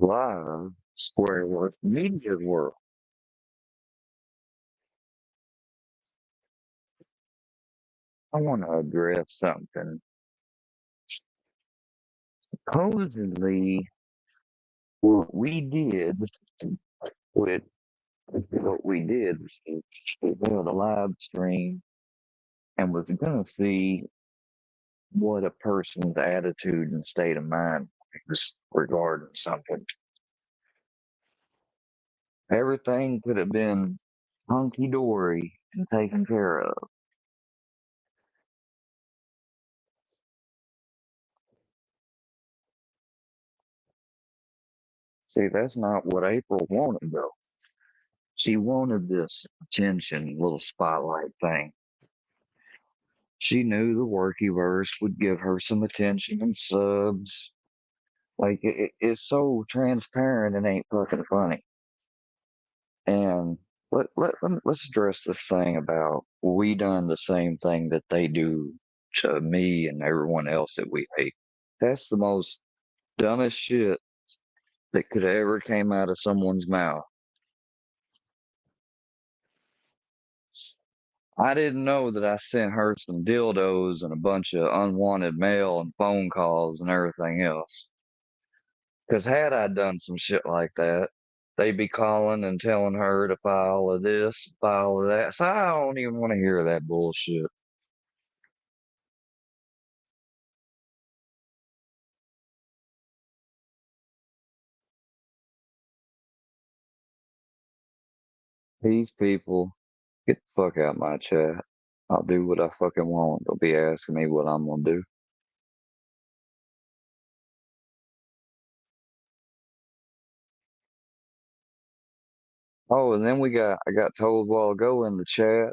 Live square work media world. I want to address something. Supposedly, what we did with what we did was we held a live stream and was going to see what a person's attitude and state of mind was regarding something. Everything could have been hunky dory and taken care of. See, that's not what April wanted, though. She wanted this attention, little spotlight thing. She knew the Workyverse would give her some attention and subs. Like, it's so transparent and ain't fucking funny. And let's address this thing about we done the same thing that they do to me and everyone else that we hate. That's the most dumbest shit that could ever came out of someone's mouth. I didn't know that I sent her some dildos and a bunch of unwanted mail and phone calls and everything else. Because had I done some shit like that, they'd be calling and telling her to file a this, file a that. So I don't even want to hear that bullshit. These people, get the fuck out my chat. I'll do what I fucking want. They'll be asking me what I'm gonna do. Oh, and then I got told a while ago in the chat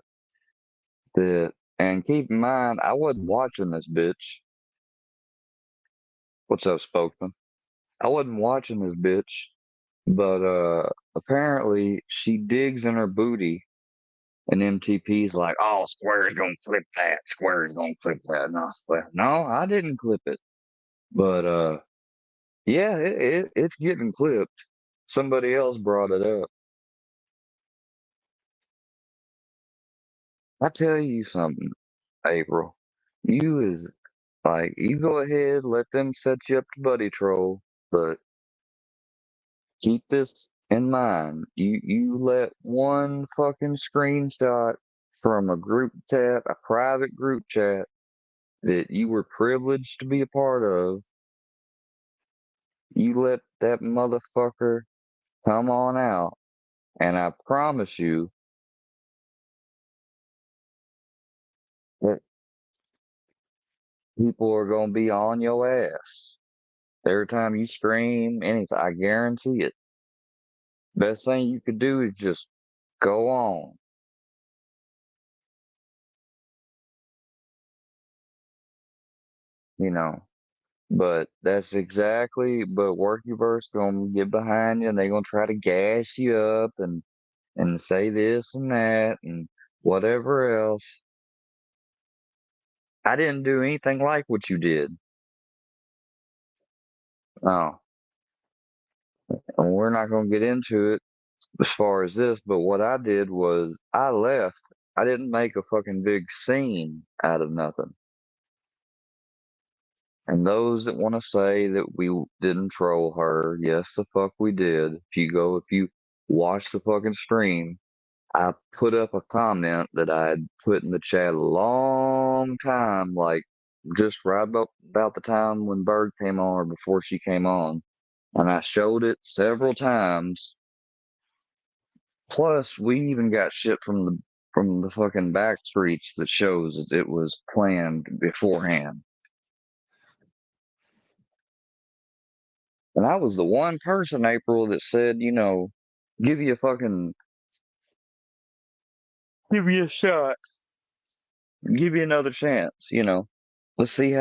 that, and keep in mind, I wasn't watching this bitch. What's up, Spokesman? I wasn't watching this bitch, but apparently she digs in her booty, and MTP's like, "Oh, Square's gonna flip that. Square's gonna flip that." And I was like, "No, I didn't clip it." But yeah, it's getting clipped. Somebody else brought it up. I tell you something, April. You is like you go ahead, let them set you up to buddy troll, but keep this in mind. You let one fucking screenshot from a group chat, a private group chat that you were privileged to be a part of, you let that motherfucker come on out, and I promise you that people are gonna be on your ass every time you stream anything. I guarantee it. Best thing you could do is just go on, you know. But that's exactly, but Workyverse gonna get behind you and they gonna try to gas you up and say this and that and whatever else. I didn't do anything like what you did. Oh, and we're not gonna get into it as far as this, but what I did was I left. I didn't make a fucking big scene out of nothing. And those that want to say that we didn't troll her, yes, the fuck we did. If you watch the fucking stream, I put up a comment that I had put in the chat a long time, like just right about the time when Bird came on or before she came on. And I showed it several times. Plus, we even got shit from the fucking back streets that shows that it was planned beforehand. And I was the one person, April, that said, give you a fucking, give you a shot, give you another chance, Let's see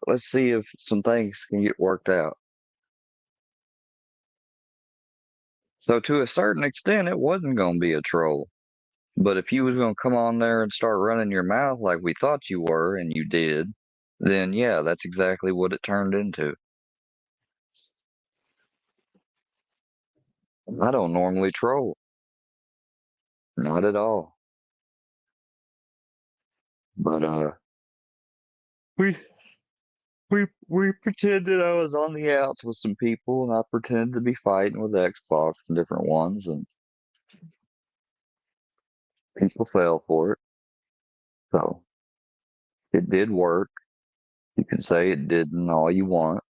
let's see if some things can get worked out. So to a certain extent, it wasn't going to be a troll. But if you was going to come on there and start running your mouth like we thought you were, and you did, then yeah, that's exactly what it turned into. I don't normally troll, not at all. But we we pretended I was on the outs with some people, and I pretended to be fighting with Xbox and different ones, and people fell for it. So it did work. You can say it didn't all you want.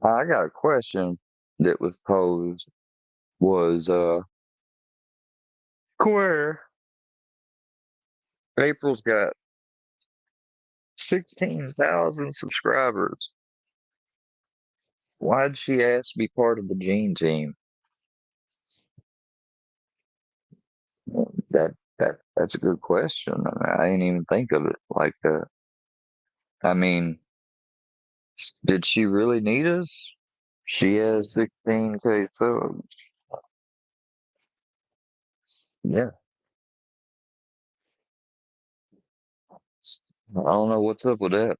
I got a question that was posed was Square. April's got 16,000 subscribers. Why'd she ask to be part of the Gene team? That's a good question. I didn't even think of it like that. I mean, did she really need us? She has 16K subs. Yeah. I don't know what's up with that.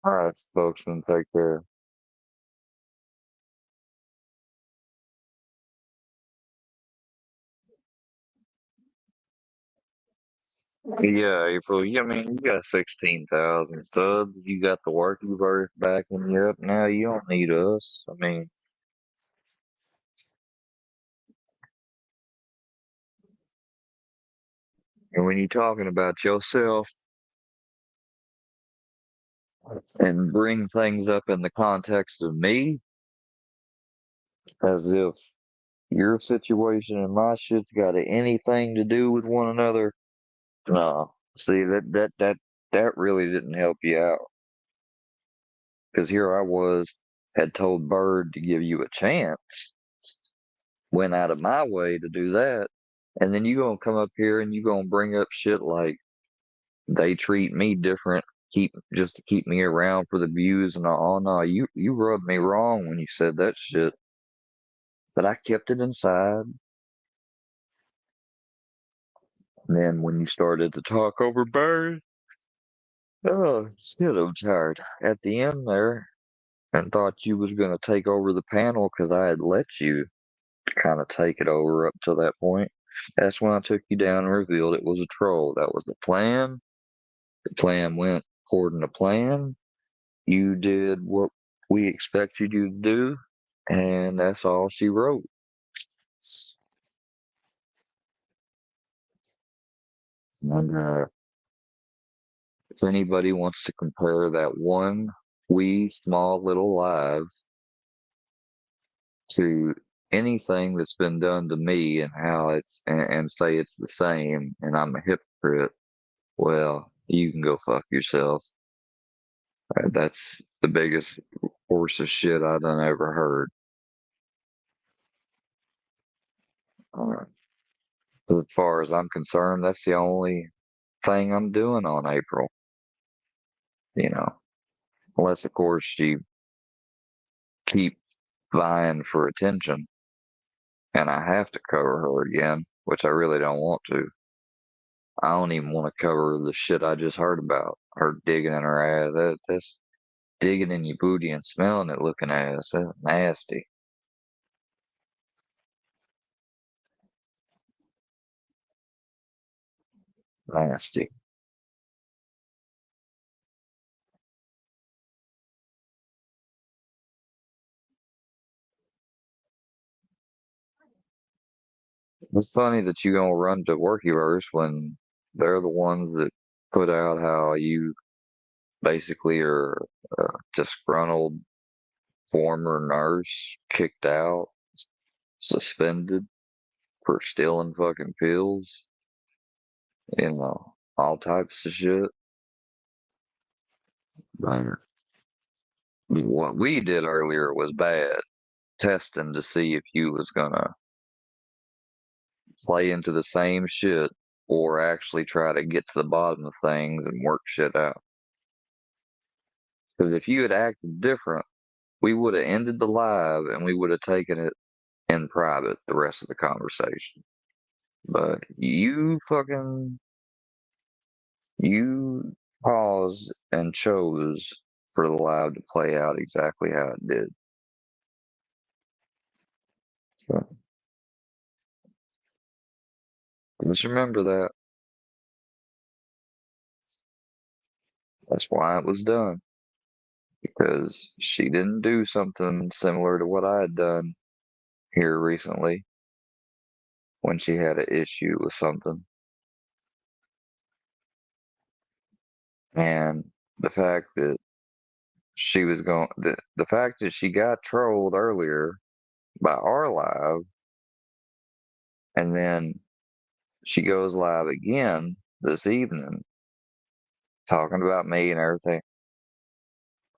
All right, folks, and take care. Yeah, April. Yeah, I mean, you got 16,000 subs. You got the working verse backing you up. Now you don't need us. I mean, and when you're talking about yourself and bring things up in the context of me, as if your situation and my shit's got anything to do with one another. No. See that really didn't help you out. Because here I was, had told Bird to give you a chance, went out of my way to do that, and then you gonna come up here and you gonna bring up shit like they treat me different, keep just to keep me around for the views and all. Oh, no, you rubbed me wrong when you said that shit, but I kept it inside. And then when you started to talk over Bird, oh shit, I'm tired. At the end there, and thought you was gonna take over the panel because I had let you kind of take it over up to that point. That's when I took you down and revealed it was a troll. That was the plan. The plan went according to plan. You did what we expected you to do, and that's all she wrote. And if anybody wants to compare that one wee small little live to anything that's been done to me and how and say it's the same and I'm a hypocrite, well, you can go fuck yourself. That's the biggest horse of shit I done ever heard. Uh, as far as I'm concerned, that's the only thing I'm doing on April, you know, unless of course she keeps vying for attention and I have to cover her again, which I really don't want to. I don't even want to cover the shit I just heard about her digging in her ass. That's digging in your booty and smelling it looking ass. That's nasty. Nasty. It's funny that you gonna run to Workyverse when they're the ones that put out how you basically are a disgruntled former nurse, kicked out, suspended for stealing fucking pills, all types of shit. Banger. What we did earlier was bad, testing to see if you was gonna play into the same shit or actually try to get to the bottom of things and work shit out. Because if you had acted different, we would have ended the live and we would have taken it in private the rest of the conversation. But you paused and chose for the live to play out exactly how it did. So just remember that. That's why it was done. Because she didn't do something similar to what I had done here recently when she had an issue with something. And the fact that the fact that she got trolled earlier by our live, and then she goes live again this evening talking about me and everything.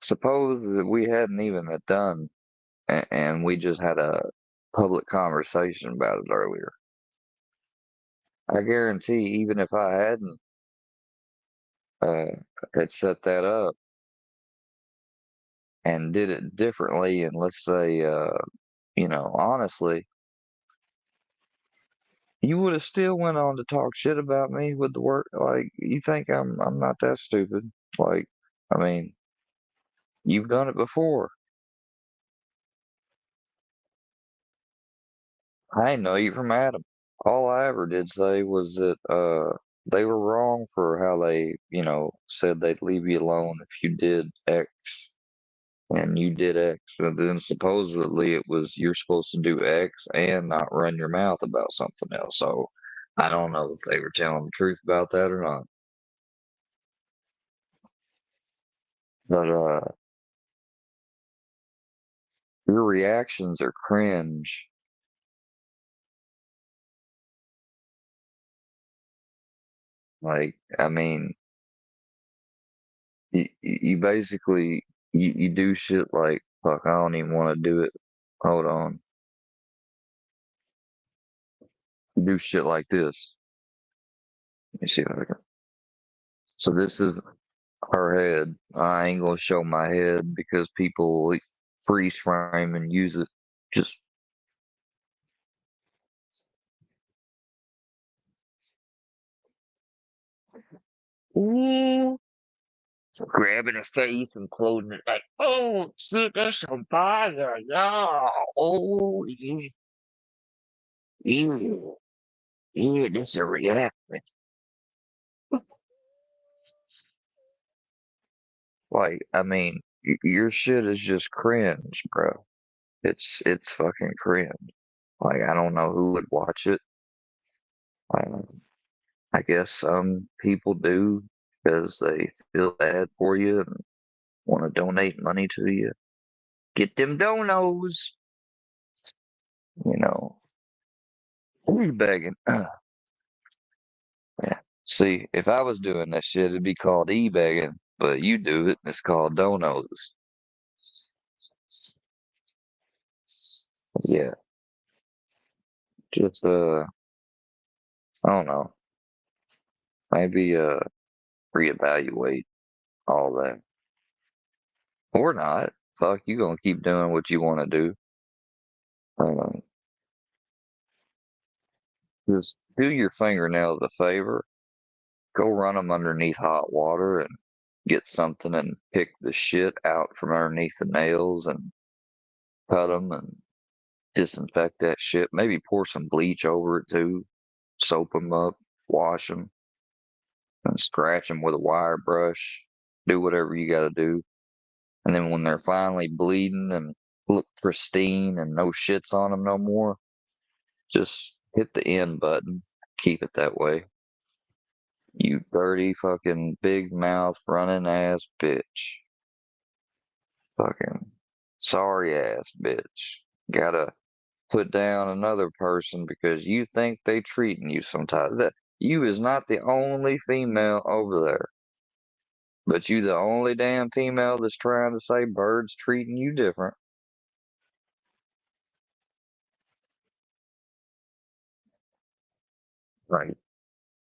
Suppose that we hadn't even had done, and we just had a public conversation about it earlier. I guarantee, even if I hadn't uh, had set that up and did it differently, and let's say, honestly, you would have still went on to talk shit about me with the work. Like, you think I'm not that stupid? Like, I mean, you've done it before. I didn't know you from Adam. All I ever did say was that they were wrong for how they, said they'd leave you alone if you did X and you did X. And then supposedly it was you're supposed to do X and not run your mouth about something else. So I don't know if they were telling the truth about that or not. But your reactions are cringe. Like, I mean, you basically you do shit like fuck. I don't even want to do it. Hold on. You do shit like this. Let me see if I can. So this is her head. I ain't gonna show my head because people like, freeze frame and use it. Just ooh, grabbing a face and closing it like, oh shit, that's a fire. Yeah. Oh yeah, yeah, yeah, that's a reaction. Like, I mean, your shit is just cringe, bro. It's fucking cringe. Like, I don't know who would watch it. Um, I guess some people do because they feel bad for you and want to donate money to you. Get them donos, you know. Who's begging? Yeah. See, if I was doing that shit, it'd be called e-begging, but you do it and it's called donos. Yeah, just I don't know, maybe reevaluate all that or not. Fuck, you gonna keep doing what you want to do. Um, just do your fingernails a favor. Go run them underneath hot water and get something and pick the shit out from underneath the nails and cut them and disinfect that shit. Maybe pour some bleach over it too. Soap them up, wash them, and scratch them with a wire brush. Do whatever you got to do. And then when they're finally bleeding and look pristine and no shits on them no more, just hit the end button. Keep it that way. You dirty fucking big mouth running ass bitch. Fucking sorry ass bitch. Gotta put down another person because you think they treating you sometimes. That you is not the only female over there. But you the only damn female that's trying to say birds treating you different. Right.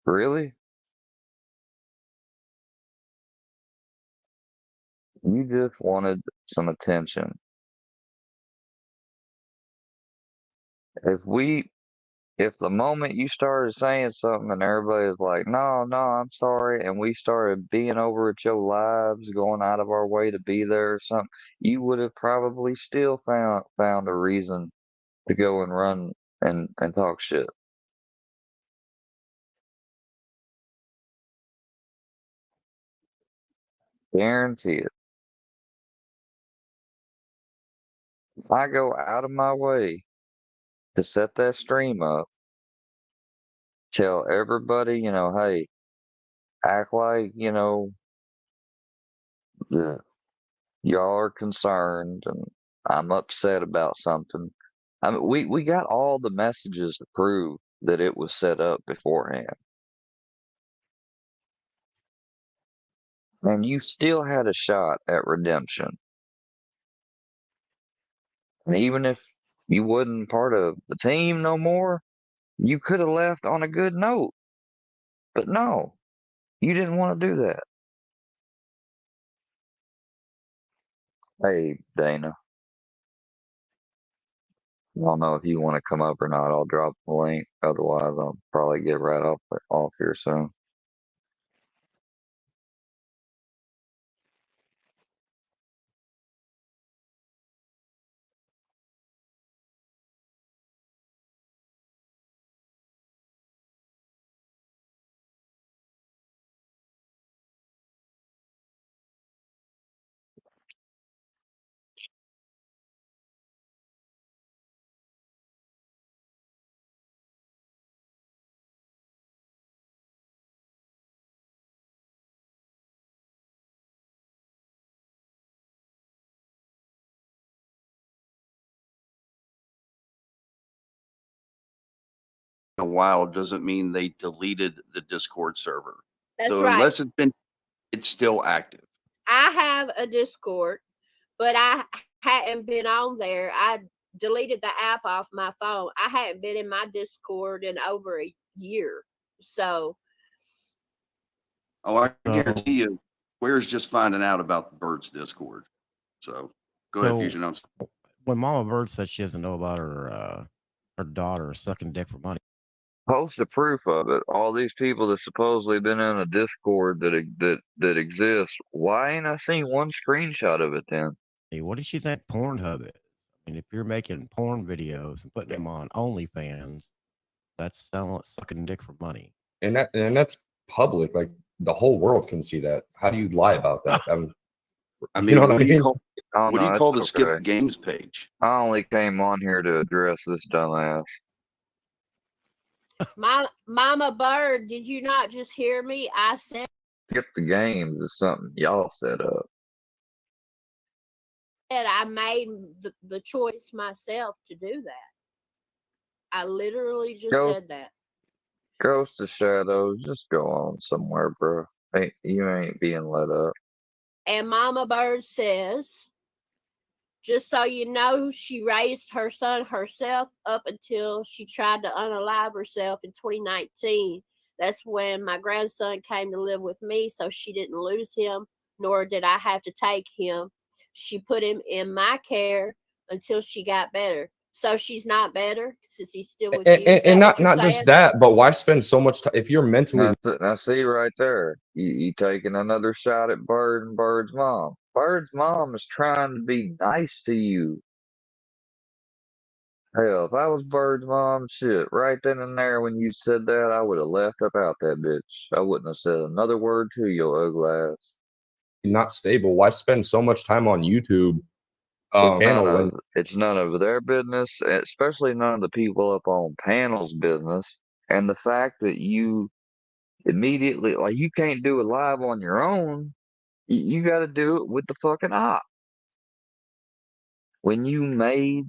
Really? You just wanted some attention. If we if the moment you started saying something and everybody was like, no, no, I'm sorry, and we started being over at your lives, going out of our way to be there or something, you would have probably still found a reason to go and run and talk shit. Guarantee it. If I go out of my way to set that stream up, tell everybody, hey, act like, yeah, y'all are concerned and I'm upset about something. I mean, we got all the messages to prove that it was set up beforehand. And you still had a shot at redemption. And even if you wasn't part of the team no more, you could have left on a good note. But no, you didn't want to do that. Hey, Dana, I don't know if you want to come up or not. I'll drop the link. Otherwise, I'll probably get right off here soon. A while doesn't mean they deleted the Discord server. That's So right. unless it's still active. I have a Discord, but I hadn't been on there. I deleted the app off my phone. I hadn't been in my Discord in over a year. So, Oh, I guarantee So, you, Square's just finding out about the Birds Discord. So go ahead, so Fusion. when Mama Bird says she doesn't know about her daughter sucking dick for money, Post the proof of it. All these people that supposedly been in a Discord that exists. Why ain't I seen one screenshot of it then? hey, what does she think Pornhub is? I mean, if you're making porn videos and putting them on OnlyFans, that's selling sucking dick for money. And that's public. Like the whole world can see that. How do you lie about that? I You mean, know what I what do you mean? call Oh what do no, you call the it's skip okay. games page? I only came on here to address this dumbass. Mama Bird, did you not just hear me? I said Skip the games is something y'all set up. I made the choice myself to do that. I literally just Go said that. Ghost of Shadows, just go on somewhere, bro. You ain't being let up. And Mama Bird says, just so you know, she raised her son herself up until she tried to unalive herself in 2019. That's when my grandson came to live with me, so she didn't lose him, nor did I have to take him. She put him in my care until she got better. So she's not better since he's still with you. Is And that what not you're not saying? just that, but why spend so much time if you're mentally Now see right there, you taking another shot at Bird and Bird's mom. Bird's mom is trying to be nice to you. Hell, if I was Bird's mom, shit, right then and there when you said that, I would have left up out that bitch. I wouldn't have said another word to your ugly ass. not stable, why spend so much time on YouTube It's none panel of when it's none of their business, especially none of the people up on panel's business. And the fact that you immediately, like, you can't do it live on your own. You got to do it with the fucking op. When you made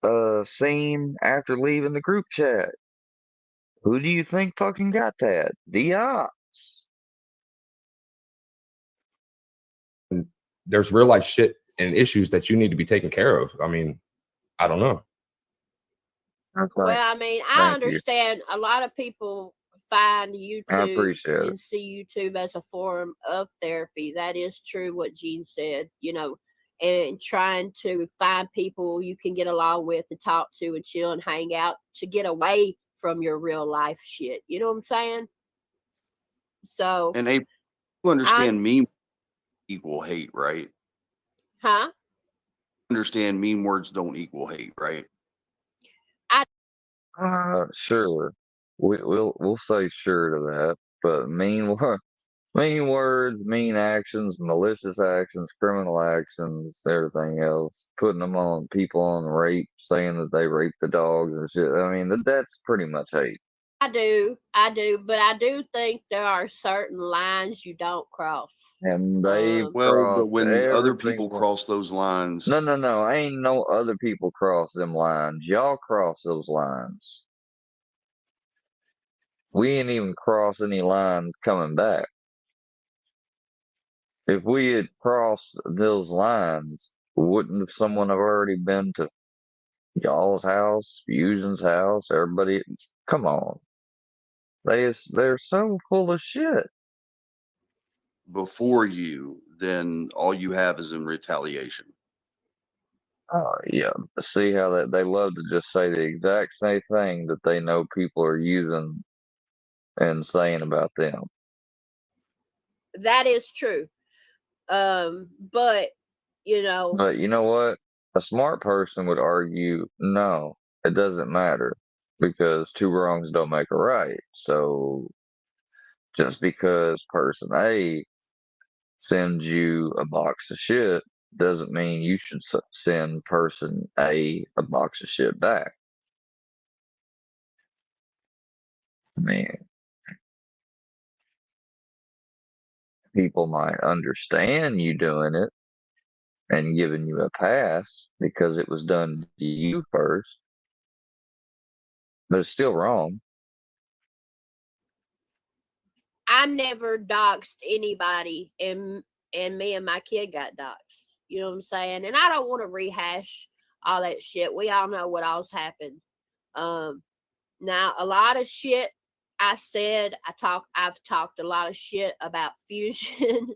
a scene after leaving the group chat, who do you think fucking got that? The ops. there's real life shit and issues that you need to be taken care of. I mean, I don't know. Okay. Well, I mean, I Thank you. understand a lot of people find I YouTube appreciate it. and see YouTube as a form of therapy. That is true what Gene said, and trying to find people you can get along with and talk to and chill and hang out to get away from your real life shit. You know what I'm saying? So, And April, you understand meme equal hate, right? huh? Understand meme words don't equal hate, right? Sure. We'll say sure to that. But mean words, mean actions, malicious actions, criminal actions, everything else, putting them on people on rape, saying that they raped the dogs and shit. I mean, that's pretty much hate. I do, but I do think there are certain lines you don't cross. And they've Well, but crossed when other every people single. cross those lines, No. Ain't no other people cross them lines. Y'all cross those lines. We ain't even crossed any lines coming back. If we had crossed those lines, wouldn't someone have already been to y'all's house, Fusion's house, everybody? Come on. They're so full of shit. before you, then all you have is in retaliation. Oh yeah. See how that they love to just say the exact same thing that they know people are using and saying about them. That is true. But But you know what? A smart person would argue, no, it doesn't matter because two wrongs don't make a right. So just because person A sends you a box of shit doesn't mean you should send person A box of shit back. I mean, people might understand you doing it and giving you a pass because it was done to you first, but it's still wrong. I never doxed anybody, and me and my kid got doxed. You know what I'm saying? And I don't want to rehash all that shit. We all know what all's happened. Now a lot of shit I said, I've talked a lot of shit about Fusion.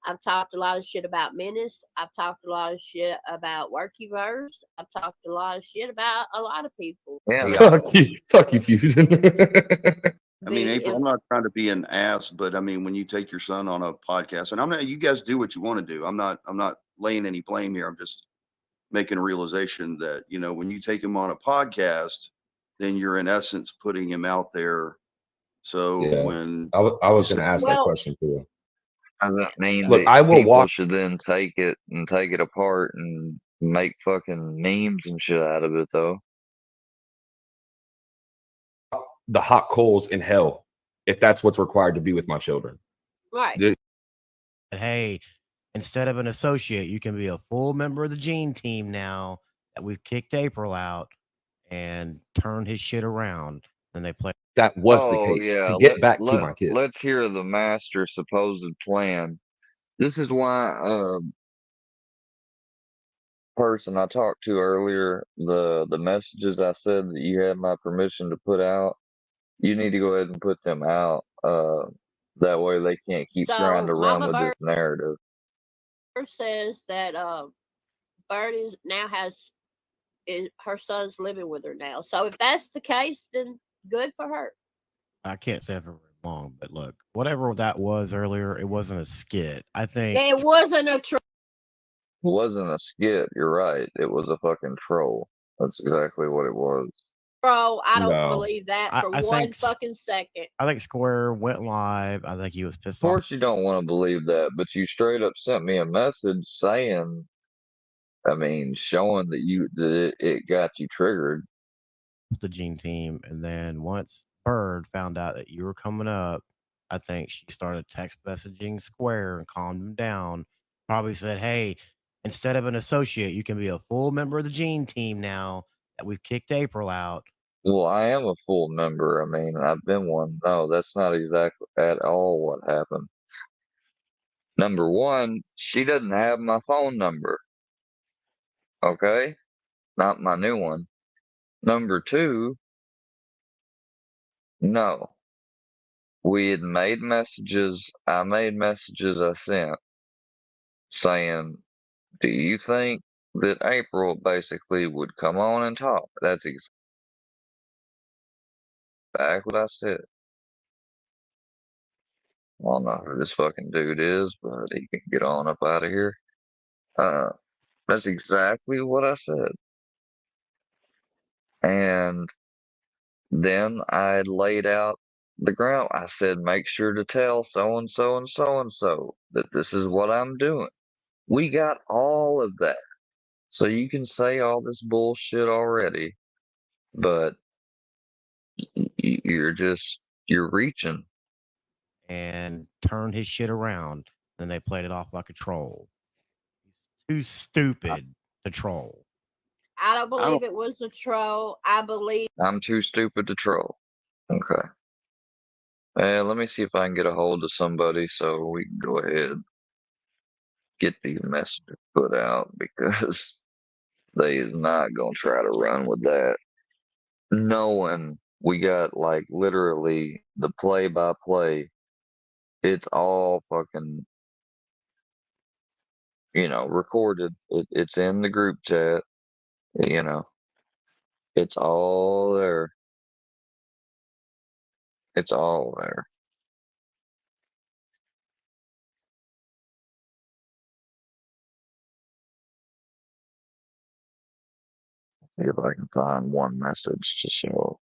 I've talked a lot of shit about Menace. I've talked a lot of shit about Workyverse. I've talked a lot of shit about a lot of people. Yeah. Fuck you, Fusion. I mean, April, I'm not trying to be an ass, but I mean, when you take your son on a podcast, and I'm not, you guys do what you want to do. I'm not laying any blame here. I'm just making a realization that, when you take him on a podcast, then you're in essence putting him out there. So Yeah. when I was going to ask that question too. Doesn't mean Look, that I will people walk. should then take it apart and make fucking memes and shit out of it, though. The hot coals in hell, if that's what's required to be with my children. Right. Hey, instead of an associate, you can be a full member of the Gene team now that we've kicked April out and turned his shit around. And they play. That was the case. Yeah. To get back to my kids. Let's hear the master's supposed plan. This is why person I talked to earlier, the messages I said that you had my permission to put out, you need to go ahead and put them out. That way they can't keep trying to run with this narrative. Says that Bird her son's living with her now. So if that's the case, then good for her. I can't say for very long, but look, whatever that was earlier, it wasn't a skit. I think it wasn't a troll. It wasn't a skit. You're right. It was a fucking troll. That's exactly what it was. Bro, I don't believe that for one fucking second. I think Square went live. I think he was pissed off. Of course you don't want to believe that, but you straight up sent me a message saying, showing that it got you triggered. The Gene team, and then once Bird found out that you were coming up, I think she started text messaging Square and calmed him down. Probably said, "Hey, instead of an associate, you can be a full member of the Gene team now that we've kicked April out." Well, I am a full member. I've been one. No, that's not exactly at all what happened. Number one, she doesn't have my phone number. Okay? Not my new one. Number two, no. We had made messages. I made messages I sent saying, do you think that April basically would come on and talk? That's exactly what I said. I don't know who this fucking dude is, but he can get on up out of here. Uh, that's exactly what I said. And then I laid out the ground. I said, make sure to tell so and so and so and so that this is what I'm doing. We got all of that. So you can say all this bullshit already, but you're reaching. And turned his shit around. Then they played it off like a troll. He's too stupid to troll. I don't believe it was a troll. I believe I'm too stupid to troll. Okay. Let me see if I can get a hold of somebody so we can go ahead and get these messages put out because they is not gonna try to run with that. Knowing we got like literally the play by play, it's all fucking recorded. It's in the group chat. You know, it's all there. It's all there. See if I can find one message to show.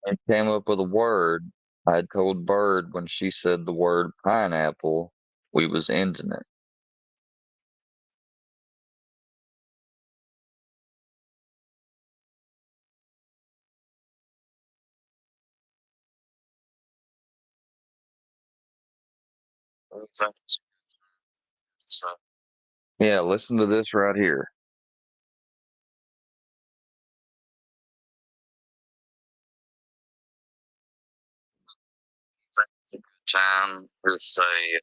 And came up with a word. I had told Bird when she said the word pineapple, we was ending it. Yeah, listen to this right here. It's a good time to say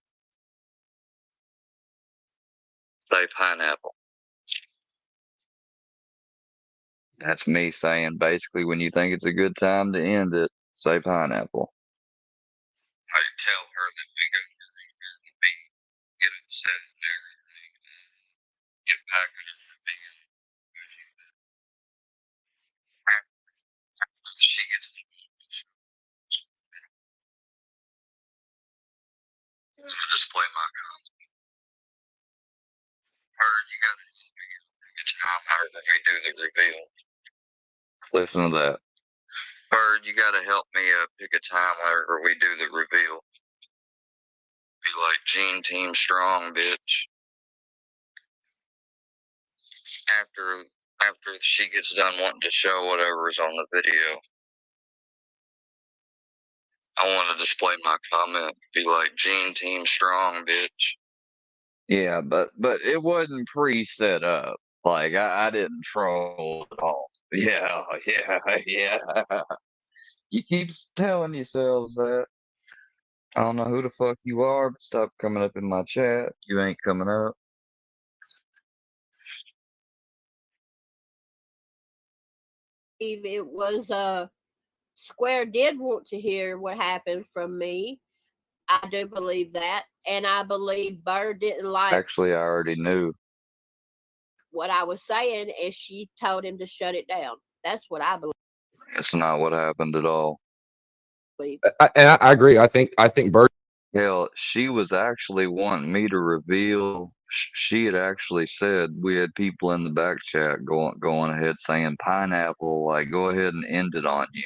pineapple. That's me saying basically when you think it's a good time to end it, say pineapple. I tell her that we go and get upset and everything, get back at her being she gets to display my heard you got it's time her that we do the reveal. Listen to that. Bird, you gotta help me pick a time whenever we do the reveal. Be like Gene Team Strong, bitch. After she gets done wanting to show whatever's on the video, I want to display my comment. Be like Gene Team Strong, bitch. Yeah, but it wasn't pre-set up. Like I didn't troll at all. Yeah, yeah. You keep telling yourselves that. I don't know who the fuck you are, but stop coming up in my chat. You ain't coming up. it was a Square did want to hear what happened from me. I do believe that. And I believe Bird didn't like Actually, I already knew. what I was saying, and she told him to shut it down. That's what I believe. It's not what happened at all. I agree. I think Bird. Hell, she was actually wanting me to reveal. She had actually said we had people in the back chat going ahead saying pineapple, like go ahead and end it on you.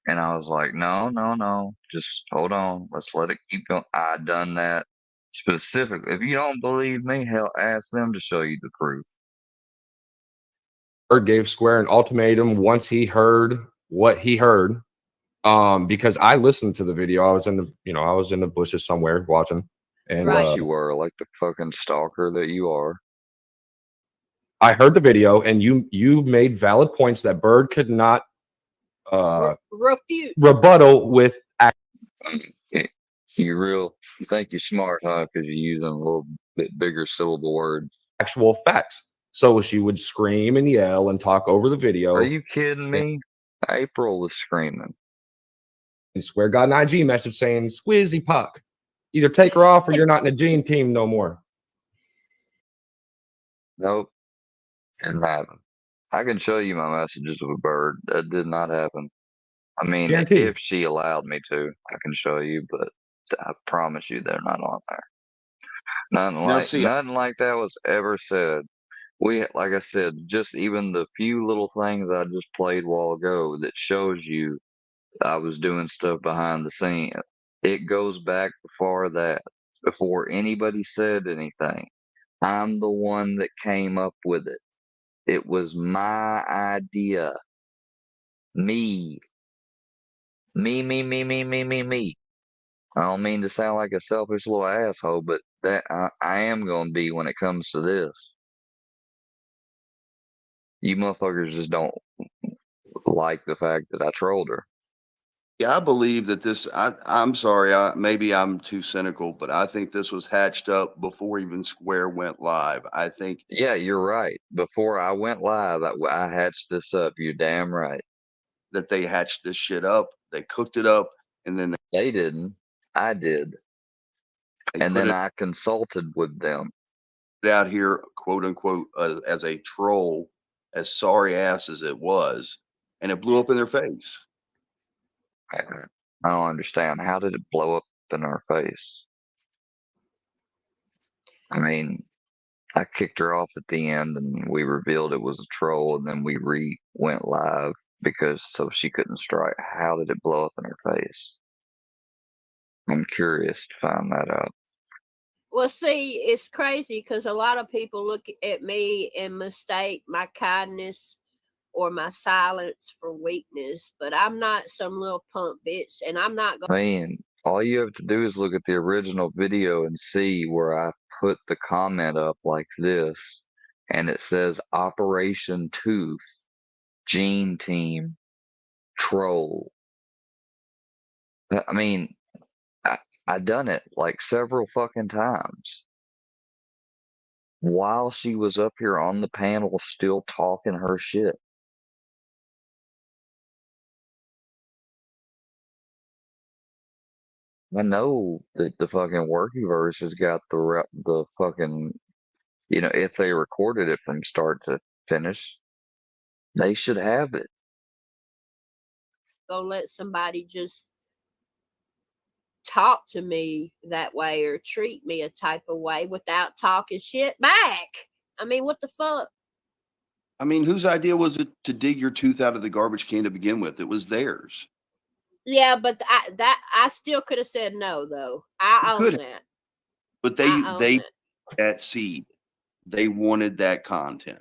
And I was like, no, no, no, just hold on. Let's let it keep going. I done that specifically. If you don't believe me, hell, ask them to show you the proof. Bird gave Square an ultimatum once he heard what he heard. Because I listened to the video. I was in the bushes somewhere watching. And Of course you were, like the fucking stalker that you are. I heard the video, and you made valid points that Bird could not refute. rebuttal with You think you're smart, huh? Because you're using a little bit bigger syllable words. actual facts. So she would scream and yell and talk over the video. Are you kidding me? April was screaming. And Square got an IG message saying, "Squizzy Puck, either take her off or you're not in the Gene team no more." Nope, didn't happen. I can show you my messages with Bird. That did not happen. I mean, Guaranteed. if she allowed me to, I can show you, but I promise you they're not on there. Nothing like that was ever said. Like I said, just even the few little things I just played a while ago that shows you I was doing stuff behind the scenes. It goes back before that, before anybody said anything. I'm the one that came up with it. It was my idea. Me. Me. I don't mean to sound like a selfish little asshole, but that I am going to be when it comes to this. You motherfuckers just don't like the fact that I trolled her. Yeah, I believe that this. I'm sorry. Maybe I'm too cynical, but I think this was hatched up before even Square went live. I think. Yeah, you're right. Before I went live, I hatched this up. You're damn right. That they hatched this shit up. They cooked it up, and then they didn't. I did. And then I consulted with them. Out here, quote unquote, as a troll, as sorry ass as it was, and it blew up in their face. I don't understand. How did it blow up in our face? I mean, I kicked her off at the end and we revealed it was a troll, and then we went live so she couldn't strike. How did it blow up in her face? I'm curious to find that out. Well, see, it's crazy because a lot of people look at me and mistake my kindness or my silence for weakness, but I'm not some little punk bitch, and I'm not going. Man, all you have to do is look at the original video and see where I put the comment up like this, and it says Operation Tooth, Gene Team, Troll. I mean, I done it like several fucking times. While she was up here on the panel still talking her shit. I know that the fucking Workyverse has got the fucking, if they recorded it from start to finish, they should have it. Go let somebody just talk to me that way or treat me a type of way without talking shit back. I mean, what the fuck? I mean, whose idea was it to dig your tooth out of the garbage can to begin with? It was theirs. Yeah, but I still could have said no, though. I own that. But they that seed. They wanted that content.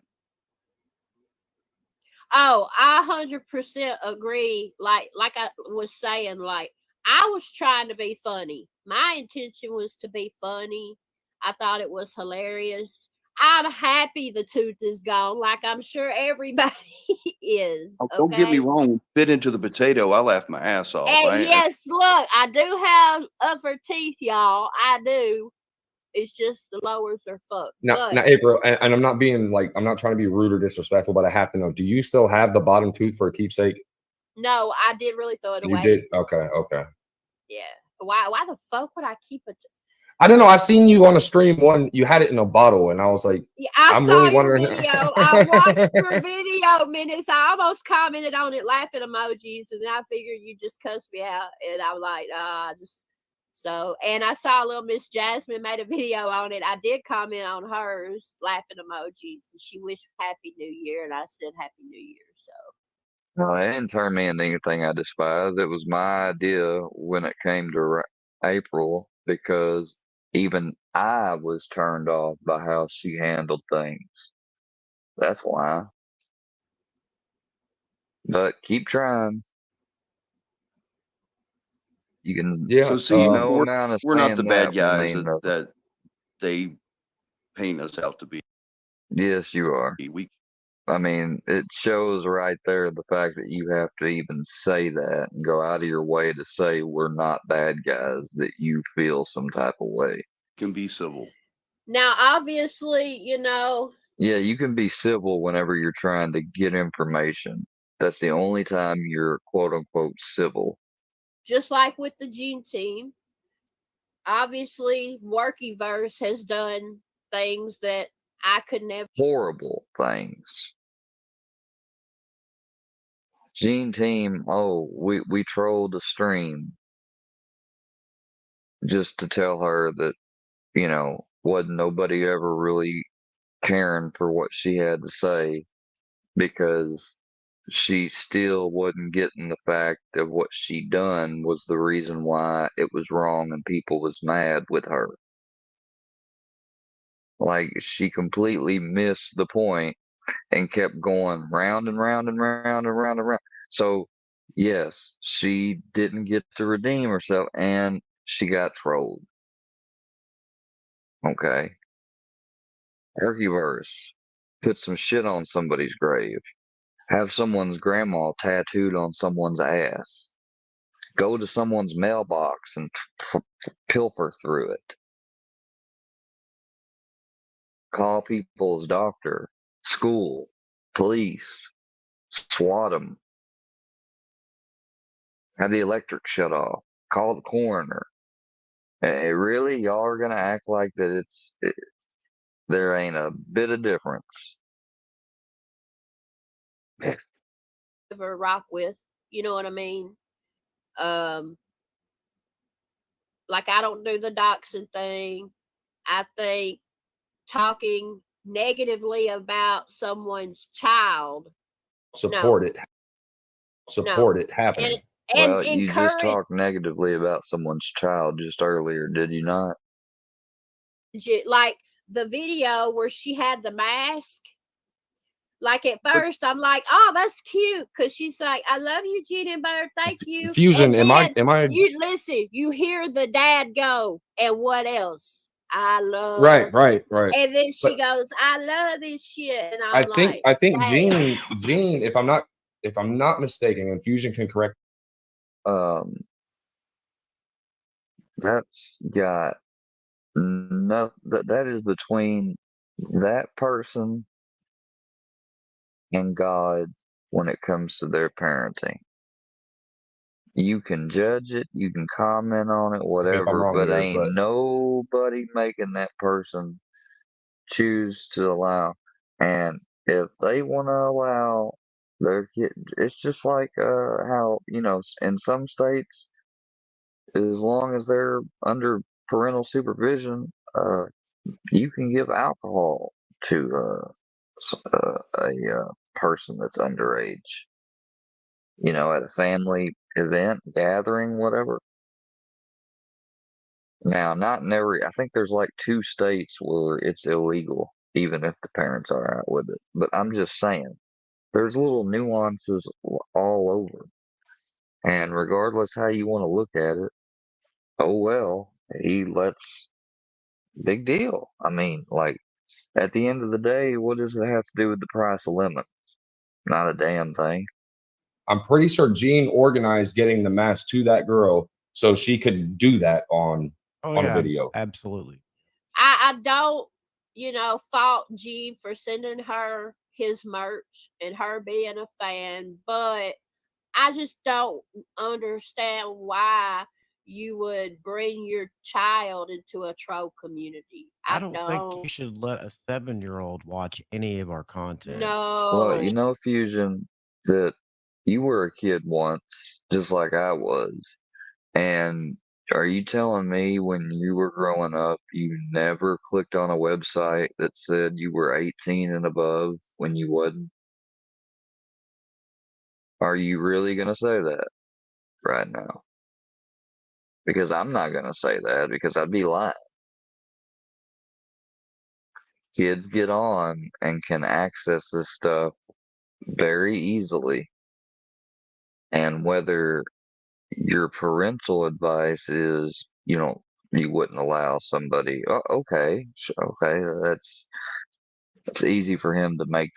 Oh, I 100% agree. Like I was saying, like I was trying to be funny. My intention was to be funny. I thought it was hilarious. I'm happy the tooth is gone, like I'm sure everybody is. Oh, don't get me wrong. Fit into the potato. I laughed my ass off. And yes, look, I do have upper teeth, y'all. I do. It's just the lowers are fucked. Now, April, and I'm not being I'm not trying to be rude or disrespectful, but I have to know: do you still have the bottom tooth for a keepsake? No, I did really throw it You away. did? Okay. Yeah. Why the fuck would I keep it? I don't know. I seen you on a stream one. You had it in a bottle, and I was like, Yeah, I I'm saw really your wondering. video. I watched your video, minutes. I almost commented on it, laughing emojis, and then I figured you just cussed me out, and I'm like, just so. And I saw little Miss Jasmine made a video on it. I did comment on hers, laughing emojis. She wished Happy New Year, and I said Happy New Year. So No, it didn't turn me into anything I despise. It was my idea when it came to April because even I was turned off by how she handled things. That's why. But keep trying. You can, Yeah. So see, no amount of we're not the saying bad that will guys mean nothing. that they paint us out to be. Yes, you are. We I mean, it shows right there the fact that you have to even say that and go out of your way to say we're not bad guys, that you feel some type of way. can be civil. now, obviously, Yeah, you can be civil whenever you're trying to get information. That's the only time you're quote unquote civil. just like with the Gene team, obviously, Workyverse has done things that I could never. Horrible things. Gene Team, oh, we trolled the stream just to tell her that, wasn't nobody ever really caring for what she had to say because she still wasn't getting the fact that what she done was the reason why it was wrong and people was mad with her. Like she completely missed the point and kept going round and round and round and round and round. So yes, she didn't get to redeem herself and she got trolled. Okay. Archieverse, put some shit on somebody's grave. Have someone's grandma tattooed on someone's ass. Go to someone's mailbox and pilfer through it. Call people's doctor, school, police, swat them. Have the electric shut off. Call the coroner. Really, y'all are gonna act like that there ain't a bit of difference. ever rock with. You know what I mean? Um, like I don't do the doxing thing. I think talking negatively about someone's child. Support it. Support it happening. And Well, you just encourage talked negatively about someone's child just earlier, did you not? it, like the video where she had the mask. Like at first, I'm like, "Oh, that's cute," because she's like, "I love you, Gene Bird. Thank you." Fusion, And am I You listen. You hear the dad go, and what else? I love. right. And then she But goes, "I love this shit," and I'm like, I think "Damn." Gene, if I'm not mistaken, and Fusion can correct. Um, that's got no, that is between that person and God when it comes to their parenting. You can judge it, you can comment on it, If I'm whatever, wrong but here, ain't but nobody making that person choose to allow. And if they want to allow their kid, it's just like how, in some states, as long as they're under parental supervision, you can give alcohol to a person that's underage. At a family event, gathering, whatever. Now, not in every, I think there's like 2 states where it's illegal, even if the parents are out with it. But I'm just saying, there's little nuances all over. And regardless how you want to look at it, oh well, he lets, big deal. I mean, like, at the end of the day, what does it have to do with the price of lemon? Not a damn thing. I'm pretty sure Gene organized getting the mask to that girl so she could do that on a video. Absolutely. I don't, fault G for sending her his merch and her being a fan, but I just don't understand why you would bring your child into a troll community. I don't think you should let a 7-year-old watch any of our content. Well, you No. know, Fusion, that you were a kid once, just like I was. And are you telling me when you were growing up, you never clicked on a website that said you were 18 and above when you wasn't? Are you really going to say that right now? Because I'm not going to say that because I'd be lying. Kids get on and can access this stuff very easily. And whether your parental advice is, you wouldn't allow somebody, oh, okay, okay, it's easy for him to make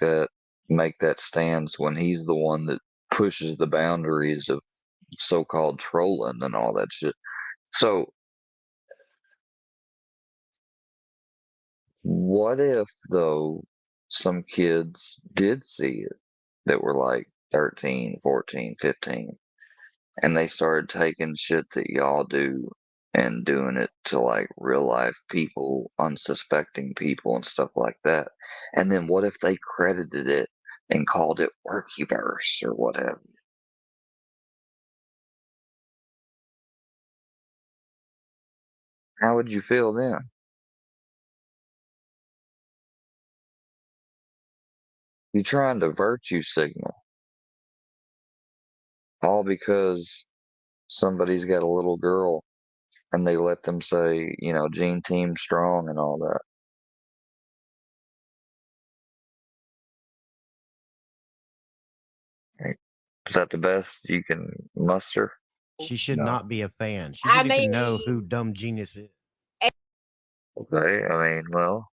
that stance when he's the one that pushes the boundaries of so-called trolling and all that shit. So what if though some kids did see it that were like 13, 14, 15, and they started taking shit that y'all do and doing it to like real life people, unsuspecting people and stuff like that. And then what if they credited it and called it Workyverse or whatever? How would you feel then? You're trying to virtue signal, all because somebody's got a little girl and they let them say, Gene Team strong and all that. Right? Is that the best you can muster? She should No. not be a fan. She I should even know mean, who Dumb Genius is. Okay, I mean, well,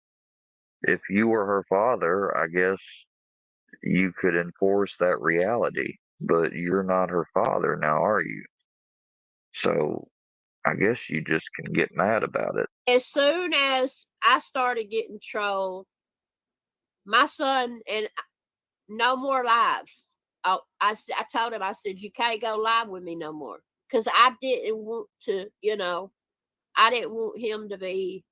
if you were her father, I guess you could enforce that reality, but you're not her father now, are you? So I guess you just can get mad about it. as soon as I started getting trolled, my son and no more lives. I told him, I said, you can't go live with me no more. Because I didn't want to, I didn't want him to be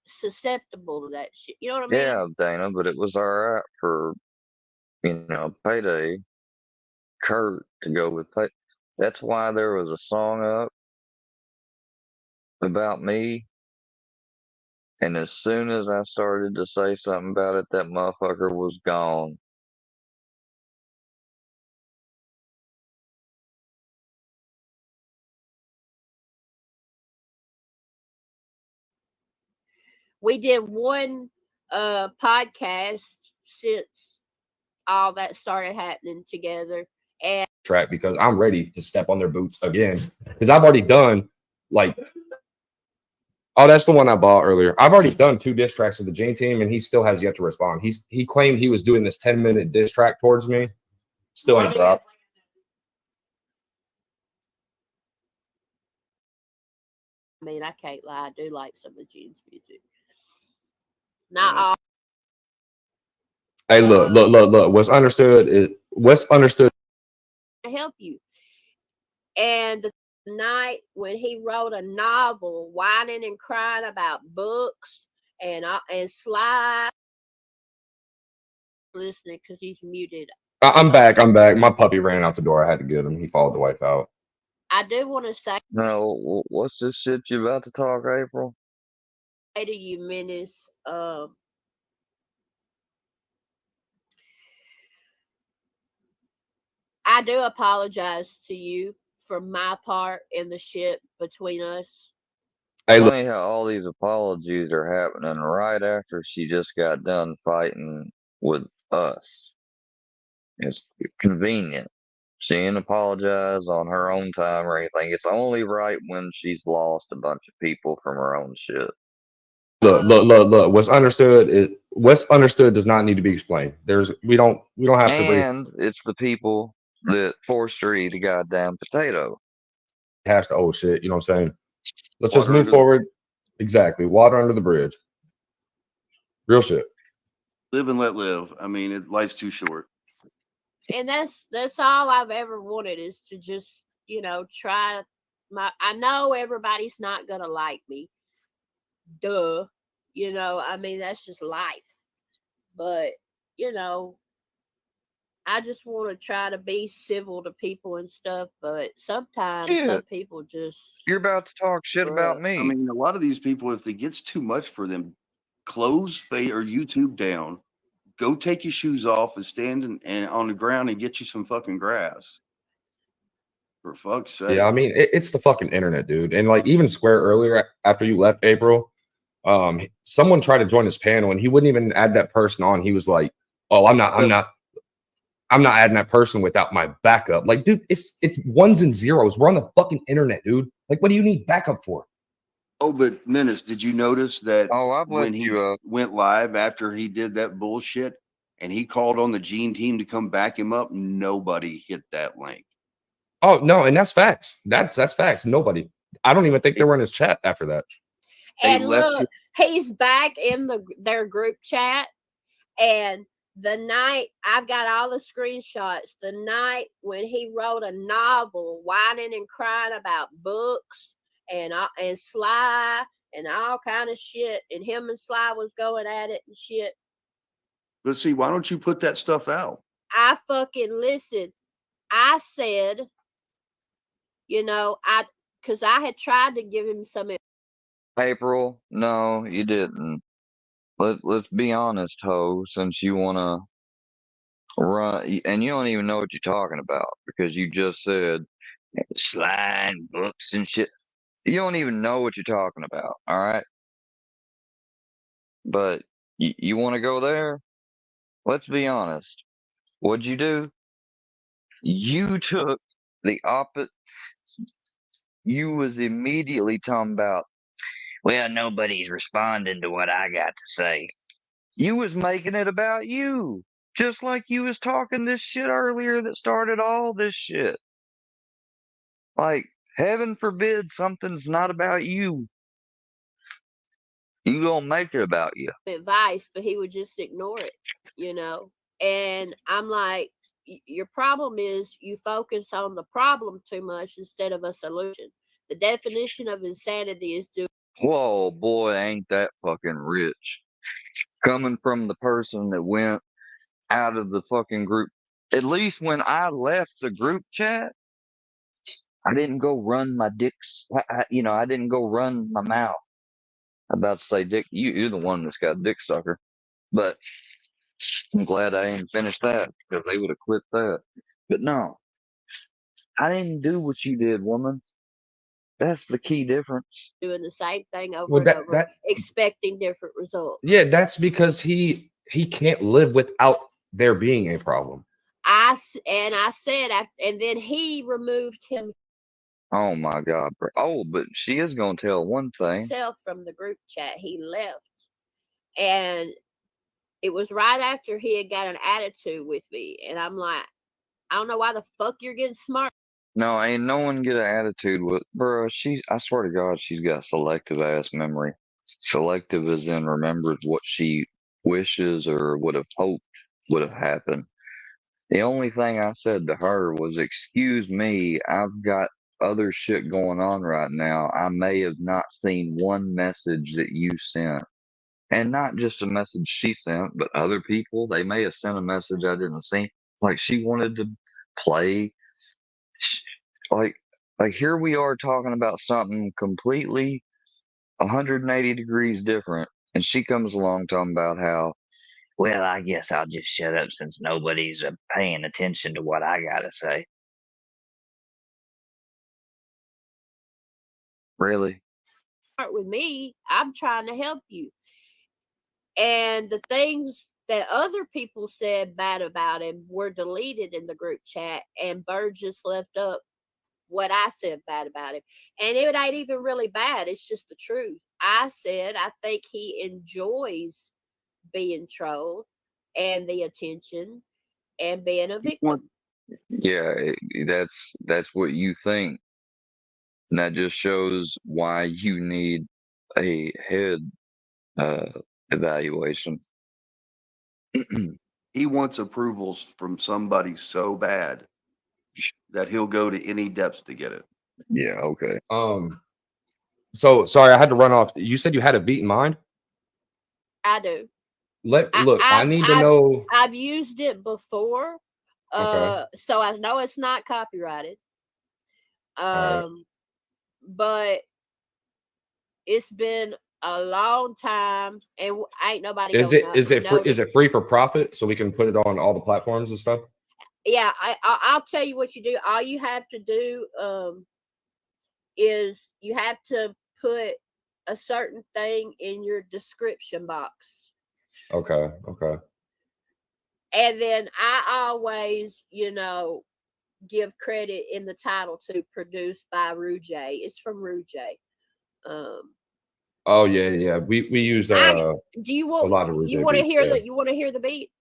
susceptible to that shit. You know what I mean? Yeah, Dana, but it was all right for, Payday, Kurt to go with Pay. That's why there was a song up about me. And as soon as I started to say something about it, that motherfucker was gone. We did one podcast since all that started happening together. And Track because I'm ready to step on their boots again. Because I've already done like, oh, that's the one I bought earlier. I've already done 2 diss tracks of the Gene Team, and he still has yet to respond. He claimed he was doing this 10-minute diss track towards me. Still ain't dropped. I mean, I can't lie, I do like some of Gene's music. Not all. Hey, look. What's understood To help you. And the night when he wrote a novel, whining and crying about books and Sly, listening because he's muted. I'm back. My puppy ran out the door. I had to get him. He followed the wife out. I do want to say No, what's this shit you about to talk, April? to you, Menace, I do apologize to you for my part in the shit between us. Hey, look. Funny how all these apologies are happening right after she just got done fighting with us. It's convenient. She didn't apologize on her own time or anything. It's only right when she's lost a bunch of people from her own shit. Look. What's understood does not need to be explained. We don't have to And it's the people that forced her to eat a goddamn potato. rehash the old shit. You know what I'm saying? Let's just move forward. Exactly. Water under the bridge. Real shit. Live and let live. I mean, life's too short. And that's all I've ever wanted is to just, try I know everybody's not gonna like me. Duh. I mean that's just life. But, you know, I just want to try to be civil to people and stuff, but sometimes Shit, some people just, you're about to talk shit about bruh. I me. mean, a lot of these people, if it gets too much for them, close or YouTube down, go take your shoes off and stand and on the ground and get you some fucking grass. For fuck's sake. Yeah, I mean, it's the fucking internet, dude. And like even Square earlier after you left, April, someone tried to join his panel and he wouldn't even add that person on. He was like, "Oh, I'm not adding that person without my backup." Like, dude, it's ones and zeros. We're on the fucking internet, dude. Like, what do you need backup for? Oh, but Menace, did you notice that Oh, I've when left he you up. went live after he did that bullshit and he called on the Gene team to come back him up, nobody hit that link. Oh no, and that's facts. That's facts. Nobody. I don't even think they They, were in his chat after that. they And left look, he's back in their group chat. And the night I've got all the screenshots, the night when he wrote a novel, whining and crying about books and Sly and all kind of shit, and him and Sly was going at it and shit. But see, why don't you put that stuff out? I fucking listened. I said, because I had tried to give him some. April, no, you didn't. Let's be honest, ho, since you wanna run and you don't even know what you're talking about because you just said slime books and shit. You don't even know what you're talking about, all right? But you want to go there? Let's be honest. What'd you do? You took the opposite. You was immediately talking about, well, nobody's responding to what I got to say. You was making it about you. Just like you was talking this shit earlier that started all this shit. Like, heaven forbid something's not about you. You gonna make it about you. Advice, but he would just ignore it, And I'm like, your problem is you focus on the problem too much instead of a solution. The definition of insanity is doing. Whoa, boy, ain't that fucking rich. Coming from the person that went out of the fucking group. At least when I left the group chat, I didn't go run my dicks. I didn't go run my mouth. I'm about to say, Dick, you're the one that's got dick sucker. But I'm glad I ain't finished that because they would have clipped that. But no, I didn't do what you did, woman. That's the key difference. Doing the same thing over Well, and over, expecting different results. Yeah, that's because he can't live without there being a problem. I said, and then he removed himself Oh my God, bro. Oh, but she is gonna tell one thing. from the group chat. He left, and it was right after he had got an attitude with me, and I'm like, I don't know why the fuck you're getting smart. No, ain't no one get an attitude with, bro. I swear to God, she's got selective ass memory. Selective as in remembers what she wishes or would have hoped would have happened. The only thing I said to her was, "Excuse me, I've got other shit going on right now. I may have not seen one message that you sent." And not just a message she sent, but other people, they may have sent a message I didn't see. Like she wanted to play. Like, like here we are talking about something completely 180 degrees different. And she comes along talking about how, well, I guess I'll just shut up since nobody's paying attention to what I got to say. Really? With me, I'm trying to help you. And the things that other people said bad about him were deleted in the group chat, and Bird just left up what I said bad about him. And it ain't even really bad. It's just the truth. I said I think he enjoys being trolled and the attention and being a victim. Yeah, that's what you think. And that just shows why you need a head evaluation. He wants approvals from somebody so bad that he'll go to any depths to get it. Yeah, okay. So sorry, I had to run off. You said you had a beat in mind. I do. I need to know. I've used it before, Okay. so I know it's not copyrighted. Right. But it's been a long time, and ain't nobody. Is it free for profit so we can put it on all the platforms and stuff? Yeah, I'll tell you what you do. All you have to do is you have to put a certain thing in your description box. Okay. And then I always, give credit in the title to produced by Rouge. It's from Rouge. Oh yeah. We use do you want a lot of Rouge you want to beats, hear yeah. you want to hear the beat?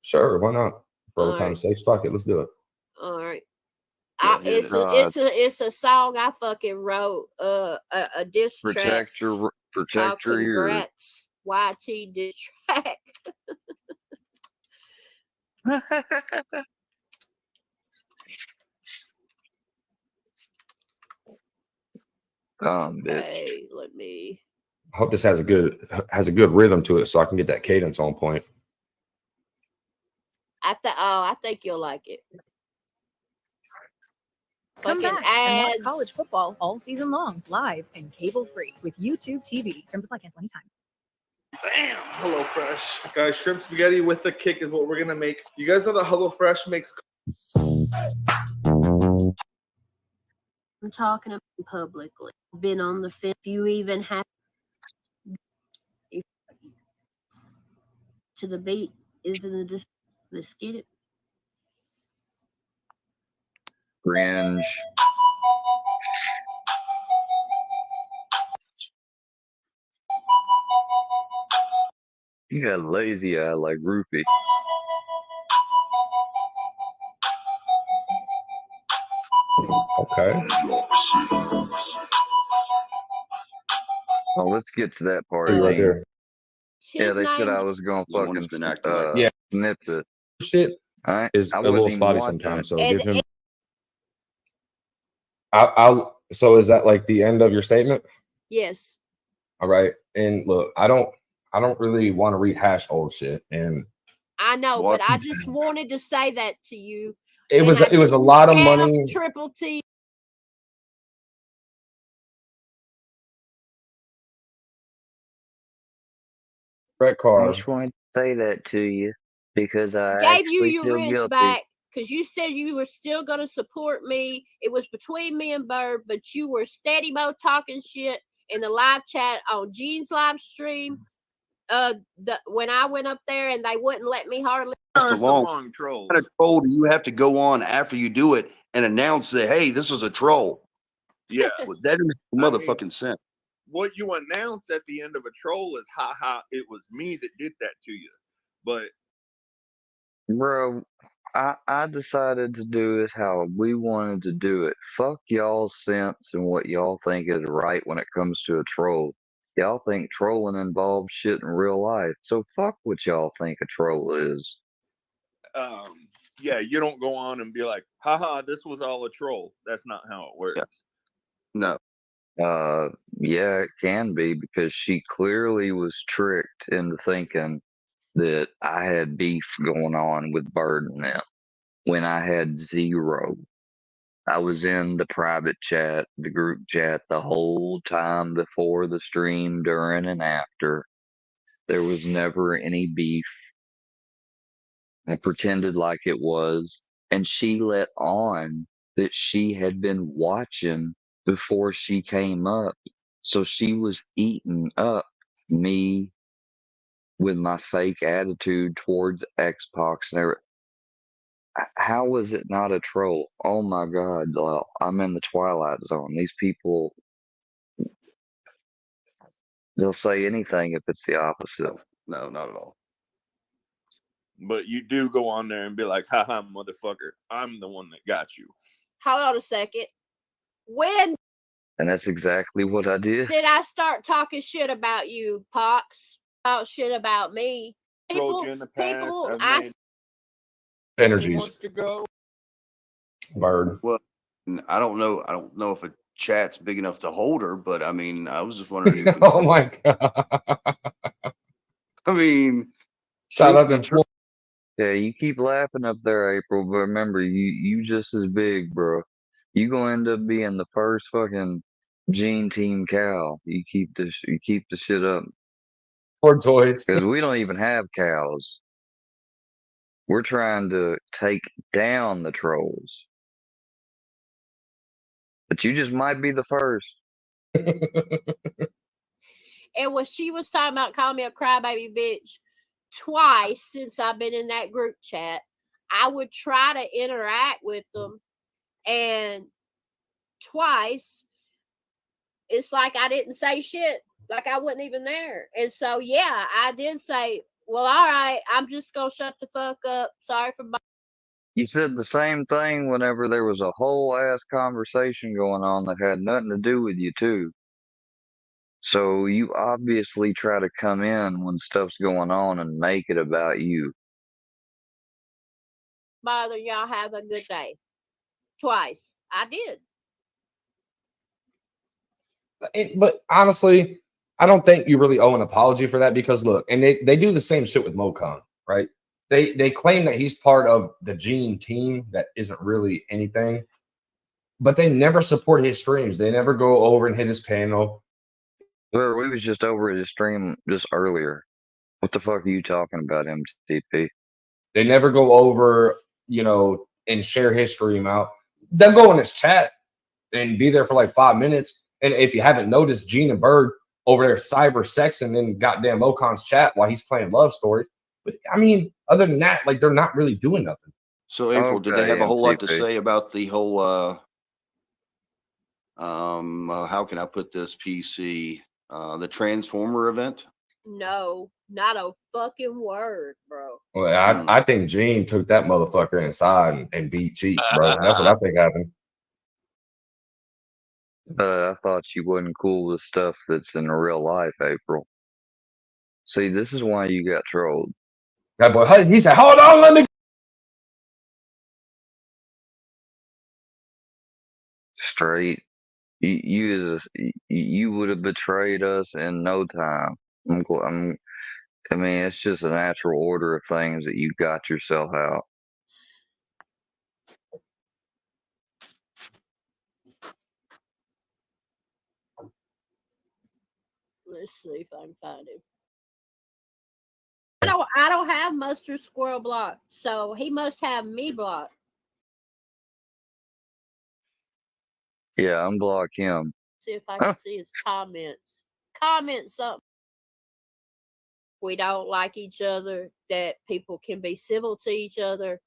Sure, why not? For old All time's sake, fuck it, let's do it. All right. Yeah, It's a song I fucking wrote. A diss track. Protect your ears. Congrats, YT diss track. Bitch. Okay, let me. I hope this has a good rhythm to it so I can get that cadence on point. I think you'll like it. Come Fucking back and watch ads. college football all season long, live and cable free with YouTube TV. Terms apply. Cancel anytime. Bam! HelloFresh. Guys, shrimp spaghetti with a kick is what we're gonna make. You guys know that HelloFresh makes. I'm talking about publicly. Been on the fence. If you even have to the beat, isn't it just let's get it? Cringe. You got a lazy eye like Rufy. Okay. Oh, let's get to that part. See you right there. Yeah, they said I name's- was gonna The one fucking that's been acting like snip it. Shit is I a little wouldn't even spotty want sometimes, that. so give him. So is that like the end of your statement? Yes. All right. And look, I don't really want to rehash old shit. And I know, What? but I just wanted to say that to you. it was a lot of money. Triple T. Red I card. just wanted to say that to you because I Gave you actually your feel wrist guilty. back because you said you were still going to support me. It was between me and Bird, but you were steady mo talking shit in the live chat on Gene's live stream. When I went up there and they wouldn't let me hardly. That's a long troll. What kind of troll do you have to go on after you do it and announce that, hey, this is a troll? Yeah. Well, that didn't make motherfucking sense. What you announce at the end of a troll is, ha, it was me that did that to you. But Bro, I decided to do it how we wanted to do it. Fuck y'all's sense and what y'all think is right when it comes to a troll. Y'all think trolling involves shit in real life, so fuck what y'all think a troll is. yeah, you don't go on and be like, haha, this was all a troll. That's not how it works. No. Yeah, it can be because she clearly was tricked into thinking that I had beef going on with Bird and them when I had zero. I was in the private chat, the group chat, the whole time before the stream, during, and after. There was never any beef. I pretended like it was, and she let on that she had been watching before she came up. So she was eating up me with my fake attitude towards Xbox and everything. How was it not a troll? Oh my God, Lyle, I'm in the twilight zone. These people, they'll say anything if it's the opposite. No, not at all. But you do go on there and be like, haha, motherfucker, I'm the one that got you. Hold on a second. When And that's exactly what I did. did I start talking shit about you, Pox? About shit about me? Told you in the past, I've made Energies. wants to go. Bird. Well, I don't know. I don't know if a chat's big enough to hold her, but I mean, I was just wondering. If Oh my god. I mean, Shout truth out be to true, Yeah, you keep laughing up there, April, but remember, you just as big, bro. You gonna end up being the first fucking Gene Team cow. You keep the shit up poor Joyce. because we don't even have cows. We're trying to take down the trolls, but you just might be the first. And when she was talking about calling me a crybaby bitch twice since I've been in that group chat, I would try to interact with them, and twice it's like I didn't say shit, like I wasn't even there. And so yeah, I did say, well, all right, I'm just gonna shut the fuck up. Sorry for You said the same thing whenever there was a whole ass conversation going on that had nothing to do with you too. So you obviously try to come in when stuff's going on and make it about you. bothering y'all. Have a good day. Twice. I did. But honestly, I don't think you really owe an apology for that because look, and they do the same shit with Mocon, right? They claim that he's part of the Gene team that isn't really anything, but they never support his streams. They never go over and hit his panel. Well, we was just over at his stream just earlier. What the fuck are you talking about, MTP? They never go over, and share his stream out. They'll go in his chat and be there for like 5 minutes. And if you haven't noticed, Gene and Bird over there cyber sexing in goddamn Ocon's chat while he's playing love stories. But I mean, other than that, like they're not really doing nothing. so April, did they Okay, have a whole lot to MTP. say about the whole? How can I put this PC? The Transformer event. No, not a fucking word, bro. Well, I think Gene took that motherfucker inside and beat cheeks, bro. That's what I think happened. I thought you wasn't cool with stuff that's in real life, April. See, this is why you got trolled. That boy, he said, "Hold on, let me." Straight. You would have betrayed us in no time. I mean, it's just a natural order of things that you got yourself out. Let's see if I can find him. I don't have Mustard Squirrel blocked, so he must have me blocked. Yeah, unblock him. See if I can see his comments. Comment something. We don't like each other, that people can be civil to each other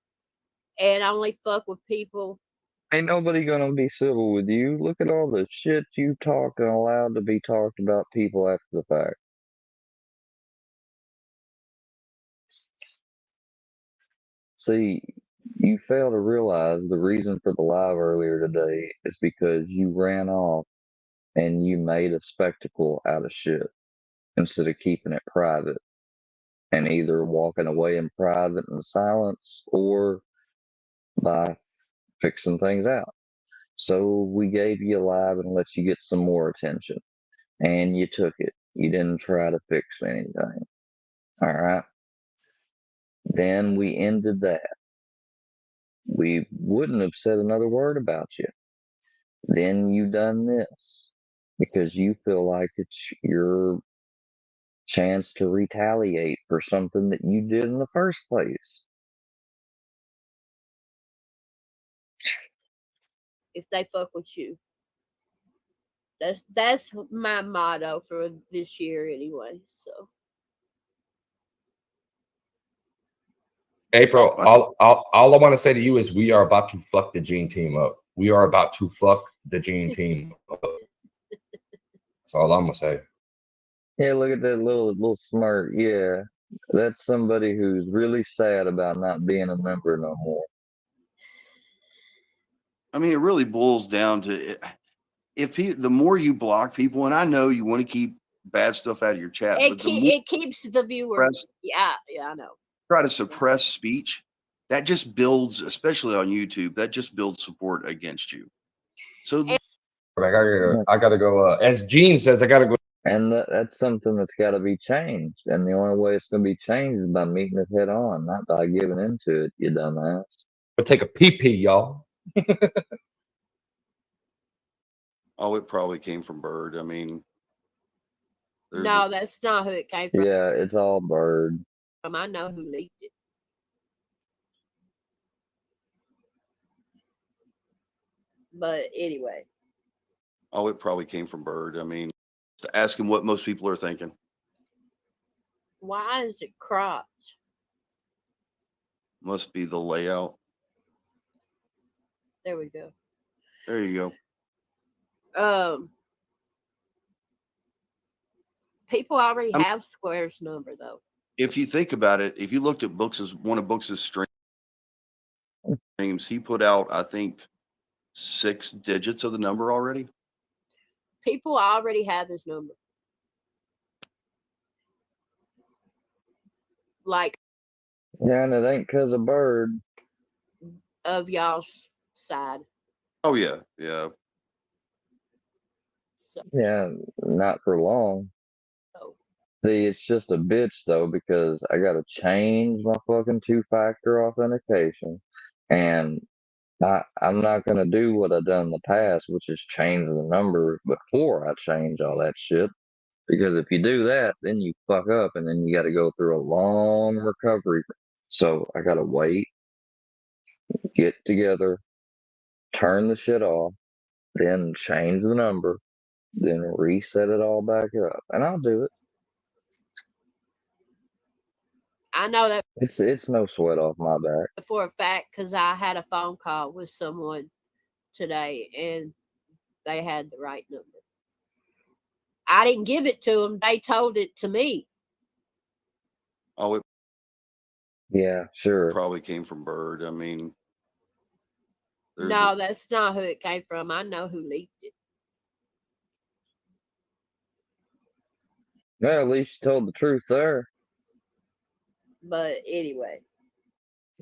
and only fuck with people. Ain't nobody gonna be civil with you. Look at all the shit you talk and allowed to be talked about people after the fact. See, you fail to realize the reason for the live earlier today is because you ran off and you made a spectacle out of shit instead of keeping it private and either walking away in private and silence or by fixing things out. So we gave you a live and let you get some more attention. And you took it. You didn't try to fix anything. All right. Then we ended that. We wouldn't have said another word about you. Then you done this because you feel like it's your chance to retaliate for something that you did in the first place. If they fuck with you. That's my motto for this year anyway. So April, all I want to say to you is we are about to fuck the Gene team up. We are about to fuck the Gene team up. That's all I'm gonna say. Yeah, look at that little smirk. Yeah, that's somebody who's really sad about not being a member no more. I mean, it really boils down to the more you block people, and I know you want to keep bad stuff out of your chat, but the more it keeps the viewer. Yeah, I know. try to suppress speech, that just builds, especially on YouTube, that just builds support against you. So I gotta go. As Gene says, I gotta go. And that's something that's got to be changed. And the only way it's going to be changed is by meeting it head on, not by giving into it, you dumbass. But take a pee, y'all. oh, it probably came from Bird. I mean, No, that's not who it came from. Yeah, it's all Bird. I know who leaked it. But anyway. Oh, it probably came from Bird. I mean, to ask him what most people are thinking. Why is it cropped? Must be the layout. There we go. There you go. People already have Square's number though. If you think about it, if you looked at one of Books' streams, he put out, I think, 6 digits of the number already. People already have his number. Like, Yeah, and it ain't because of Bird. Of y'all's side. Oh yeah, yeah. So, Yeah, not for long. so. See, it's just a bitch though, because I got to change my fucking 2-factor authentication, and I'm not gonna do what I've done in the past, which is change the number before I change all that shit. Because if you do that, then you fuck up, and then you got to go through a long recovery. So I gotta wait, get together, turn the shit off, then change the number, then reset it all back up, and I'll do it. I know that It's no sweat off my back. for a fact because I had a phone call with someone today and they had the right number. I didn't give it to them. They told it to me. Oh, it Yeah, sure. probably came from Bird. I mean, No, that's not who it came from. I know who leaked it. Well, at least you told the truth there. But anyway.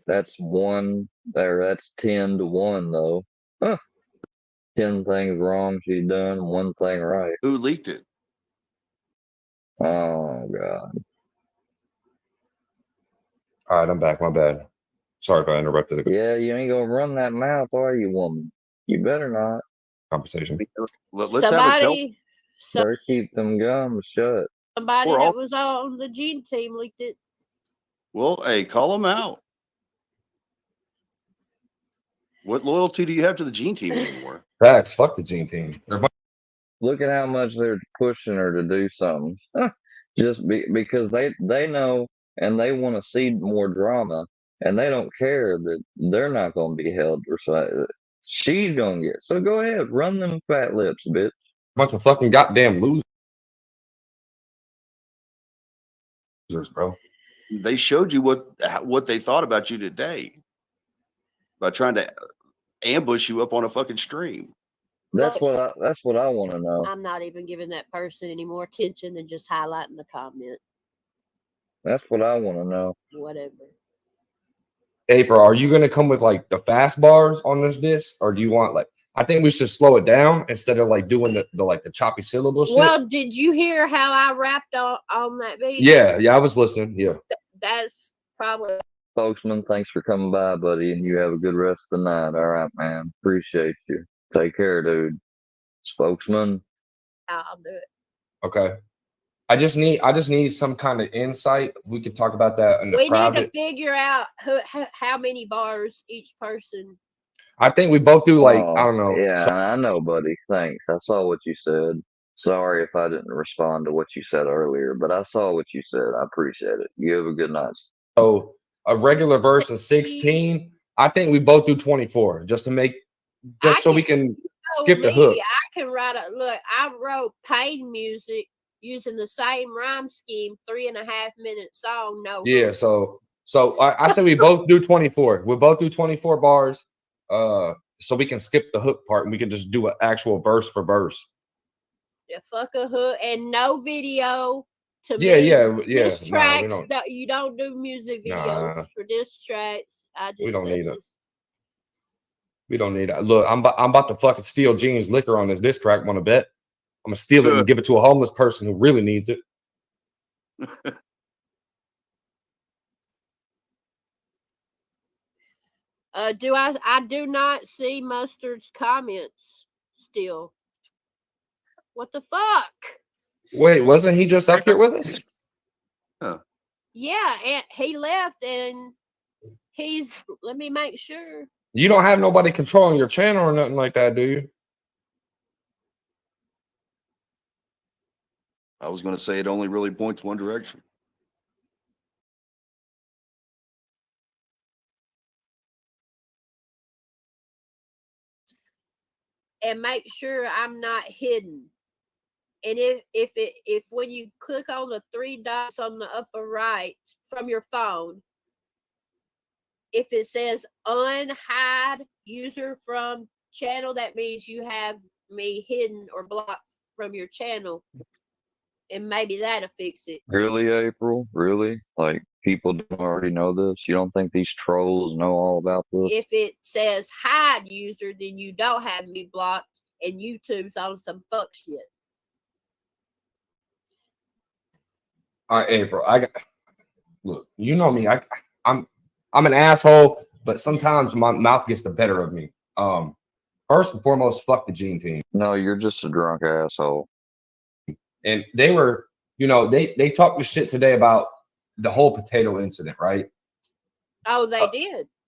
That's 1 there. That's 10 to 1 though. Huh. 10 things wrong she's done, 1 thing right. Who leaked it? Oh God. All right, I'm back. My bad. Sorry if I interrupted the Yeah, you ain't gonna run that mouth, are you, woman? You better not. conversation. Let's have a tell. Better keep them gums shut. Somebody that was on the Gene team leaked it. Well, hey, call them out. What loyalty do you have to the Gene team anymore? Facts. Fuck the Gene team. Look at how much they're pushing her to do something. Just because they know and they want to see more drama, and they don't care that they're not going to be held responsible. She's going to get. So go ahead, run them fat lips, bitch. Bunch of fucking goddamn losers, bro. They showed you what they thought about you today by trying to ambush you up on a fucking stream. That's what I want to know. I'm not even giving that person any more attention than just highlighting the comment. That's what I want to know. Whatever. April, are you gonna come with like the fast bars on this disc, or do you want like? I think we should slow it down instead of like doing the choppy syllable shit. Well, did you hear how I rapped on that beat? Yeah, I was listening. Yeah. That's probably. Spokesman, thanks for coming by, buddy, and you have a good rest of the night. All right, man. Appreciate you. Take care, dude. Spokesman. I'll do it. Okay. I just need some kind of insight. We could talk about that in the We private. need to figure out how many bars each person. I think we both do like I don't know. Yeah, I know, buddy. Thanks. I saw what you said. Sorry if I didn't respond to what you said earlier, but I saw what you said. I appreciate it. You have a good night. So a regular verse of 16. I think we both do 24 just to make so we can skip the hook. I can write a look. I wrote pain music using the same rhyme scheme, 3.5-minute song. No. Yeah. So I say we both do 24. We both do 24 bars. So we can skip the hook part and we can just do an actual verse for verse. Yeah, fuck a hook and no video to yeah, me. yeah. Diss tracks, you don't do music videos for diss tracks. We don't need that's it. We don't need it. Look, I'm about to fucking steal Gene's liquor on this diss track. Want to bet? I'm gonna steal it and give it to a homeless person who really needs it. I do not see Mustard's comments still. What the fuck? Wait, wasn't he just up here with us? Yeah, and he left and he's let me make sure. You don't have nobody controlling your channel or nothing like that, do you? I was going to say it only really points one direction. And make sure I'm not hidden. And if when you click on the 3 dots on the upper right from your phone, if it says unhide user from channel, that means you have me hidden or blocked from your channel. And maybe that'll fix it. Really, April? Really? Like, people don't already know this? You don't think these trolls know all about this? If it says hide user, then you don't have me blocked and YouTube's on some fuck shit. All right, April. Look. You know me. I'm an asshole, but sometimes my mouth gets the better of me. First and foremost, fuck the Gene team. No, you're just a drunk asshole. And they were, they talked the shit today about the whole potato incident, right? Oh, they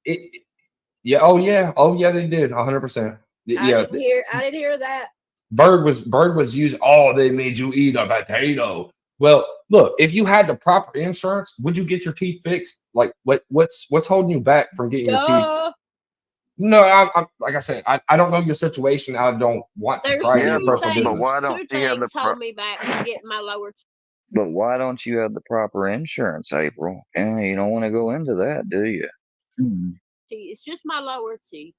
did. Yeah. Oh yeah, they did. 100%. Yeah. I didn't hear that. Bird was used. Oh, they made you eat a potato. Well, look, if you had the proper insurance, would you get your teeth fixed? Like, what's holding you back from getting your teeth? No, I'm like I said, I don't know your situation. I don't want to pry your personal business. But why don't you have the hold me back from getting my lower teeth? But why don't you have the proper insurance, April? And you don't want to go into that, do you? It's just my lower teeth.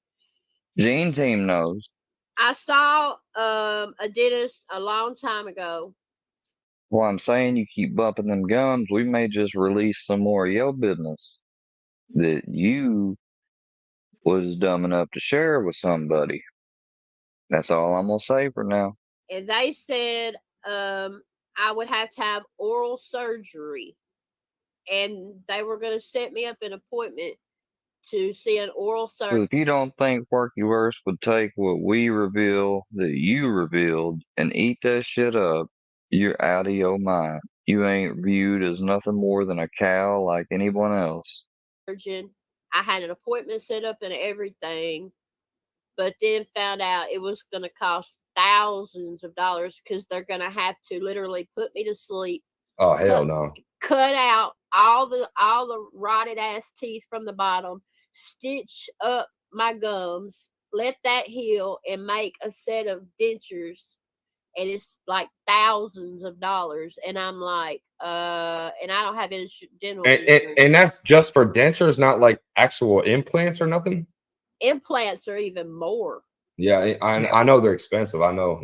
Gene team knows. I saw a dentist a long time ago. Well, I'm saying you keep bumping them gums. We may just release some more of your business that you was dumb enough to share with somebody. That's all I'm gonna say for now. And they said I would have to have oral surgery, and they were going to set me up an appointment to see an oral surgeon. If you don't think Workyverse would take what we reveal that you revealed and eat that shit up, you're out of your mind. You ain't viewed as nothing more than a cow like anyone else. I had an appointment set up and everything, but then found out it was going to cost thousands of dollars because they're going to have to literally put me to sleep. Oh, hell no. Cut out all the rotted ass teeth from the bottom, stitch up my gums, let that heal, and make a set of dentures. And it's like thousands of dollars. And I'm like, and I don't have any dental insurance. And that's just for dentures, not like actual implants or nothing? Implants are even more. Yeah, I know they're expensive. I know,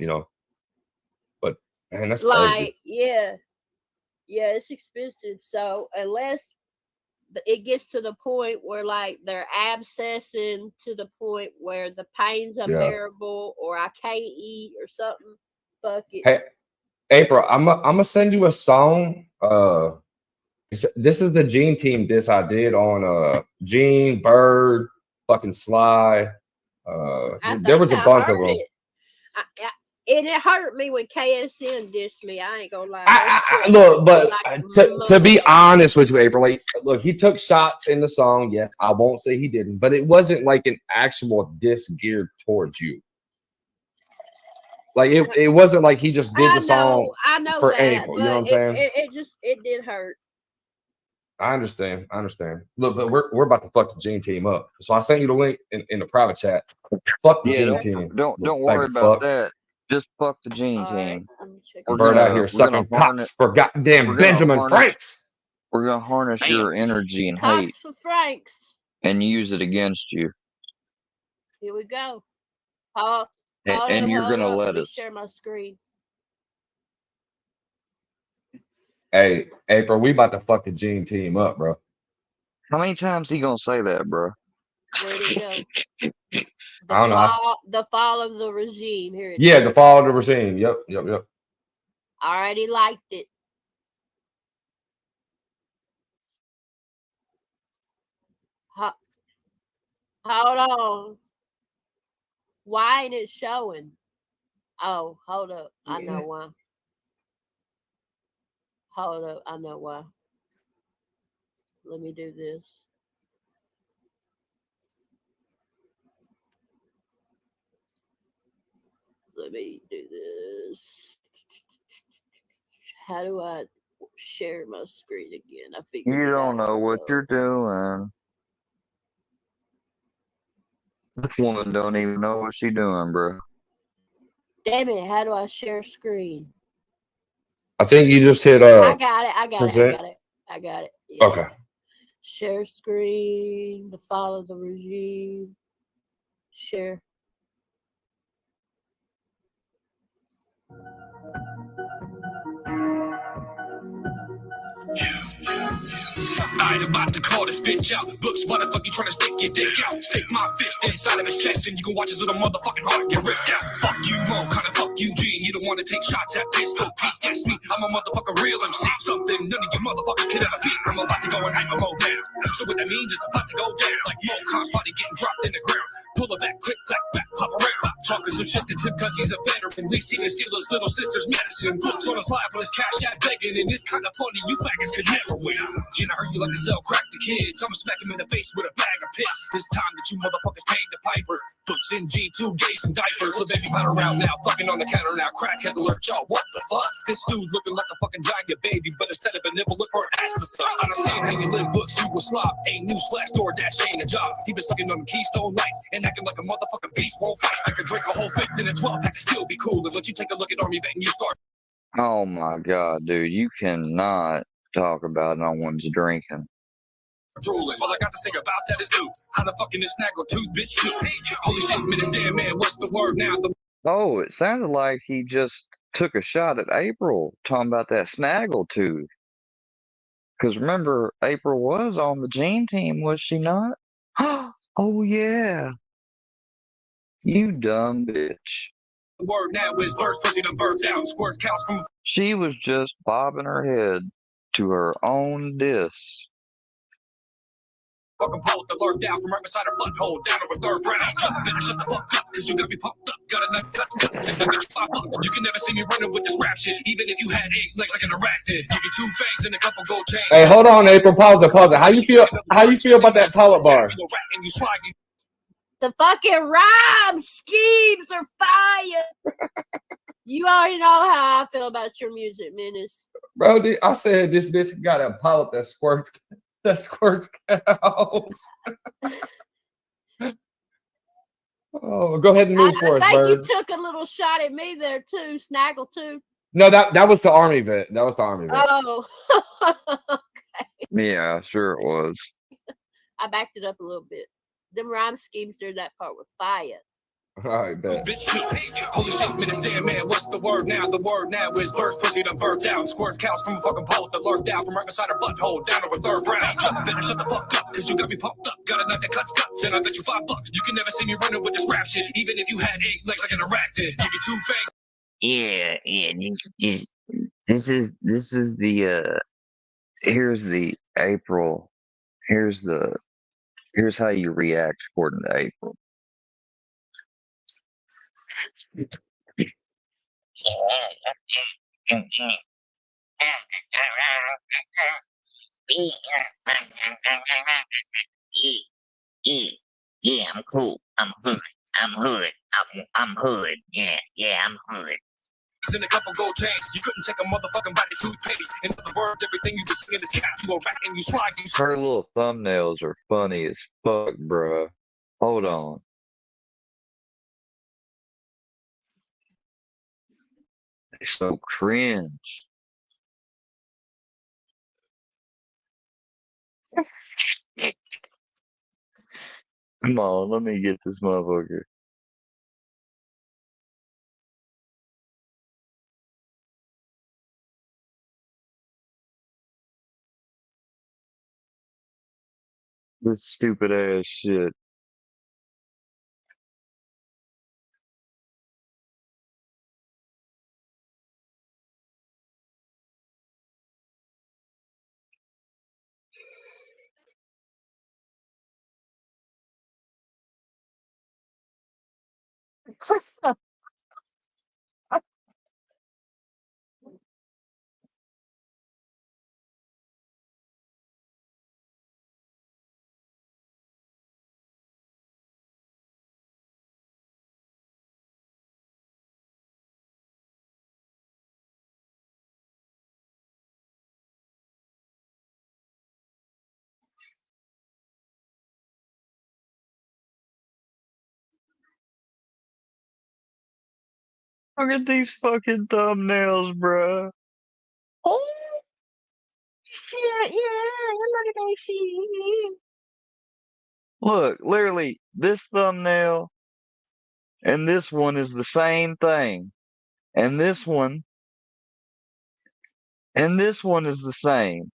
but man, that's like crazy. Yeah, it's expensive. So unless it gets to the point where like they're abscessing to the point where the pain's unbearable or I can't eat or something, fuck it. Hey, April, I'm gonna send you a song. This is the Gene team diss I did on Gene, Bird, fucking Sly. There was a bunch of them. And it hurt me when KSN dissed me. I ain't gonna lie. Look, but to be honest with you, April, like, look, he took shots in the song. Yes, I won't say he didn't, but it wasn't like an actual diss geared towards you. Like it wasn't like he just did the song for April. You know what I'm saying? It did hurt. I understand. Look, but we're about to fuck the Gene team up. So I sent you the link in the private chat. Fuck the Gene team. Don't worry about that. Just fuck the Gene team. Bird out here sucking cocks for goddamn Benjamin Franks. We're gonna harness your energy and hate for Franks and use it against you. Here we go. And you're gonna let us share my screen. Hey, April, we about to fuck the Gene team up, bro. How many times he gonna say that, bro? Where'd it go? I don't know. The fall of the regime. Here it Yeah, is. the fall of the regime. Yep. I already liked it. Hold on. Why ain't it showing? Oh, hold up. I know why. Hold up. I know why. Let me do this. Let me do this. How do I share my screen again? I figured You it don't out. know what you're doing. This woman don't even know what she doing, bro. Damn it! How do I share screen? I think you just hit I got it. present. I got it. Yeah. Okay. Share screen. The fall of the regime. Share. I ain't about to call this bitch out. Books, why the fuck you trying to stick your dick out? Stick my fist inside of his chest and you can watch his little motherfucking heart get ripped out. Fuck you, Mo, kinda fuck you, G. You don't wanna take shots at pistol Pete. That's me, I'm a motherfucking real MC. Something none of you motherfuckers could ever beat. I'm about to go and hype a Mo down. So what that means is about to go down. Like Mo Khan's body getting dropped in the ground. Pull it back, click, clack, back, pop around. Talking some shit to Tim cause he's a veteran. At least he can steal his little sister's medicine. Books on his live with his cash out begging. And it's kinda funny, you faggots could never win. Gina heard you like to sell crack to kids. I'ma smack him in the face with a bag of piss. This time that you motherfuckers paid the piper. Books in G2, gays and diapers. Little baby powder around now, fucking on the counter now. Crackhead alert, y'all, what the fuck? This dude looking like a fucking giant baby, but instead of a nipple, look for an ass to suck. I done seen how you live, books, you was slob. Ain't news flash, DoorDash ain't a job. He been sucking on the Keystone Lights and acting like a motherfucking beast won't fight. I could drink a whole fifth and a 12 pack to still be cool and let you take a look at Army Vet and you start. Oh my god, dude, you cannot talk about no one's drinking. Drooling. All I got to say about that is dude. How the fucking this snaggle tooth bitch shoot? Holy shit, minute damn man, what's the word now? Oh, it sounded like he just took a shot at April, talking about that snaggle tooth. Because remember, April was on the Gene team, was she not? Oh yeah, you dumb bitch. The word now is burst, pussy done burst down. Squirts counts from She was just bobbing her head to her own diss. fucking pole the lurk down from right beside her butthole. Down over third round. Better shut the fuck up, cause you got me pumped up. Got a nut cut, and I got you $5. You can never see me running with this rap shit. Even if you had 8 legs like an arachnid. Give you 2 fangs and a couple gold chains. Hey, hold on, April. Pause it. How you feel? How you feel about that power bar? The fucking rhyme schemes are fire. You already know how I feel about your music, Menace. Bro, I said this bitch got a polyp that squirts cows. Oh, go ahead and move for us, I think Bird. you took a little shot at me there too, Snaggle too. No, that was the Army vet. That was the Army vet. Oh, Yeah, sure it was. I backed it up a little bit. Them rhyme schemes during that part were fire. All right, bet. Holy shit, minute damn man, what's the word now? The word now is burst, pussy done burst down. Squirts counts from a fucking pole that lurk down from right beside her butthole. Down over third round. Better shut the fuck up, cause you got me pumped up. Got a knife that cuts guts, and I bet you $5. You can never see me running with this rap shit. Even if you had 8 legs like an arachnid. Give you 2 fangs. Yeah. This is the here's the April. Here's how you react according to April. Yeah, I'm cool. I'm hood. I'm hood. Yeah, I'm hood. In a couple gold chains, you couldn't take a motherfucking bite of toothpaste. In other words, everything you just sing is cat. You go back and you slide. Her little thumbnails are funny as fuck, bruh. Hold on. They're so cringe. Come on, let me get this motherfucker. This stupid ass shit. Look at these fucking thumbnails, bruh. Oh, shit, yeah, look at that shit. Look, literally, this thumbnail and this one is the same thing. And this one and this one is the same.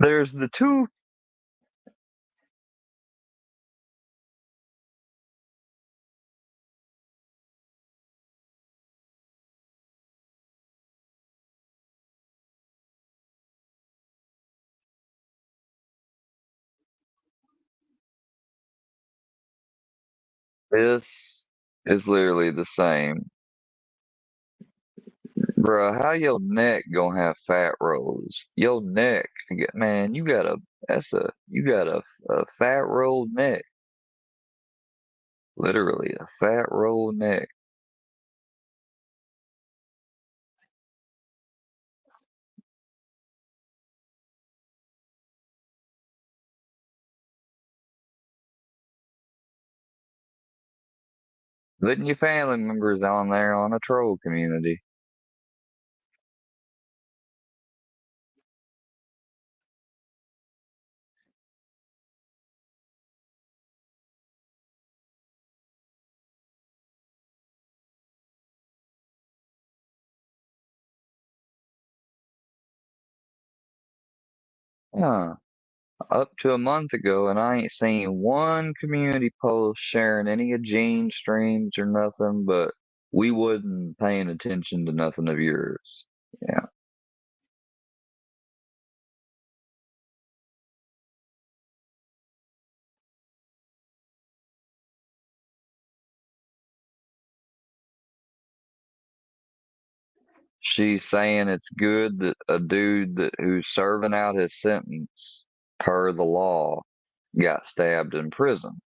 There's the two. This is literally the same. Bruh, how your neck gonna have fat rolls? Your neck, man, you got a fat rolled neck. Literally, a fat rolled neck. Putting your family members on there on a troll community. Huh. Up to a month ago, and I ain't seen one community post sharing any of Gene's streams or nothing, but we wasn't paying attention to nothing of yours. Yeah. She's saying it's good that a dude who's serving out his sentence per the law got stabbed in prison.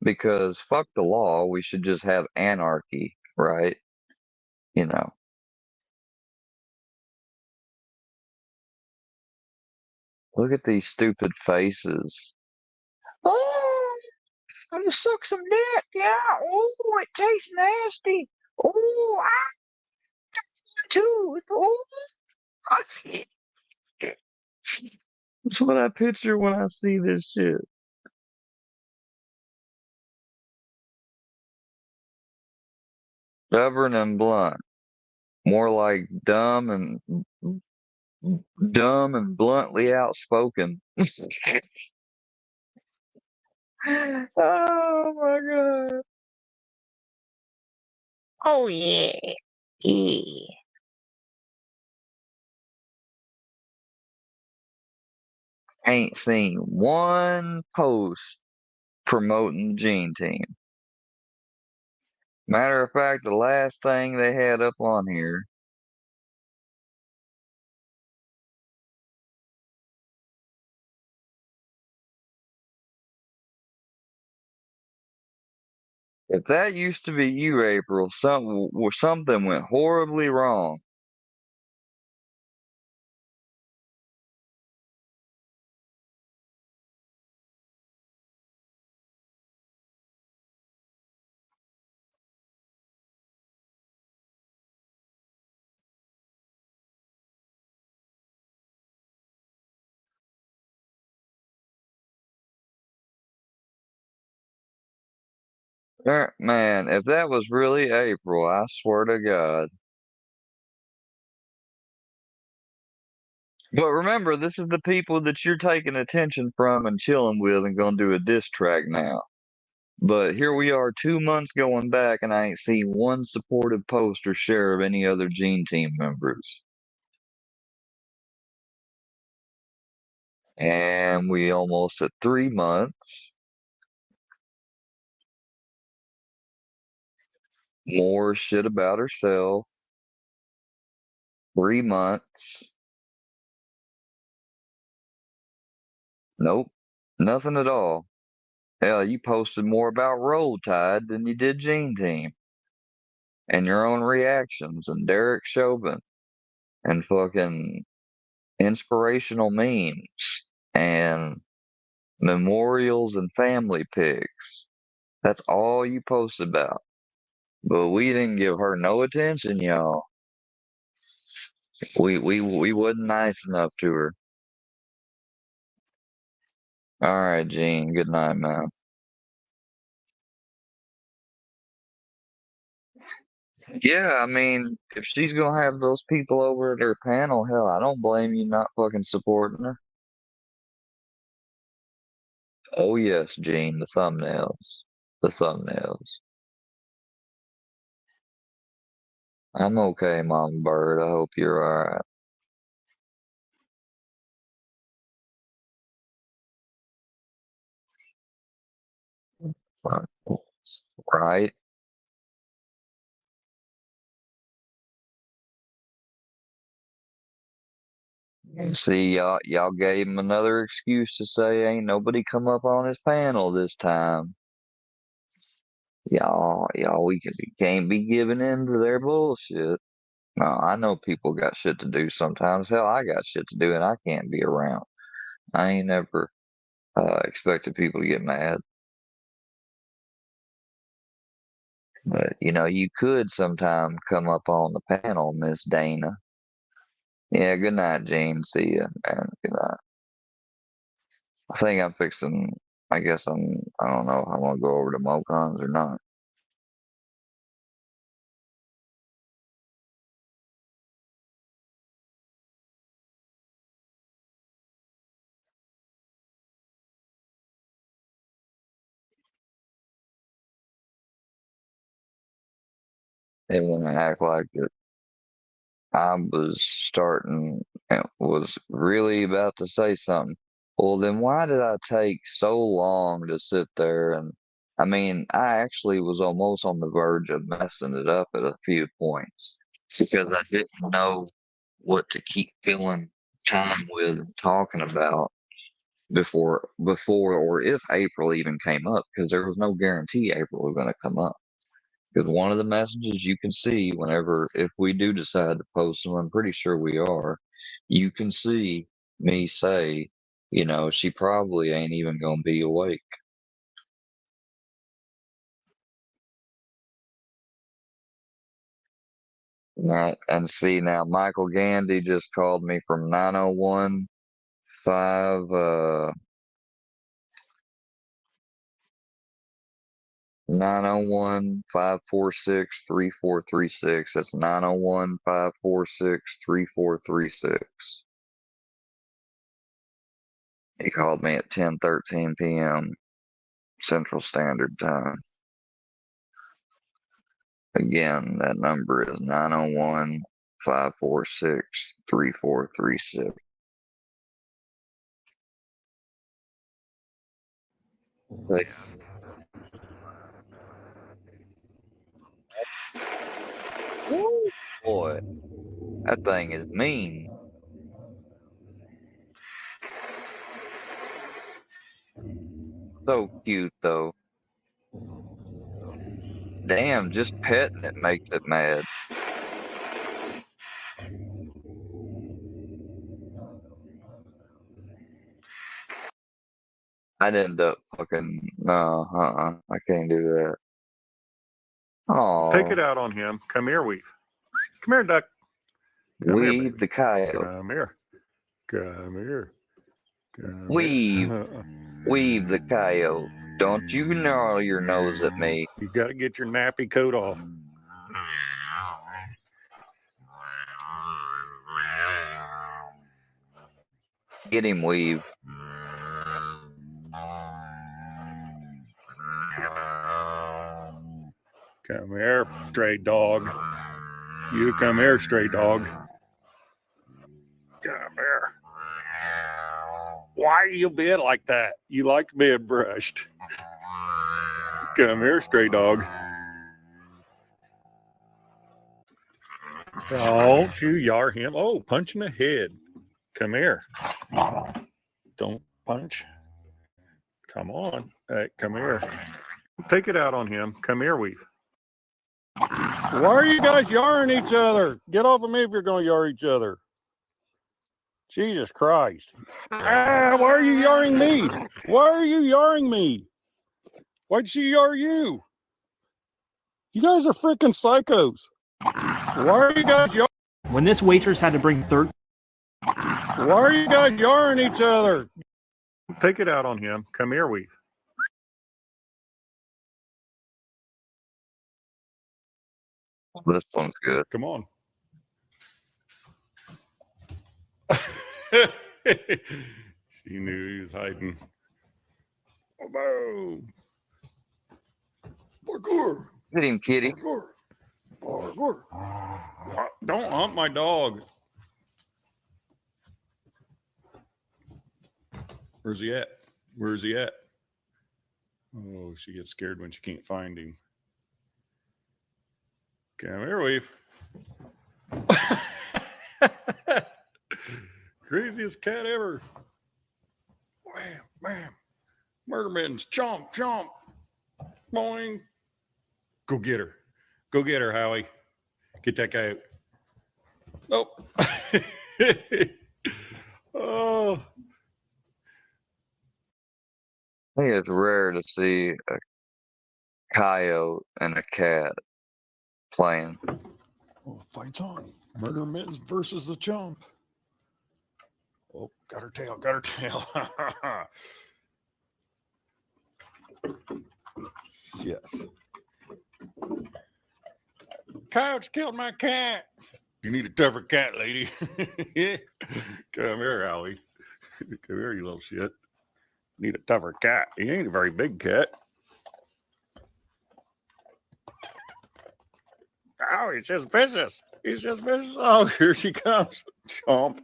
Because fuck the law, we should just have anarchy, right? You know. Look at these stupid faces. Oh, I'm gonna suck some dick. Yeah. Oh, it tastes nasty. Oh, I tooth. Oh, that's what I picture when I see this shit. Stubborn and blunt. More like dumb and bluntly outspoken. Oh my god. Oh yeah. Yeah. Ain't seen one post promoting the Gene Team. Matter of fact, the last thing they had up on here, if that used to be you, April, something went horribly wrong. Man, if that was really April, I swear to God. But remember, this is the people that you're taking attention from and chilling with and gonna do a diss track now. But here we are 2 months going back, and I ain't seen one supportive post or share of any other Gene Team members. And we almost at 3 months. More shit about herself. 3 months. Nope. Nothing at all. Hell, you posted more about Roll Tide than you did Gene Team. And your own reactions and Derek Chauvin and fucking inspirational memes and memorials and family pics. That's all you post about. But we didn't give her no attention, y'all. We wasn't nice enough to her. All right, Gene. Good night, man. Yeah, I mean, if she's gonna have those people over at her panel, hell, I don't blame you not fucking supporting her. Oh yes, Gene, the thumbnails. The thumbnails. I'm okay, Mom Bird. I hope you're alright. Right? See, y'all gave him another excuse to say ain't nobody come up on his panel this time. We can't be giving in to their bullshit. No, I know people got shit to do sometimes. Hell, I got shit to do and I can't be around. I ain't never expected people to get mad. But, you could sometime come up on the panel, Miss Dana. Yeah, good night, Gene. See ya, and good night. I think I'm fixing. I guess I don't know if I'm gonna go over to Mocons or not. They want to act like that I was starting, was really about to say something. Well, then why did I take so long to sit there and? I mean, I actually was almost on the verge of messing it up at a few points because I didn't know what to keep filling time with and talking about before or if April even came up because there was no guarantee April was going to come up. Because one of the messages you can see whenever, if we do decide to post them, I'm pretty sure we are, you can see me say, she probably ain't even going to be awake. Right. And see now, Michael Gandy just called me from 901 901-546-3436. That's 901-546-3436. He called me at 10:13 p.m. Central Standard Time. Again, that number is 901-546-3436. But, woo, boy, that thing is mean. So cute, though. Damn, just petting it makes it mad. I'd end up fucking, no, I can't do that. Take it Oh, out on him. Come here, Weave. Come here, Duck. Come here, Weave baby. the coyote. Come here. Come here. Come Weave. here. Weave the coyote. Don't you gnarl your nose at me. You got to get your nappy coat off. Get him, Weave. Come here, stray dog. You come here, stray dog. Come here. Why are you being like that? You like being brushed. Come here, stray dog. Don't you yar him. Oh, punch in the head. Come here. Don't punch. Come on. Hey, come here. Take it out on him. Come here, Weave. Why are you guys yarring each other? Get off of me if you're going to yar each other. Jesus Christ. Ah, why are you yarring me? Why are you yarring me? Why'd she yar you? You guys are freaking psychos. Why are you guys yarring? When this waitress had to bring Why are you guys yarring each other? Take it out on him. Come here, Weave. This one's good. Come on. She knew he was hiding. Oh, parkour. Get him, kitty. Parkour. Parkour. Don't hump my dog. Where's he at? Where's he at? Oh, she gets scared when she can't find him. Come here, Weave. Craziest cat ever. Wham, bam. Murder mittens. Chomp, chomp. Boing. Go get her. Go get her, Howie. Get that guy out. Nope. Oh. I think it's rare to see a coyote and a cat playing. Oh, fight's on. Murder mittens versus the chomp. Oh, got her tail, got her tail. Yes. Coyotes killed my cat. You need a tougher cat, lady. Come here, Howie. Come here, you little shit. Need a tougher cat. He ain't a very big cat. Oh, he's just vicious. He's just vicious. Oh, here she comes. Chomp.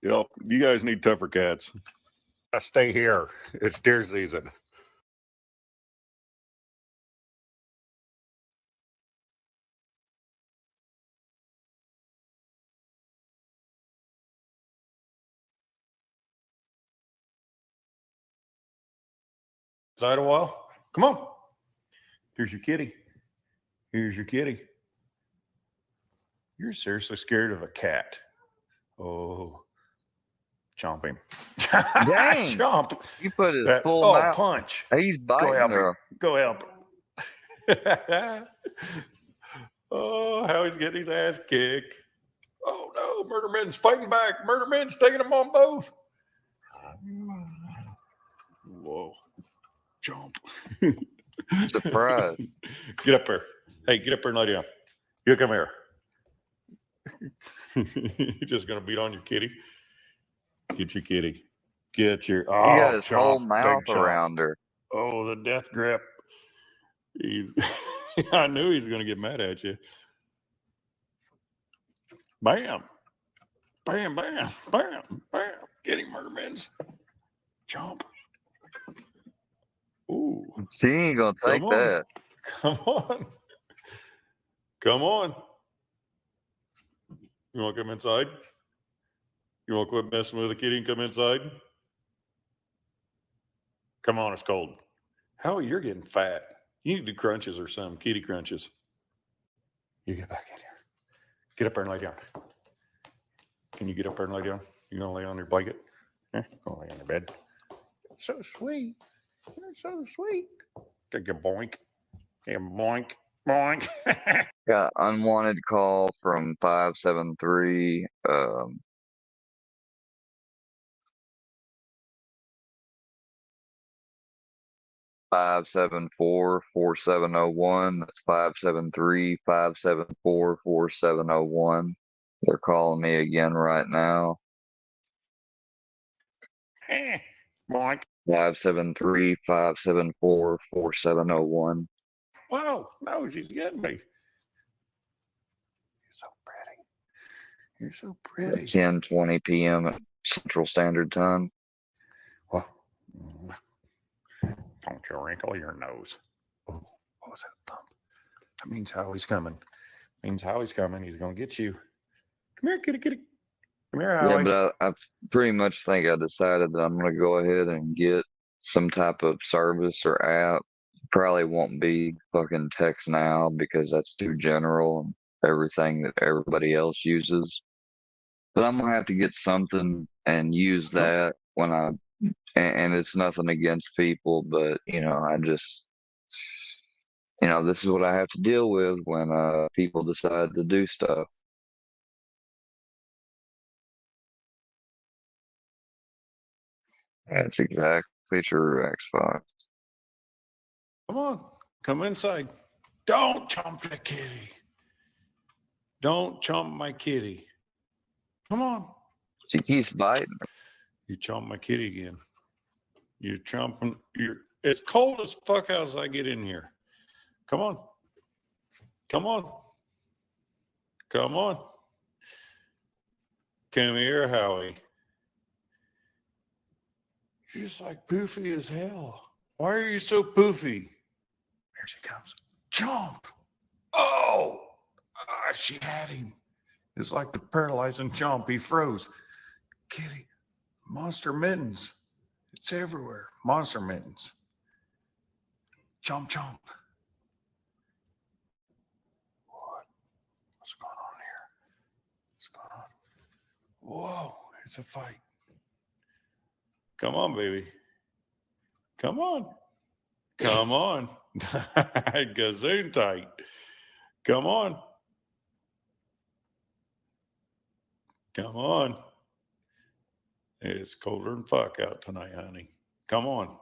Yep, you guys need tougher cats. Stay here. It's deer season. Inside a while. Come on. Here's your kitty. Here's your kitty. You're seriously scared of a cat. Oh, chomp him. Dang. Chomp. You put his That's, full oh, mouth. punch. He's Go biting help him. her. Go help him. Oh, how he's getting his ass kicked. Oh, no. Murder Man's fighting back. Murder Man's taking him on both. Whoa. Chomp. Surprise. Get up there. Hey, get up there and lie down. You come here. You're just going to beat on your kitty. Get your kitty. Get your. Oh, He got his whole chomp, mouth big chomp. around her. Oh, the death grip. He's. I knew he was going to get mad at you. Bam. Bam, bam, bam, bam. Get him, Murder Mins. Chomp. Ooh. She ain't gonna take Come on. that. Come on. Come on. You want to come inside? You want to quit messing with the kitty and come inside? Come on, it's cold. How you're getting fat. You need to do crunches or some kitty crunches. You get back in here. Get up there and lay down. Can you get up there and lay down? You gonna lay on your blanket? Go lay on your bed. So sweet. You're so sweet. Take a boink. Yeah, boink. Boink. Got unwanted call from 573. 574-4701. That's 573-574-4701. They're calling me again right now. Boink. 573-574-4701. Whoa, no, she's getting me. You're so pretty. You're so pretty. 10:20 p.m. at Central Standard Time. Well, don't you wrinkle your nose. Oh, what was that thump? That means Howie's coming. Means Howie's coming. He's going to get you. Come here, kitty, kitty. Come here, Yeah, Howie. but I pretty much think I decided that I'm going to go ahead and get some type of service or app. Probably won't be fucking text now because that's too general and everything that everybody else uses. But I'm going to have to get something and use Sure. that when and it's nothing against people, but, I just, this is what I have to deal with when people decide to do stuff. That's exactly true, Xbox. Come on. Come inside. Don't chomp the kitty. Don't chomp my kitty. Come on. She keeps biting. You chomp my kitty again. You're chomping. It's cold as fuck as I get in here. Come on. Come on. Come on. Come here, Howie. You're just like poofy as hell. Why are you so poofy? Here she comes. Chomp. Oh, she had him. It's like the paralyzing chomp. He froze. Kitty, monster mittens. It's everywhere. Monster mittens. Chomp, chomp. What? What's going on here? What's going on? Whoa, it's a fight. Come on, baby. Come on. Come on. Gazoon tight. Come on. Come on. It's colder than fuck out tonight, honey. Come on.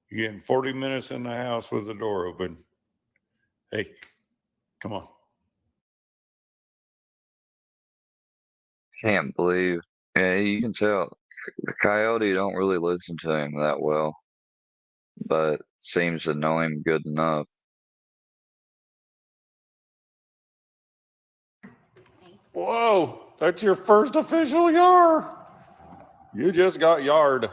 You're getting 40 minutes in the house with the door open. Hey, come on. Can't believe. Yeah, you can tell the coyote don't really listen to him that well, but seems to know him good enough. Whoa, that's your first official yar. You just got yard.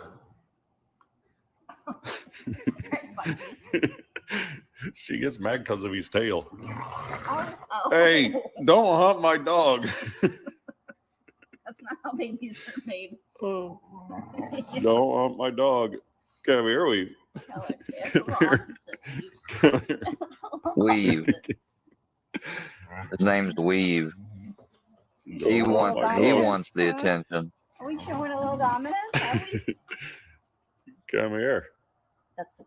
She gets mad because of his tail. Oh. Hey, don't hunt my dog. That's not how babies are made. Oh, don't hunt my dog. Come here, Weave. Come here. Come here. Weave. His name's Weave. He Don't hunt my He dog. wants the attention. Are we showing a little dominance? Are we? Come here. That's fun.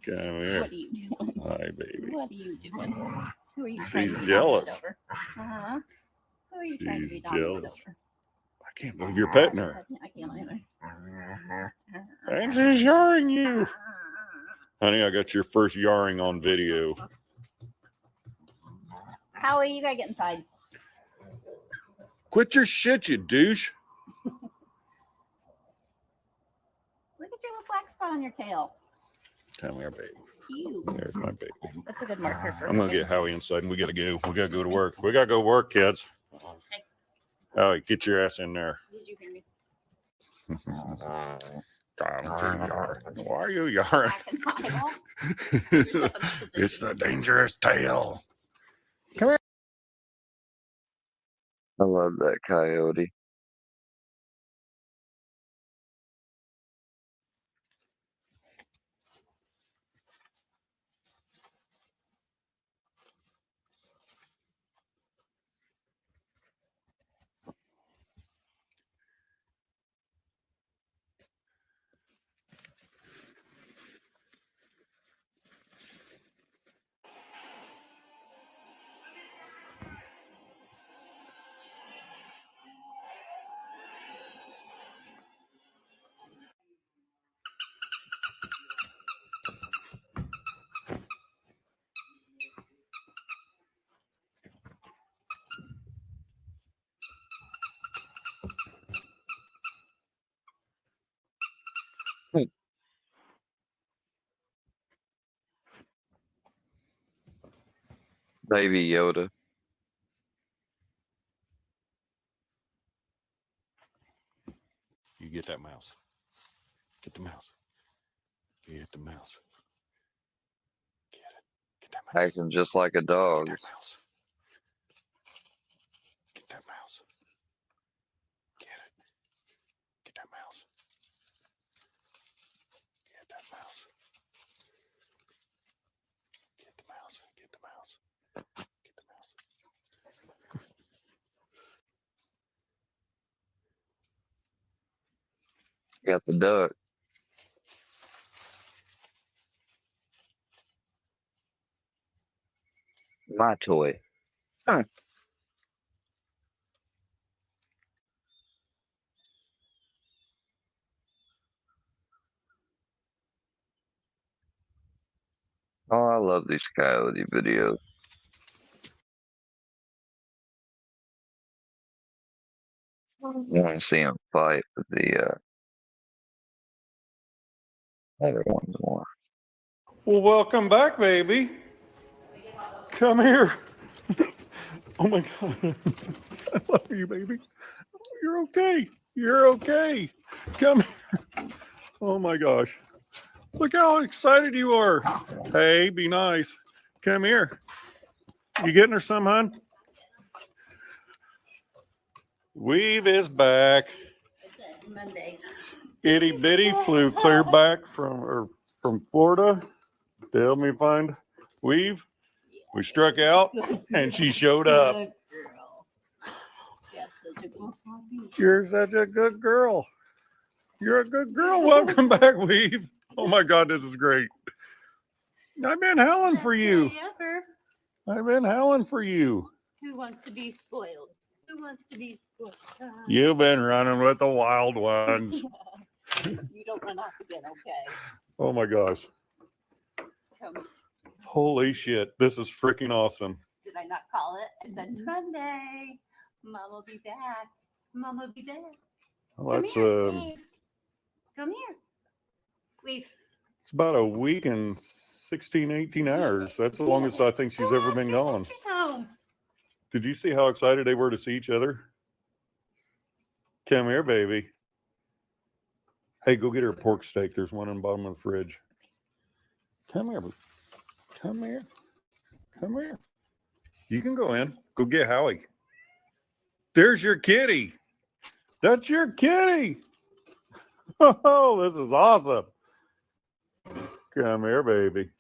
Come here. What are you doing? Hi, baby. What are you doing? Who are you She's trying to be jealous. dominant over? Uh-huh. Who are you trying to be She's dominant jealous. over? I can't believe you're petting her. I can't either. And she's yarring you. Honey, I got your first yarring on video. Howie, you gotta get inside. Quit your shit, you douche. Look at your little black spot on your tail. Come here, baby. Cute. There's my baby. That's a good marker for I'm gonna get Howie inside and we gotta go. We gotta go to work. We gotta go work, kids. Hey. Howie, get your ass in there. Did you hear me? Why are you yarring? Back and eyeball. Put yourself in that position. It's the dangerous tail. I love that coyote. Baby Yoda. You get that mouse. Get the mouse. Get the mouse. Get it. Get that mouse. Acting just like a dog. Get that mouse. Get that mouse. Get it. Get that mouse. Get that mouse. Get the mouse. Get the mouse. Get the mouse. Got the duck. My toy. Huh. Oh, I love these coyote videos. I want to see him fight with the other ones more. Well, welcome back, baby. Come here. Oh my God. I love you, baby. You're okay. You're okay. Come here. Oh my gosh. Look how excited you are. Hey, be nice. Come here. You getting her some, hon? Weave is back. Monday. Itty bitty flew clear back from Florida to help me find Weave. We struck out and she showed up. Good girl. Yes, such a good puppy. You're such a good girl. You're a good girl. Welcome back, Weave. Oh my God, this is great. I've been howling for you. Ever. I've been howling for you. Who wants to be spoiled? Who wants to be spoiled? You've been running with the wild ones. You don't run off again, okay? Oh my gosh. Come. Holy shit. This is freaking awesome. Did I not call it? I said Monday. Mom will be back. Mom will be back. Well, that's Weave. Come here. Weave. it's about a week and 16, 18 hours. That's the longest I think she's ever been gone. She's home. Did you see how excited they were to see each other? Come here, baby. Hey, go get her a pork steak. There's one in the bottom of the fridge. Come here. Come here. Come here. You can go in. Go get Howie. There's your kitty. That's your kitty. Oh, this is awesome. Come here, baby.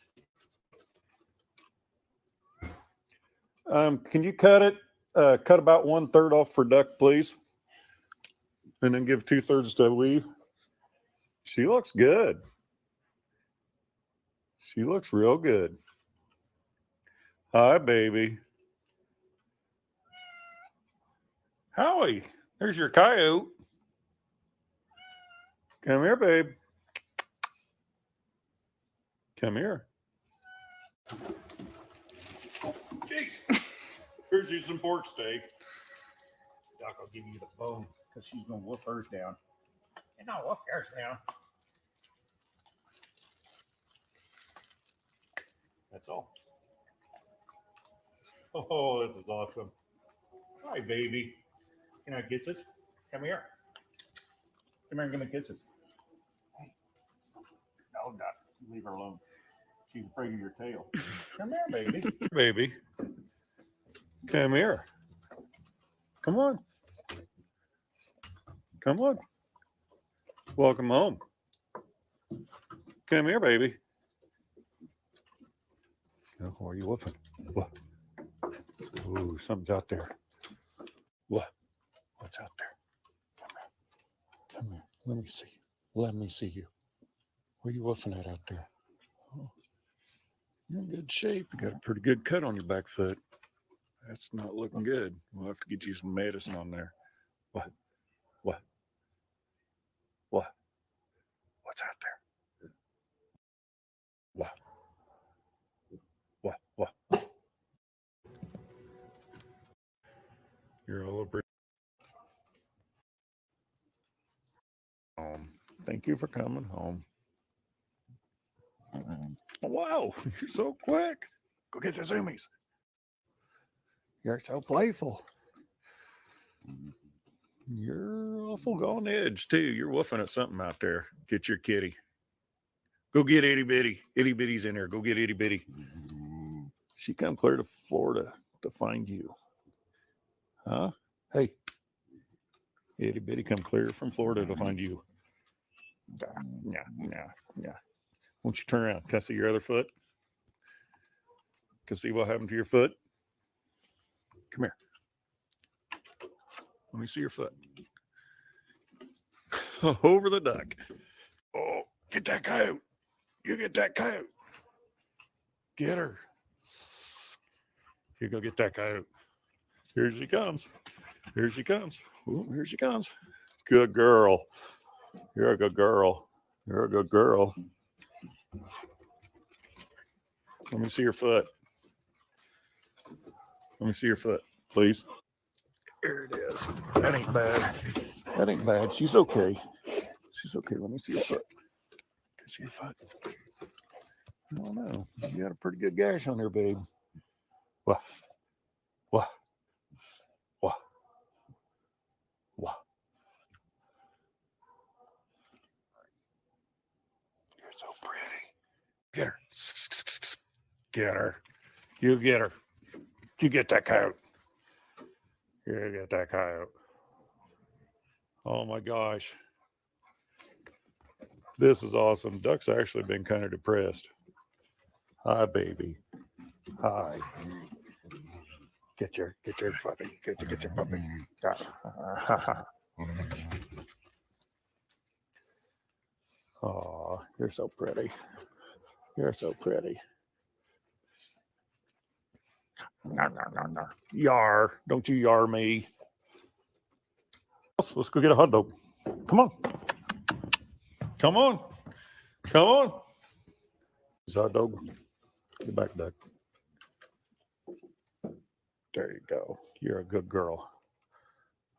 Can you cut it? Cut about 1/3 off for Duck, please. And then give 2/3 to Weave. She looks good. She looks real good. Hi, baby. Howie, there's your coyote. Come here, babe. Come here. Jeez. Here's you some pork steak. Doc, I'll give you the bone because she's going to wolf hers down. And I'll wolf yours down. That's all. Oh, this is awesome. Hi, baby. Can I have kisses? Come here. Come here and give me kisses. Hey. No, Doc. Leave her alone. She's afraid of your tail. Come here, baby. Baby. Come here. Come on. Come on. Welcome home. Come here, baby. Oh, are you woofing? What? Ooh, something's out there. What? What's out there? Come here. Come here. Let me see. Let me see you. Where are you woofing at out there? Oh, you're in good shape. You got a pretty good cut on your back foot. That's not looking good. We'll have to get you some medicine on there. What? What? What? What's out there? What? What? What? You're all over. Thank you for coming home. Wow, you're so quick. Go get the zoomies. You're so playful. You're awful on edge too. You're woofing at something out there. Get your kitty. Go get itty bitty. Itty bitty's in there. Go get itty bitty. She come clear to Florida to find you. Huh? Hey. Itty bitty come clear from Florida to find you. Yeah. Won't you turn around? Can I see your other foot? Can I see what happened to your foot? Come here. Let me see your foot. Over the duck. Oh, get that coyote. You get that coyote. Get her. You go get that coyote. Here she comes. Here she comes. Ooh, here she comes. Good girl. You're a good girl. You're a good girl. Let me see your foot. Let me see your foot, please. There it is. That ain't bad. That ain't bad. She's okay. She's okay. Let me see your foot. Can I see your foot? I don't know. You got a pretty good gash on there, babe. What? What? What? What? You're so pretty. Get her. Get her. You get her. You get that coyote. You get that coyote. Oh my gosh. This is awesome. Duck's actually been kind of depressed. Hi, baby. Hi. Get your puppy. Get your puppy. Oh, you're so pretty. You're so pretty. No. Yar. Don't you yar me. Let's go get a hot dog. Come on. Come on. Come on. Hot dog. Get back, Duck. There you go. You're a good girl.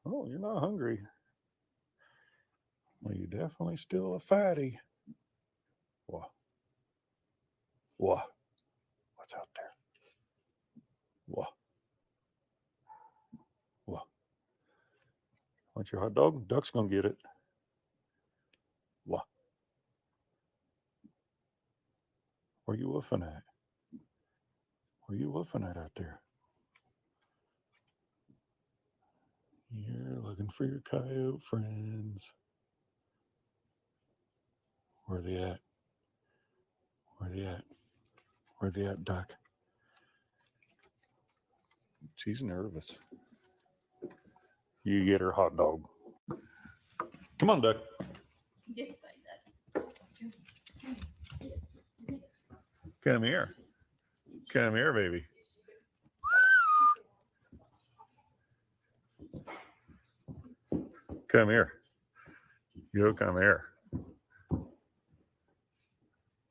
Oh, you're not hungry. Well, you're definitely still a fatty. What? What? What's out there? What? What? Want your hot dog? Duck's gonna get it. What? Where you woofing at? Where you woofing at out there? You're looking for your coyote friends. Where they at? Where they at? Where they at, Duck? She's nervous. You get her hot dog. Come on, Duck. Come here. Come here, baby. Come here. You come here.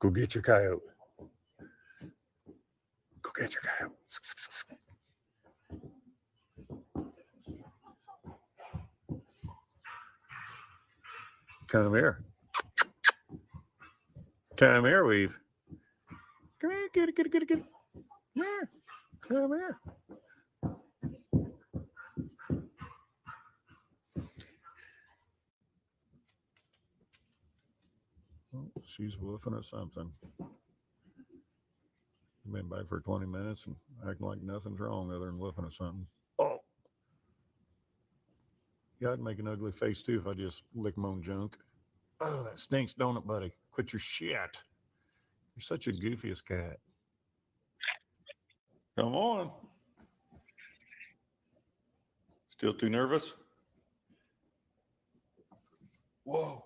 Go get your coyote. Go get your coyote. Come here. Come here, Weave. Come here, kitty. Come here. Come here. Oh, she's woofing at something. Been back for 20 minutes and acting like nothing's wrong other than woofing at something. Oh. Yeah, I'd make an ugly face too if I just lick my own junk. Oh, that stinks, don't it, buddy? Quit your shit. You're such a goofiest cat. Come on. Still too nervous? Whoa.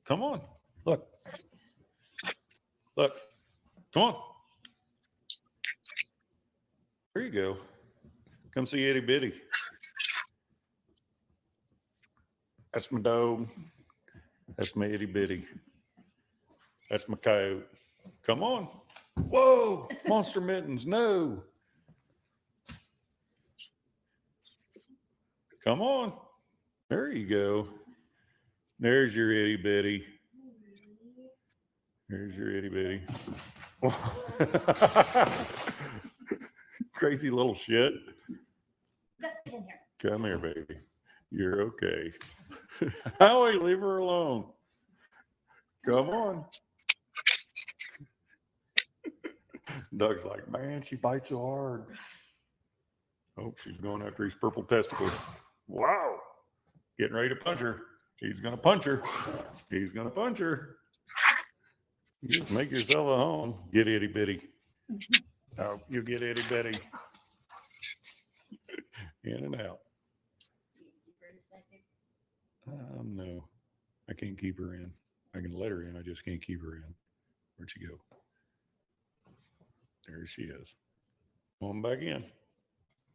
Come on. Look. Look. Come on. There you go. Come see Itty Bitty. That's my dog. That's my Itty Bitty. That's my coyote. Come on. Whoa. Monster mittens. No. Come on. There you go. There's your Itty Bitty. There's your Itty Bitty. Crazy little shit. Get in here. Come here, baby. You're okay. Howie, leave her alone. Come on. Doug's like, man, she bites so hard. Oh, she's going after his purple testicles. Wow. Getting ready to punch her. He's going to punch her. He's going to punch her. You just make yourself a home. Get itty bitty. Oh, you get itty bitty. In and out. No, I can't keep her in. I can let her in. I just can't keep her in. Where'd she go? There she is. Come back in.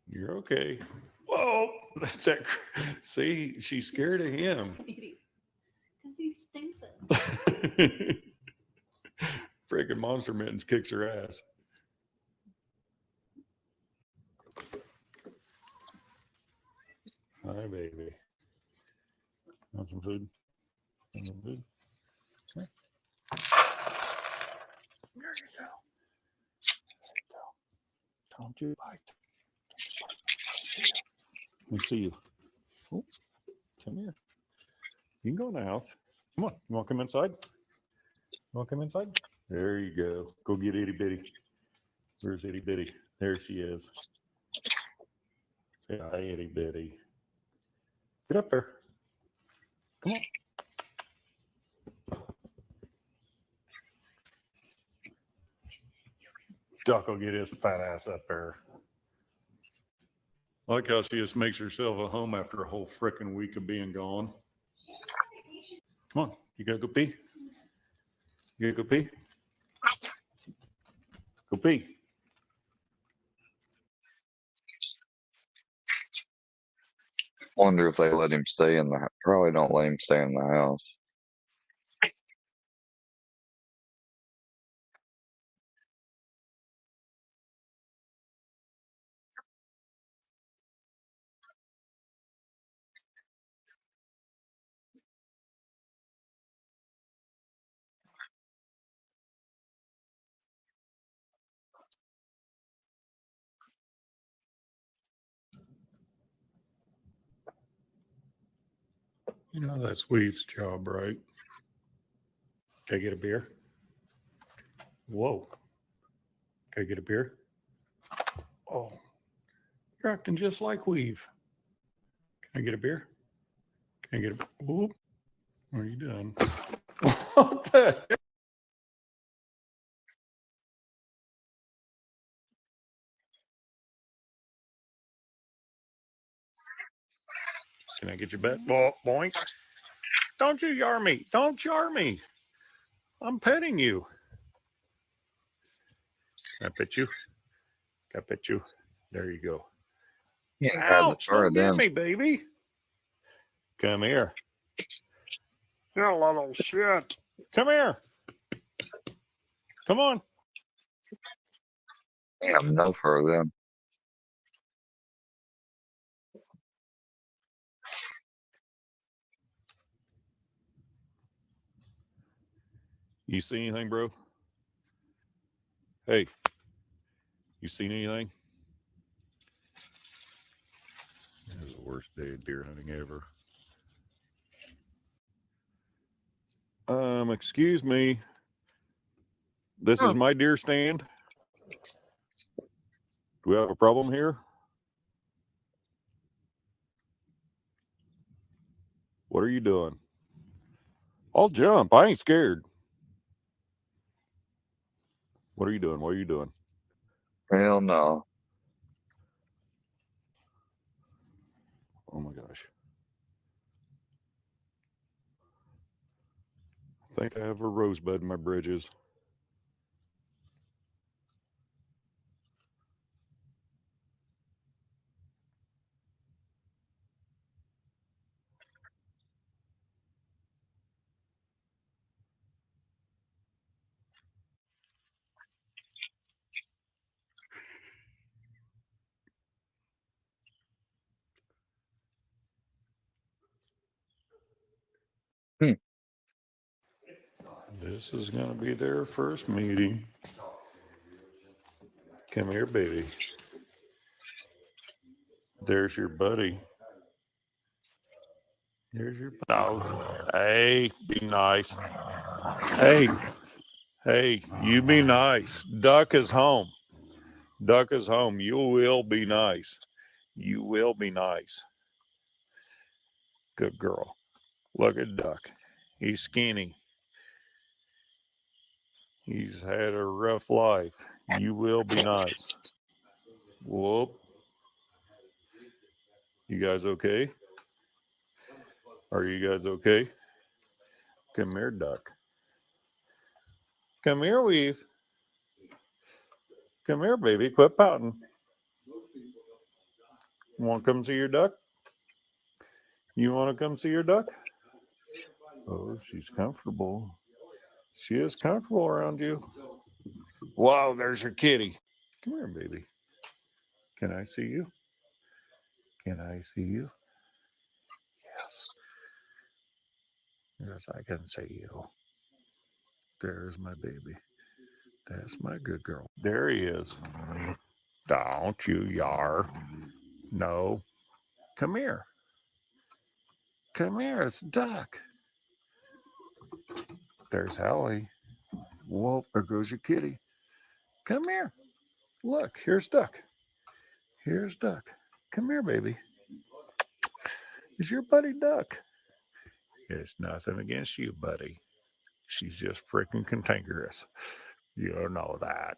You're okay. Whoa, that's that. See, she's scared of him. Because he's stupid. Freaking Monster Mittens kicks her ass. Hi, baby. Want some food? Want some food? Okay. There you go. There you go. Don't you bite. Let me see you. Oh, come here. You can go in the house. Come on. You want to come inside? You want to come inside? There you go. Go get itty bitty. Where's itty bitty? There she is. Say hi, itty bitty. Get up there. Come on. Duck will get his fat ass up there. I like how she just makes herself a home after a whole freaking week of being gone. Come on, you gotta go pee. You gotta go pee. Go pee. Wonder if they let him stay in the. Probably don't let him stay in the house. You know that's Weave's job, right? Can I get a beer? Whoa. Can I get a beer? Oh, you're acting just like Weave. Can I get a beer? Can I get a whoop? What are you doing? What the heck? Can I get your bet? Boink. Don't you yar me. Don't yar me. I'm petting you. Can I pet you? Can I pet you? There you go. He ain't had the Ouch, fur don't get them. me, baby. Come here. You little shit. Come here. Come on. He have no fur them. You see anything, bro? Hey, you seen anything? This is the worst day of deer hunting ever. Excuse me. This is my deer stand. Do we have a problem here? What are you doing? I'll jump. I ain't scared. What are you doing? What are you doing? Hell no. Oh my gosh. I think I have a rosebud in my bridges. Hmm. This is going to be their first meeting. Come here, baby. There's your buddy. There's your buddy. No. Hey, be nice. Hey, you be nice. Duck is home. Duck is home. You will be nice. You will be nice. Good girl. Look at Duck. He's skinny. He's had a rough life. You will be nice. Whoop. You guys okay? Are you guys okay? Come here, Duck. Come here, Weave. Come here, baby. Quit pouting. You want to come see your duck? You want to come see your duck? Oh, she's comfortable. She is comfortable around you. Wow, there's your kitty. Come here, baby. Can I see you? Can I see you? Yes. Yes, I can see you. There's my baby. That's my good girl. There he is. Don't you yar. No. Come here. Come here. It's Duck. There's Hallie. Whoa, there goes your kitty. Come here. Look, here's Duck. Here's Duck. Come here, baby. It's your buddy Duck. It's nothing against you, buddy. She's just freaking cantankerous. You don't know that.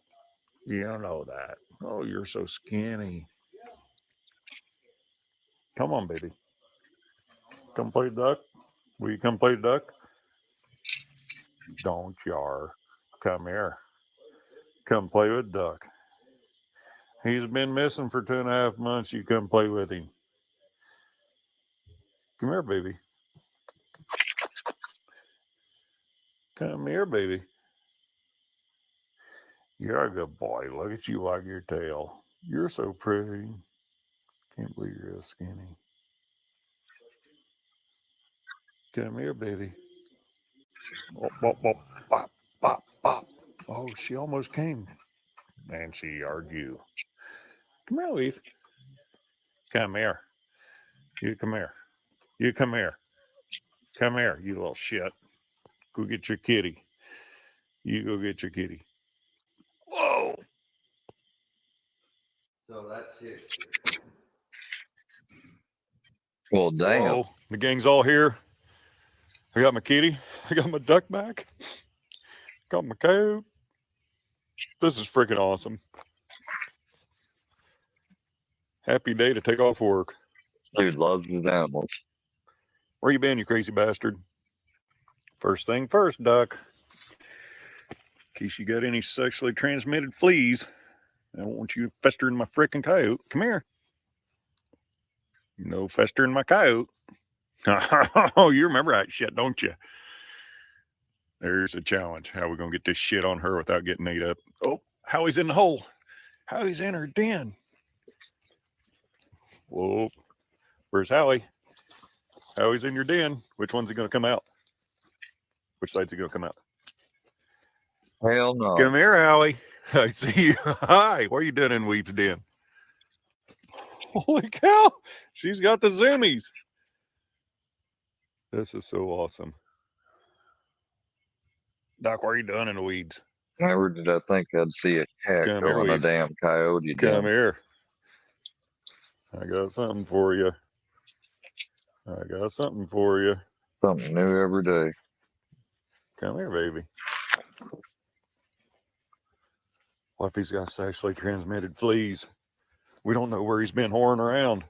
You don't know that. Oh, you're so skinny. Come on, baby. Come play duck. Will you come play duck? Don't yar. Come here. Come play with Duck. He's been missing for 2.5 months. You come play with him. Come here, baby. Come here, baby. You're a good boy. Look at you wag your tail. You're so pretty. Can't believe you're so skinny. Come here, baby. Bop, bop, bop, bop, bop, bop. Oh, she almost came. And she yarred you. Come here, Leaf. Come here. You come here. You come here. Come here, you little shit. Go get your kitty. You go get your kitty. Whoa. So that's history. Well, damn. Whoa. The gang's all here. I got my kitty. I got my duck back. Got my coat. This is freaking awesome. Happy day to take off work. Dude loves his animals. Where you been, you crazy bastard? First thing first, Duck. In case you got any sexually transmitted fleas, I don't want you festering my freaking coyote. Come here. No festering my coyote. Oh, you remember that shit, don't you? There's a challenge. How are we going to get this shit on her without getting ate up? Oh, Howie's in the hole. Howie's in her den. Whoa. Where's Howie? Howie's in your den. Which one's he going to come out? Which side's he going to come out? Hell no. Come here, Howie. I see you. Hi. What are you doing in Weep's den? Holy cow. She's got the zoomies. This is so awesome. Doc, what are you doing in the weeds? Never did I think I'd see a cat Come go here, in a Weave. damn coyote Come den. here. I got something for you. I got something for you. Something new every day. Come here, baby. What if he's got sexually transmitted fleas? We don't know where he's been whoring around.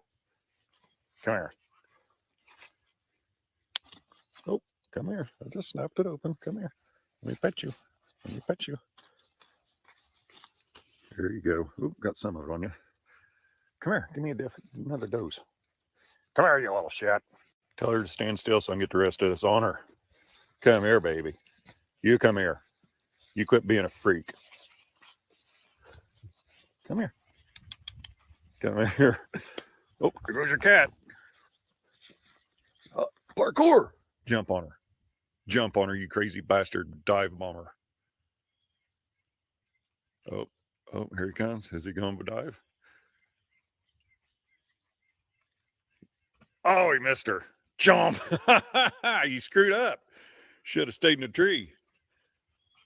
Come here. Oh, come here. I just snapped it open. Come here. Let me pet you. Let me pet you. There you go. Oop, got some of it on you. Come here. Give me another dose. Come here, you little shit. Tell her to stand still so I can get the rest of this on her. Come here, baby. You come here. You quit being a freak. Come here. Come here. Oh, there goes your cat. Parkour. Jump on her. Jump on her, you crazy bastard dive bomber. Oh, Oh, here he comes. Is he going to dive? Oh, he missed her. Chomp. You screwed up. Should have stayed in the tree.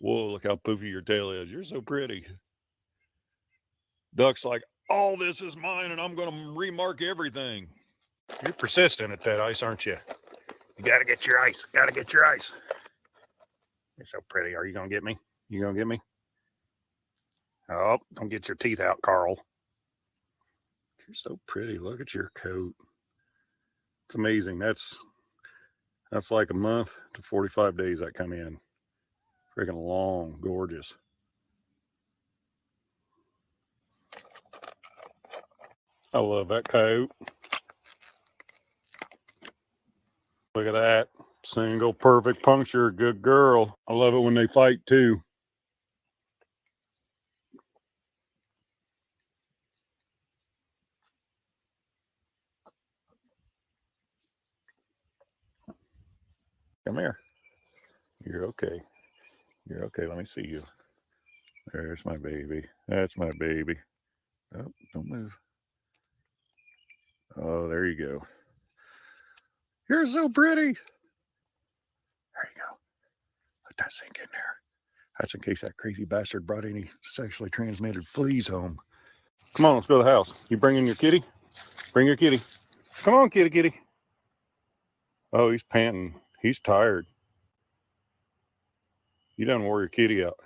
Whoa, look how poofy your tail is. You're so pretty. Duck's like, all this is mine and I'm going to remark everything. You're persistent at that ice, aren't you? You got to get your ice. Got to get your ice. You're so pretty. Are you going to get me? You going to get me? Oh, don't get your teeth out, Carl. You're so pretty. Look at your coat. It's amazing. That's like a month to 45 days that come in. Freaking long, gorgeous. I love that coat. Look at that. Single perfect puncture. Good girl. I love it when they fight too. Come here. You're okay. You're okay. Let me see you. There's my baby. That's my baby. Oh, don't move. Oh, there you go. You're so pretty. There you go. Let that sink in there. That's in case that crazy bastard brought any sexually transmitted fleas home. Come on, let's go to the house. You bringing your kitty? Bring your kitty. Come on, kitty, kitty. Oh, he's panting. He's tired. You done wore your kitty out.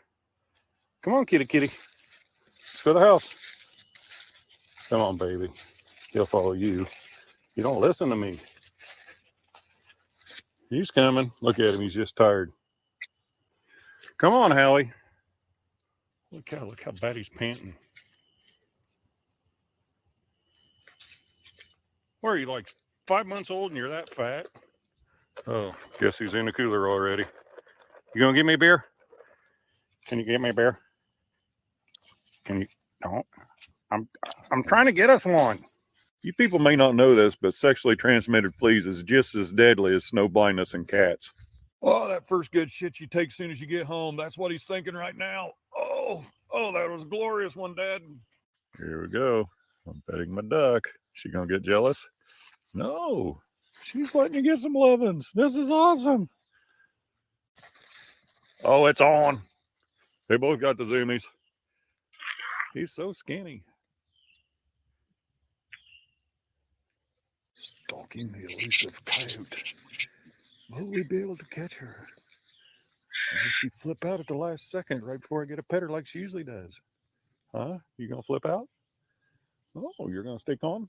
Come on, kitty, kitty. Let's go to the house. Come on, baby. He'll follow you. You don't listen to me. He's coming. Look at him. He's just tired. Come on, Howie. Look how bad he's panting. What are you, like 5 months old and you're that fat? Oh, guess he's in the cooler already. You gonna give me a beer? Can you get me a beer? Can you? Don't. I'm trying to get us one. You people may not know this, but sexually transmitted fleas is just as deadly as snow blindness in cats. Oh, that first good shit you take as soon as you get home. That's what he's thinking right now. Oh, that was a glorious one, Dad. Here we go. I'm petting my duck. She gonna get jealous? No. She's letting you get some lovin's. This is awesome. Oh, it's on. They both got the zoomies. He's so skinny. Stalking the elusive coyote. Will we be able to catch her? Or will she flip out at the last second right before I get a pet her like she usually does? Huh? You gonna flip out? Oh, you're gonna stay calm?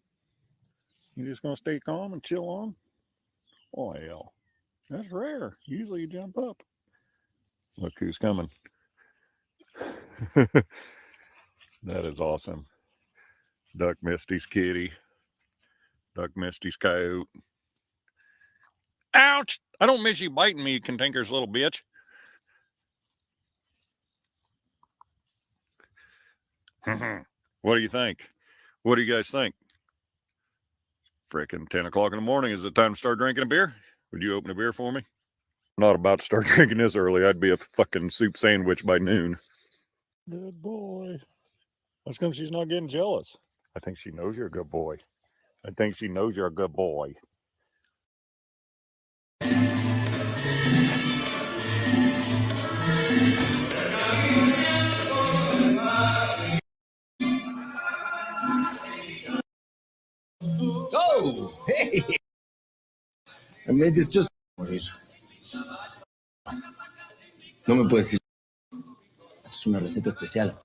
You just gonna stay calm and chill on? Oh, hell. That's rare. Usually you jump up. Look who's coming. That is awesome. Duck Misty's kitty. Duck Misty's coyote. Ouch! I don't miss you biting me, you cantankerous little bitch. What do you think? What do you guys think? Frickin' 10 o'clock in the morning. Is it time to start drinking a beer? Would you open a beer for me? I'm not about to start drinking this early. I'd be a fucking soup sandwich by noon. Good boy. That's because she's not getting jealous. I think she knows you're a good boy. I think she knows you're a good boy. Oh, hey! I made this just. No me puedes decir. Es una receta especial.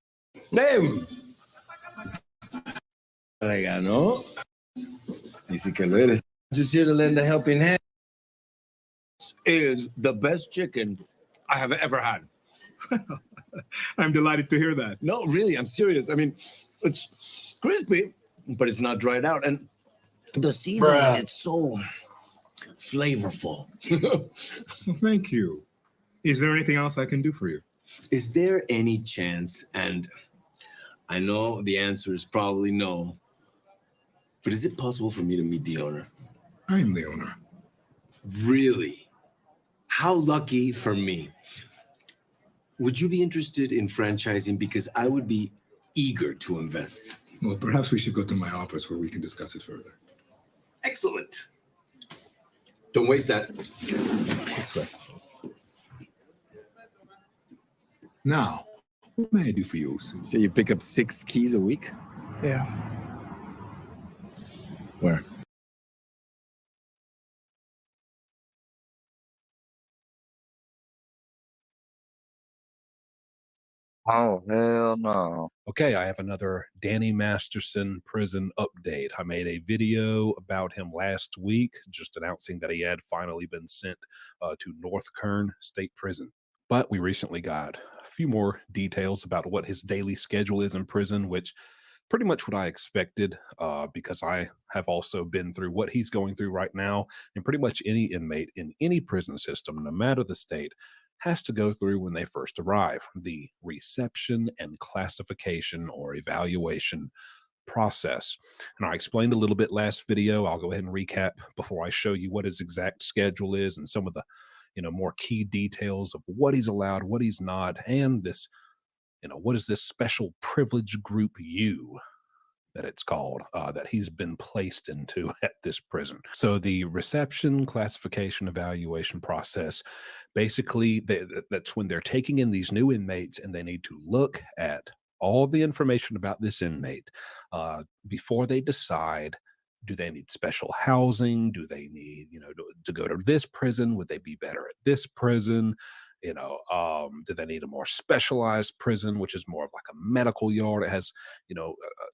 ¿No? Dice que lo eres. Just here to lend a helping hand. Is the best chicken I have ever had. I'm delighted to hear that. No, really, I'm serious. I mean, it's crispy, but it's not dried out. And the seasoning, it's so flavorful. Thank you. Is there anything else I can do for you? Is there any chance, and I know the answer is probably no, but is it possible for me to meet the owner? I'm the owner. Really? How lucky for me. Would you be interested in franchising? Because I would be eager to invest. Well, perhaps we should go to my office where we can discuss it further. Excellent. Don't waste that. This way. Now, what may I do for you? So you pick up 6 keys a week? Yeah. Where? Oh, hell no. Okay, I have another Danny Masterson prison update. I made a video about him last week, just announcing that he had finally been sent to North Kern State Prison. But we recently got a few more details about what his daily schedule is in prison, which pretty much what I expected, because I have also been through what he's going through right now, and pretty much any inmate in any prison system, no matter the state, has to go through when they first arrive, the reception and classification or evaluation process. And I explained a little bit last video. I'll go ahead and recap before I show you what his exact schedule is and some of the more key details of what he's allowed, what he's not, and this, what is this special privilege group U that it's called, that he's been placed into at this prison. So the reception, classification, evaluation process, basically that's when they're taking in these new inmates and they need to look at all the information about this inmate before they decide, do they need special housing? Do they need, to go to this prison? Would they be better at this prison? Do they need a more specialized prison, which is more of like a medical yard? It has,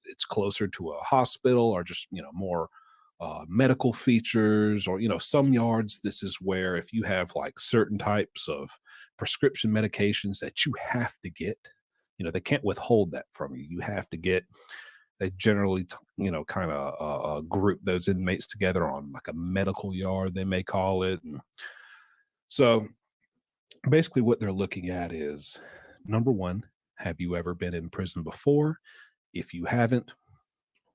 it's closer to a hospital, or just, more medical features, or, some yards. This is where if you have like certain types of prescription medications that you have to get, they can't withhold that from you. You have to get. They generally, kind of group those inmates together on like a medical yard, they may call it. And so basically what they're looking at is, number one, have you ever been in prison before? If you haven't,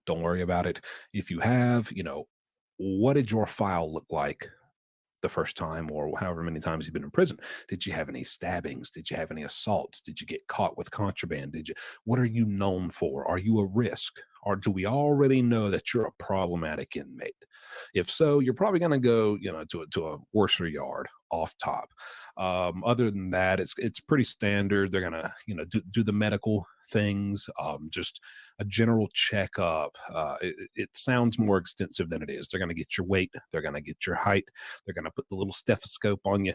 don't worry about it. If you have, what did your file look like the first time, or however many times you've been in prison? Did you have any stabbings? Did you have any assaults? Did you get caught with contraband? What are you known for? Are you a risk? Or do we already know that you're a problematic inmate? If so, you're probably going to go, to a worser yard off top. Other than that, it's pretty standard. They're going to, do the medical things, just a general checkup. It sounds more extensive than it is. They're going to get your weight. They're going to get your height. They're going to put the little stethoscope on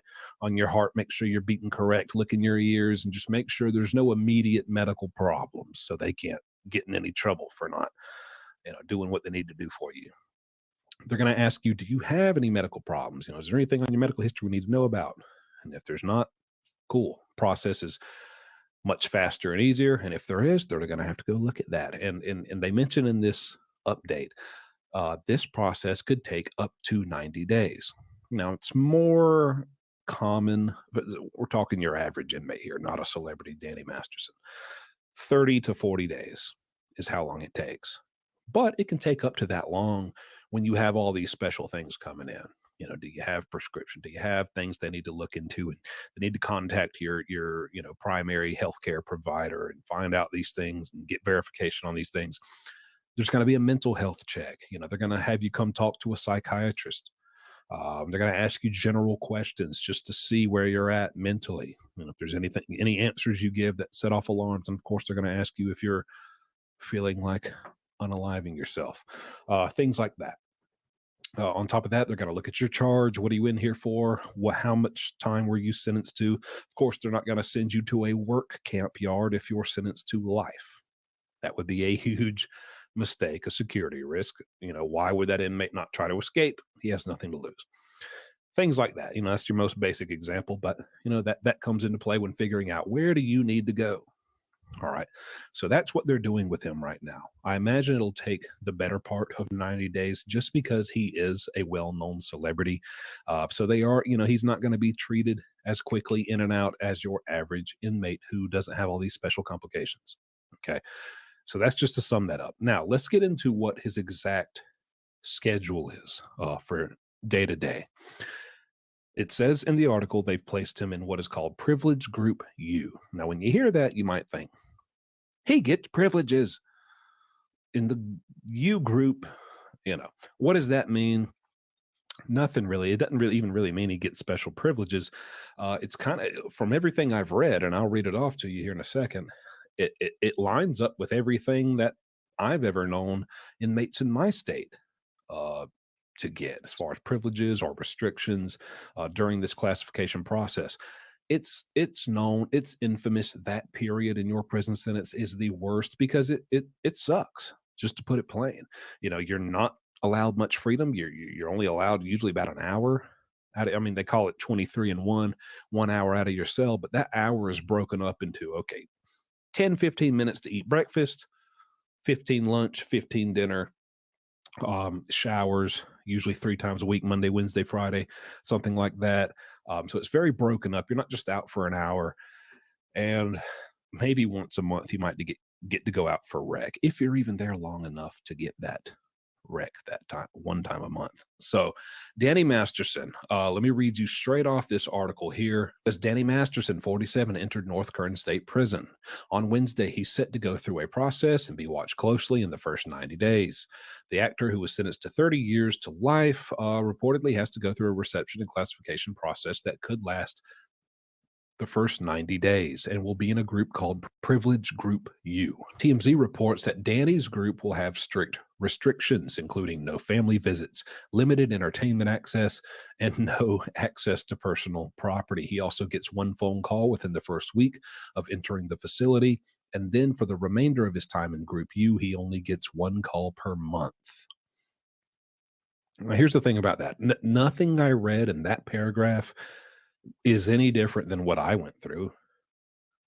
your heart, make sure you're beating correct, look in your ears, and just make sure there's no immediate medical problems, so they can't get in any trouble for not, doing what they need to do for you. They're going to ask you, do you have any medical problems? Is there anything on your medical history we need to know about? And if there's not, cool. Process is much faster and easier. And if there is, they're going to have to go look at that. And they mention in this update, this process could take up to 90 days. Now, it's more common, but we're talking your average inmate here, not a celebrity Danny Masterson. 30 to 40 days is how long it takes. But it can take up to that long when you have all these special things coming in. Do you have prescription? Do you have things they need to look into? And they need to contact your primary healthcare provider and find out these things and get verification on these things. There's going to be a mental health check. They're going to have you come talk to a psychiatrist. They're going to ask you general questions just to see where you're at mentally. If there's any answers you give that set off alarms, and of course they're going to ask you if you're feeling like unaliving yourself, things like that. On top of that, they're going to look at your charge. What are you in here for? How much time were you sentenced to? Of course, they're not going to send you to a work camp yard if you're sentenced to life. That would be a huge mistake, a security risk. Why would that inmate not try to escape? He has nothing to lose. Things like that. That's your most basic example, but that comes into play when figuring out, where do you need to go? All right. So that's what they're doing with him right now. I imagine it'll take the better part of 90 days just because he is a well-known celebrity. So they are, he's not going to be treated as quickly in and out as your average inmate who doesn't have all these special complications. Okay. So that's just to sum that up. Now let's get into what his exact schedule is for day to day. It says in the article they've placed him in what is called Privilege Group U. Now, when you hear that, you might think, He gets privileges in the U group. What does that mean? Nothing really. It doesn't really even really mean he gets special privileges. It's kind of, from everything I've read, and I'll read it off to you here in a second. It lines up with everything that I've ever known inmates in my state to get, as far as privileges or restrictions during this classification process. It's known, it's infamous, that period in your prison sentence is the worst because it sucks, just to put it plain. You're not allowed much freedom. You're only allowed usually about an hour. They call it 23 and 1 hour out of your cell, but that hour is broken up into, okay, 10, 15 minutes to eat breakfast, 15 lunch, 15 dinner, showers, usually 3 times a week, Monday, Wednesday, Friday, something like that. So it's very broken up. You're not just out for an hour, and maybe once a month you might get to go out for rec, if you're even there long enough to get that rec that time, one time a month. So Danny Masterson, let me read you straight off this article here. As Danny Masterson, 47, entered North Kern State Prison. On Wednesday, he's set to go through a process and be watched closely in the first 90 days. The actor, who was sentenced to 30 years to life, reportedly has to go through a reception and classification process that could last the first 90 days and will be in a group called Privilege Group U. TMZ reports that Danny's group will have strict restrictions, including no family visits, limited entertainment access, and no access to personal property. He also gets 1 phone call within the first week of entering the facility, and then for the remainder of his time in Group U, he only gets 1 call per month. Now, here's the thing about that. Nothing I read in that paragraph is any different than what I went through.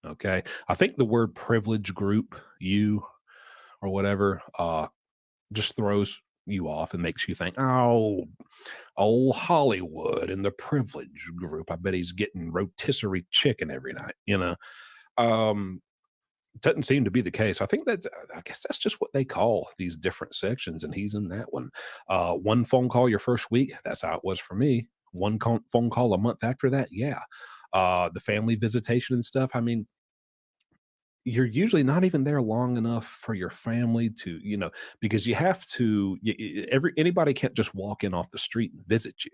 Okay. I think the word privilege group, you or whatever, just throws you off and makes you think, oh, Hollywood and the privilege group. I bet he's getting rotisserie chicken every night, Doesn't seem to be the case. I guess that's just what they call these different sections, and he's in that one. 1 phone call your first week. That's how it was for me. 1 phone call a month after that. Yeah. The family visitation and stuff. You're usually not even there long enough for your family to, because you have to, anybody can't just walk in off the street and visit you.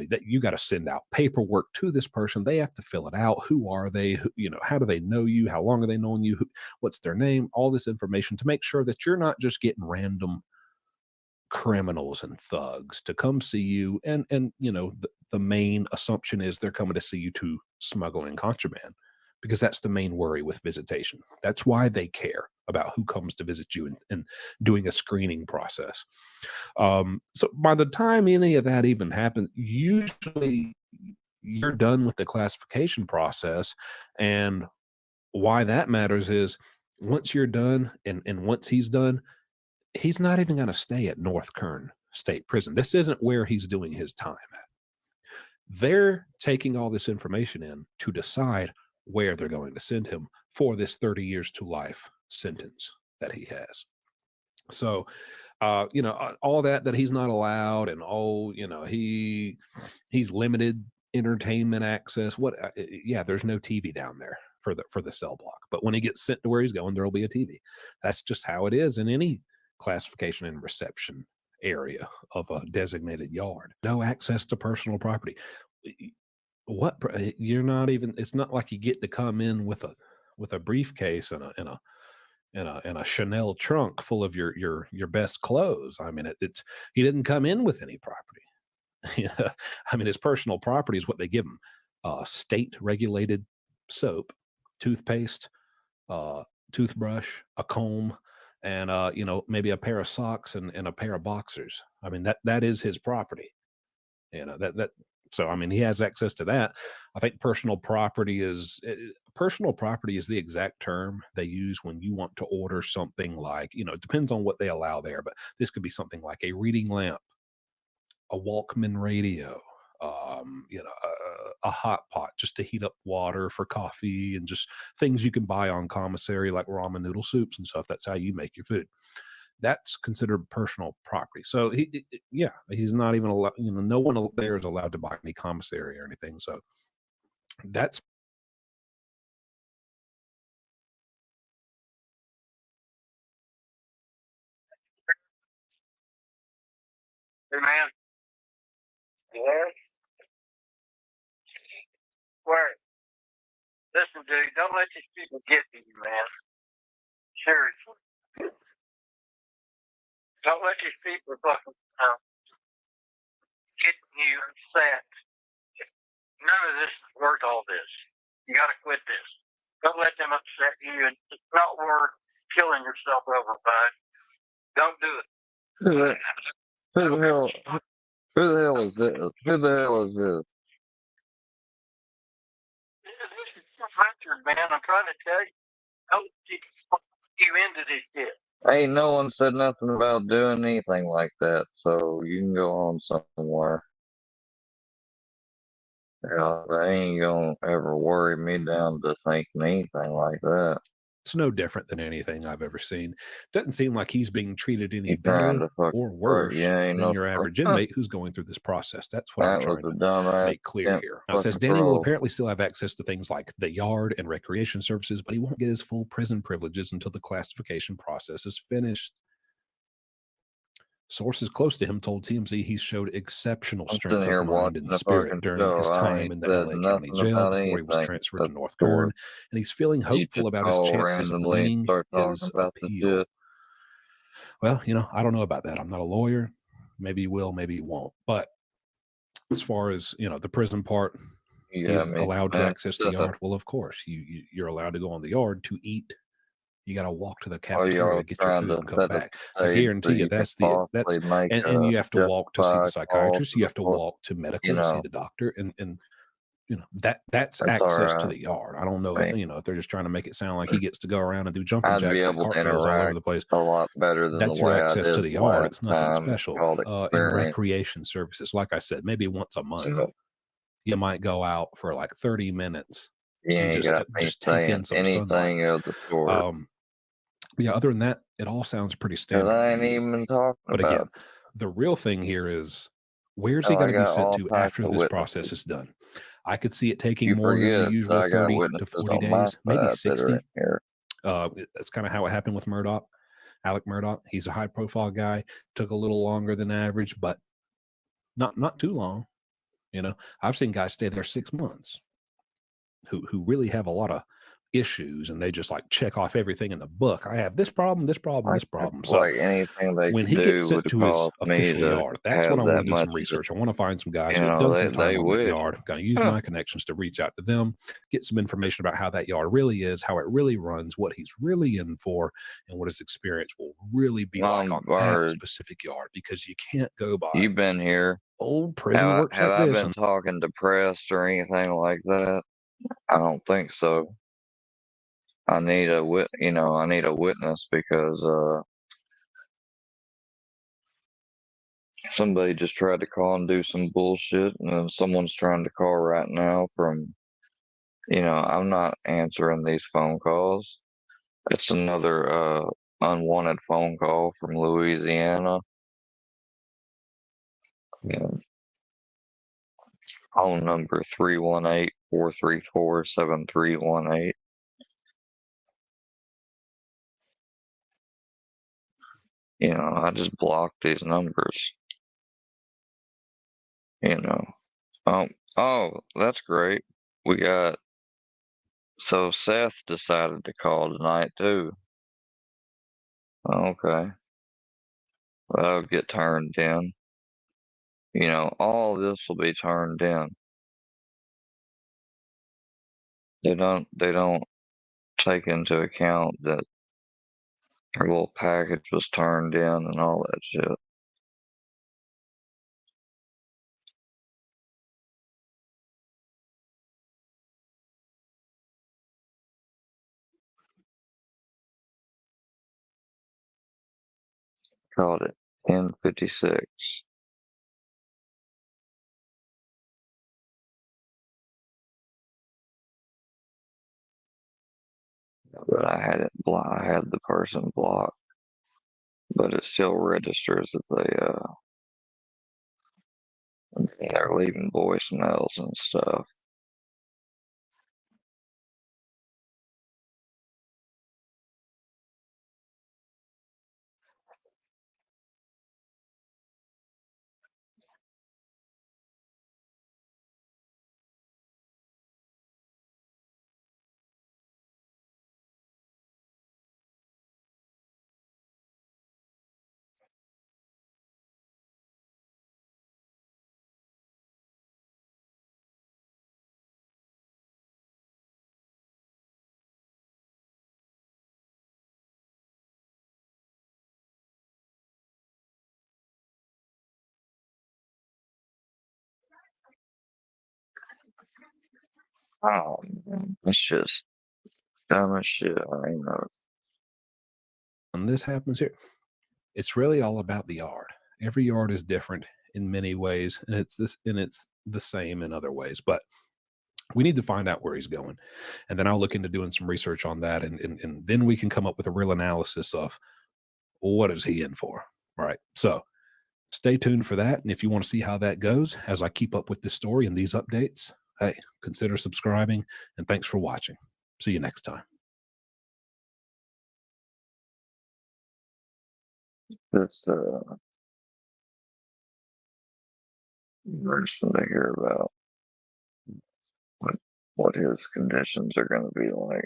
That you got to send out paperwork to this person. They have to fill it out. Who are they? How do they know you? How long are they knowing you? What's their name? All this information to make sure that you're not just getting random criminals and thugs to come see you. And the main assumption is they're coming to see you to smuggle in contraband, because that's the main worry with visitation. That's why they care about who comes to visit you and doing a screening process. So by the time any of that even happens, usually you're done with the classification process. And why that matters is once you're done and once he's done, he's not even going to stay at North Kern State Prison. This isn't where he's doing his time at. They're taking all this information in to decide where they're going to send him for this 30 years to life sentence that he has. So, all that he's not allowed, and he's limited entertainment access. There's no TV down there for the cell block. But when he gets sent to where he's going, there'll be a TV. That's just how it is in any classification and reception area of a designated yard. No access to personal property. You're not even, it's not like you get to come in with a briefcase and a Chanel trunk full of your best clothes. He didn't come in with any property. His personal property is what they give him: state regulated soap, toothpaste, toothbrush, a comb, and maybe a pair of socks and a pair of boxers. That is his property. So he has access to that. I think personal property is the exact term they use when you want to order something like, it depends on what they allow there, but this could be something like a reading lamp, a Walkman radio, a hot pot just to heat up water for coffee, and just things you can buy on commissary like ramen noodle soups and stuff. That's how you make your food. That's considered personal property. So he's not even allowed, no one there is allowed to buy any commissary or anything. So that's Hey, man. Yes? Where? Listen, dude, don't let these people get to you, man. Seriously. Don't let these people fucking get you upset. None of this is worth all this. You got to quit this. Don't let them upset you. And it's not worth killing yourself over, bud. Don't do it. Who the hell? Who the hell is this? Who the hell is this? This is Richard, man. I'm trying to tell you. Don't get you into this shit. Ain't no one said nothing about doing anything like that, so you can go on somewhere. Yeah, they ain't gonna ever worry me down to thinking anything like that. It's no different than anything I've ever seen. Doesn't seem like he's being treated any You trying better to fucking or work? worse You ain't than no. your average inmate who's going through this process. That's what I'm That was trying a to dumbass. make clear Can't here. Now, it says fucking Danny will throw. apparently still have access to things like the yard and recreation services, but he won't get his full prison privileges until the classification process is finished. Sources close to him told TMZ he showed exceptional I'm strength sitting of here mind watching and the spirit fucking during show. his I time ain't in the said LA County nothing jail about before he was anything transferred to except North the Kern, story. and he's feeling You hopeful just about his call chances of randomly and winning start talking his about the appeal. shit. Well, I don't know about that. I'm not a lawyer. Maybe he will, maybe he won't. But as far as the prison part, Yeah, he's allowed to man. access the yard. Well, of course, you're allowed to go on the yard to eat. You got to walk to the Oh, cafeteria, y'all get your trying food, to and come set a back. I stage so guarantee you you can that's falsely make and you have to walk to see the justified call psychiatrist. for You the have to walk to medical to see know. the doctor, and that's That's all access to right. the yard. I don't know I if mean, if they're just trying to make it sound like he gets to go around and do jumping I'd be jacks and able to cartwheels all over interact the place. a lot better than the That's your way I access to did the yard. last It's nothing time. It's special. called In experience. recreation services, like I said, maybe once a month, So you might go out for like 30 minutes you and ain't got me take in saying some sunlight. anything of the sort. Yeah, other than that, it all sounds pretty Because standard I to ain't me. even talking But about again, the real thing here is where's it. he I going to be got sent all to types after of this witnesses. process is done? I could see it taking You more than the forget usual I got 30 to witnesses 40 on my days, maybe side that are 60. in here. That's kind of how it happened with Murdoch, Alec Murdoch. He's a high profile guy. Took a little longer than average, but not too long. I've seen guys stay there 6 months who really have a lot of issues, and they just like check off everything in the book. I have this problem, this problem, this problem. So Like anything they when could he gets do sent would to his cause me official to yard, that's have when I want that to do much. some research. I want to find some guys You who have know, done some they time on that wish. yard. Going to use my connections to reach out to them, get some information about how that yard really is, how it really runs, what he's really in for, and what his experience will really be like on that specific yard. Because you can't go by You've been here. old prison works Have like I this. been talking depressed or anything like that? I don't think so. I need a I need a witness because somebody just tried to call and do some bullshit, and then someone's trying to call right now from I'm not answering these phone calls. It's another unwanted phone call from Louisiana. Yeah. Phone number 318-434-7318. I just blocked these numbers. Oh, that's great. So Seth decided to call tonight too. Okay. That'll get turned in. All this will be turned in. They don't take into account that our little package was turned in and all that shit. Called it N56. But I had the person blocked. But it still registers that they're leaving voicemails and stuff. Oh man, that's just dumb as shit. I ain't know. And this happens here. It's really all about the yard. Every yard is different in many ways, and it's the same in other ways. But we need to find out where he's going, and then I'll look into doing some research on that, and then we can come up with a real analysis of what is he in for. All right. So stay tuned for that. And if you want to see how that goes as I keep up with this story and these updates, hey, consider subscribing. And thanks for watching. See you next time. It's interesting to hear about what his conditions are going to be like.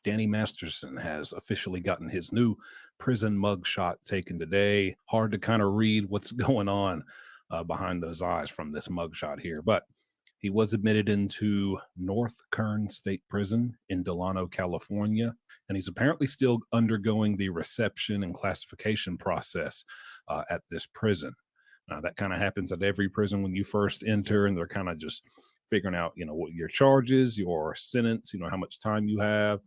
Danny Masterson has officially gotten his new prison mugshot taken today. Hard to kind of read what's going on behind those eyes from this mugshot here, but he was admitted into North Kern State Prison in Delano, California, and he's apparently still undergoing the reception and classification process at this prison. That kind of happens at every prison when you first enter, and they're kind of just figuring out, what your charges, your sentence, how much time you have.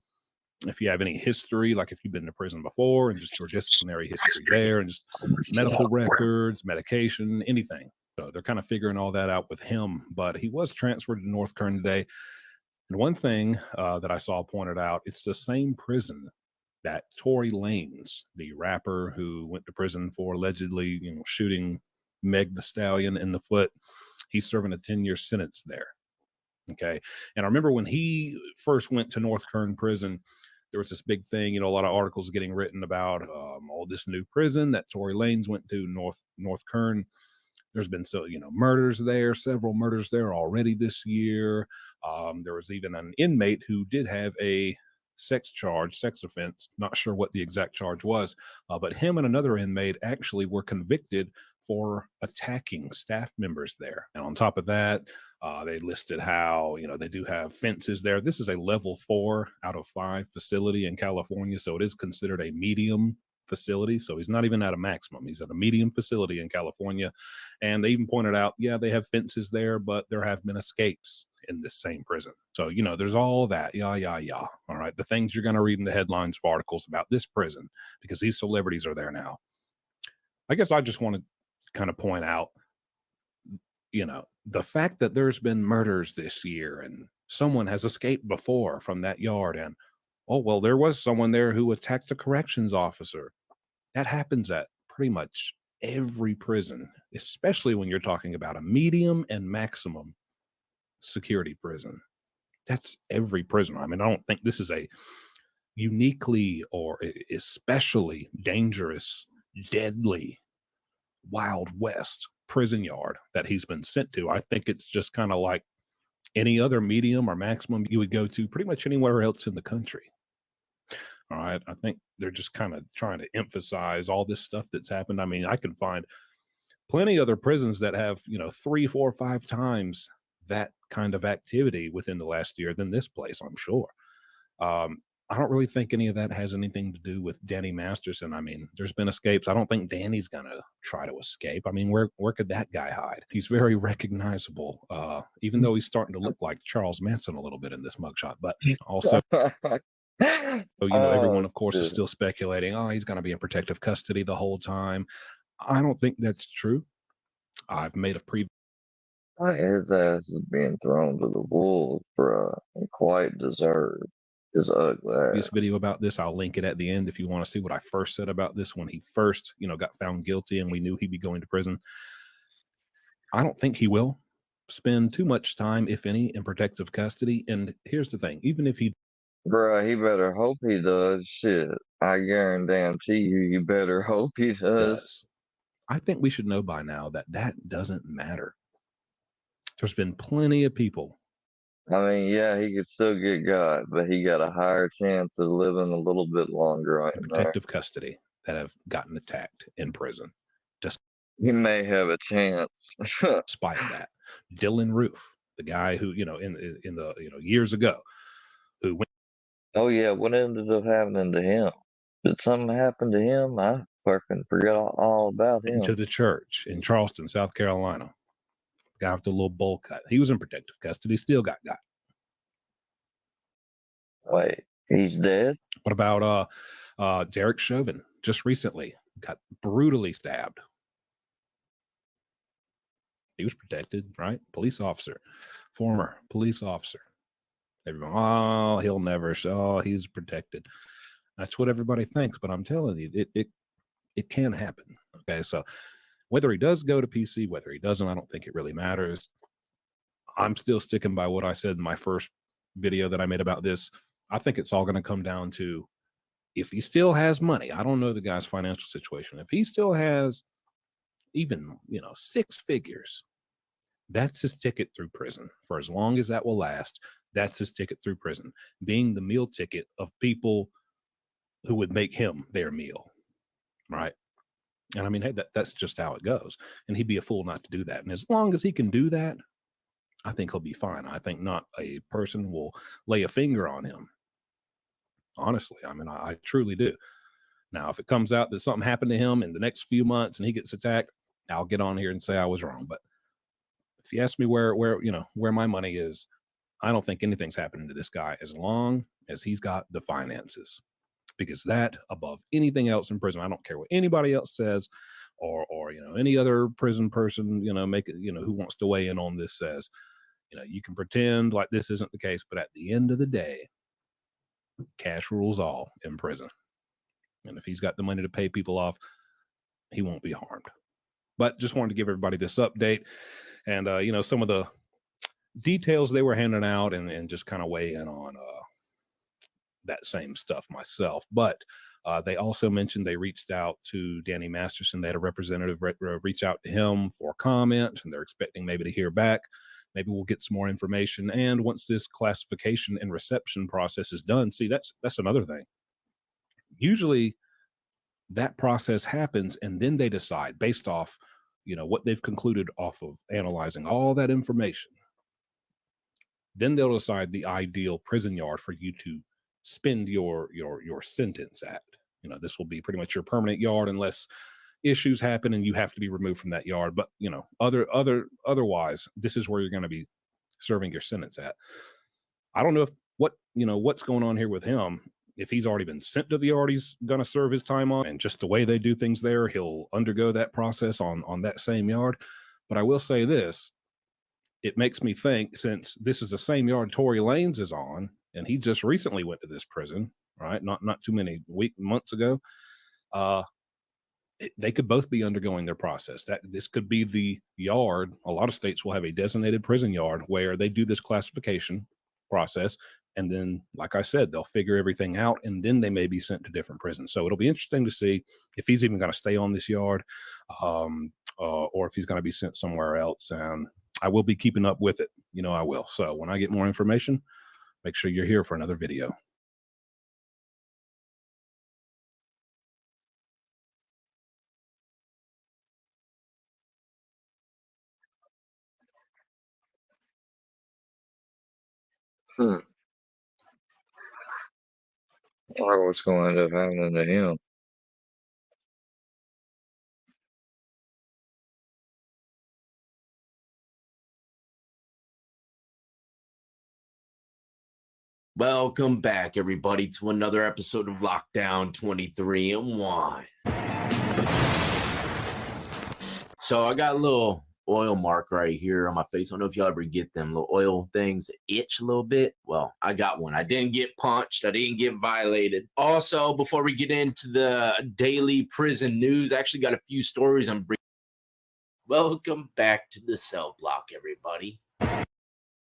If you have any history, like if you've been to prison before and just your disciplinary history there and just medical records, medication, anything. So they're kind of figuring all that out with him, but he was transferred to North Kern today. And one thing that I saw pointed out, it's the same prison that Tory Lanez, the rapper who went to prison for allegedly, shooting Meg the Stallion in the foot, he's serving a 10-year sentence there. Okay. And I remember when he first went to North Kern prison, there was this big thing, a lot of articles getting written about all this new prison that Tory Lanez went to, North Kern. There's been murders there, several murders there already this year. There was even an inmate who did have a sex offense. Not sure what the exact charge was, but him and another inmate actually were convicted for attacking staff members there. And on top of that, they listed how, they do have fences there. This is a level 4 out of 5 facility in California. So it is considered a medium facility. So he's not even at a maximum. He's at a medium facility in California. And they even pointed out, yeah, they have fences there, but there have been escapes in this same prison. So, there's all that. Yeah. All right. The things you're going to read in the headlines of articles about this prison, because these celebrities are there now. I guess I just want to kind of point out, the fact that there's been murders this year and someone has escaped before from that yard, and there was someone there who attacked a corrections officer. That happens at pretty much every prison, especially when you're talking about a medium and maximum security prison. That's every prison. I mean, I don't think this is a uniquely or especially dangerous, deadly, Wild West prison yard that he's been sent to. I think it's just kind of like any other medium or maximum you would go to pretty much anywhere else in the country. All right. I think they're just kind of trying to emphasize all this stuff that's happened. I mean, I can find plenty other prisons that have, 3, 4, 5 times that kind of activity within the last year than this place, I'm sure. I don't really think any of that has anything to do with Danny Masterson. I mean, there's been escapes. I don't think Danny's going to try to escape. I mean, where could that guy hide? He's very recognizable, even though he's starting to look like Charles Manson a little bit in this mugshot. But also, everyone, of course, is still speculating, he's going to be in protective custody the whole time. I don't think that's true. I've made a His ass is being thrown to the wolves, bruh, and quite deserved. His ugly ass. This video about this, I'll link it at the end if you want to see what I first said about this when he first, got found guilty and we knew he'd be going to prison. I don't think he will spend too much time, if any, in protective custody. And here's the thing, even if he Bruh, he better hope he does. Shit. I guarantee you, you better hope he does. I think we should know by now that that doesn't matter. There's been plenty of people. I mean, yeah, he could still get got, but he got a higher chance of living a little bit longer right in there. protective custody that have gotten attacked in prison. Just he may have a chance. Despite that, Dylan Roof, the guy who in the years ago, who went. Oh yeah, what ended up happening to him? Did something happen to him? I fucking forgot all about him. Into the church in Charleston, South Carolina. The guy with the little bowl cut. He was in protective custody. Still got. Wait, he's dead? What about Derek Chauvin? Just recently got brutally stabbed. He was protected, right? Police officer, former police officer. Everyone, oh, he'll never. Oh, he's protected. That's what everybody thinks, but I'm telling you, it can happen. Okay, so whether he does go to PC, whether he doesn't, I don't think it really matters. I'm still sticking by what I said in my first video that I made about this. I think it's all going to come down to if he still has money. I don't know the guy's financial situation. If he still has even 6 figures, that's his ticket through prison for as long as that will last. That's his ticket through prison, being the meal ticket of people who would make him their meal, right? And I mean, hey, that's just how it goes. And he'd be a fool not to do that. And as long as he can do that, I think he'll be fine. I think not a person will lay a finger on him. Honestly, I mean, I truly do. Now, if it comes out that something happened to him in the next few months and he gets attacked, I'll get on here and say I was wrong. But if you ask me where my money is, I don't think anything's happening to this guy as long as he's got the finances, because that above anything else in prison, I don't care what anybody else says or any other prison person, who wants to weigh in on this says, you can pretend like this isn't the case, but at the end of the day, cash rules all in prison. And if he's got the money to pay people off, he won't be harmed. But just wanted to give everybody this update and, some of the details they were handing out and just kind of weigh in on that same stuff myself. But they also mentioned they reached out to Danny Masterson. They had a representative reach out to him for comment, and they're expecting maybe to hear back. Maybe we'll get some more information. And once this classification and reception process is done, see, that's another thing. Usually that process happens and then they decide based off, what they've concluded off of analyzing all that information. Then they'll decide the ideal prison yard for you to spend your sentence at. This will be pretty much your permanent yard unless issues happen and you have to be removed from that yard. But otherwise, this is where you're going to be serving your sentence at. I don't know what's going on here with him. If he's already been sent to the yard he's going to serve his time on, and just the way they do things there, he'll undergo that process on that same yard. But I will say this, it makes me think, since this is the same yard Tory Lanez is on, and he just recently went to this prison, right? Not too many months ago. They could both be undergoing their process. This could be the yard. A lot of states will have a designated prison yard where they do this classification process. And then, like I said, they'll figure everything out and then they may be sent to different prisons. So it'll be interesting to see if he's even going to stay on this yard or if he's going to be sent somewhere else. And I will be keeping up with it. I will. So when I get more information, make sure you're here for another video. I wonder what's going to end up happening to him. Welcome back, everybody, to another episode of Lockdown 23 and 1. So I got a little oil mark right here on my face. I don't know if y'all ever get them little oil things that itch a little bit. Well, I got one. I didn't get punched. I didn't get violated. Also, before we get into the daily prison news, I actually got a few stories I'm bringing. Welcome back to the cell block, everybody. Don't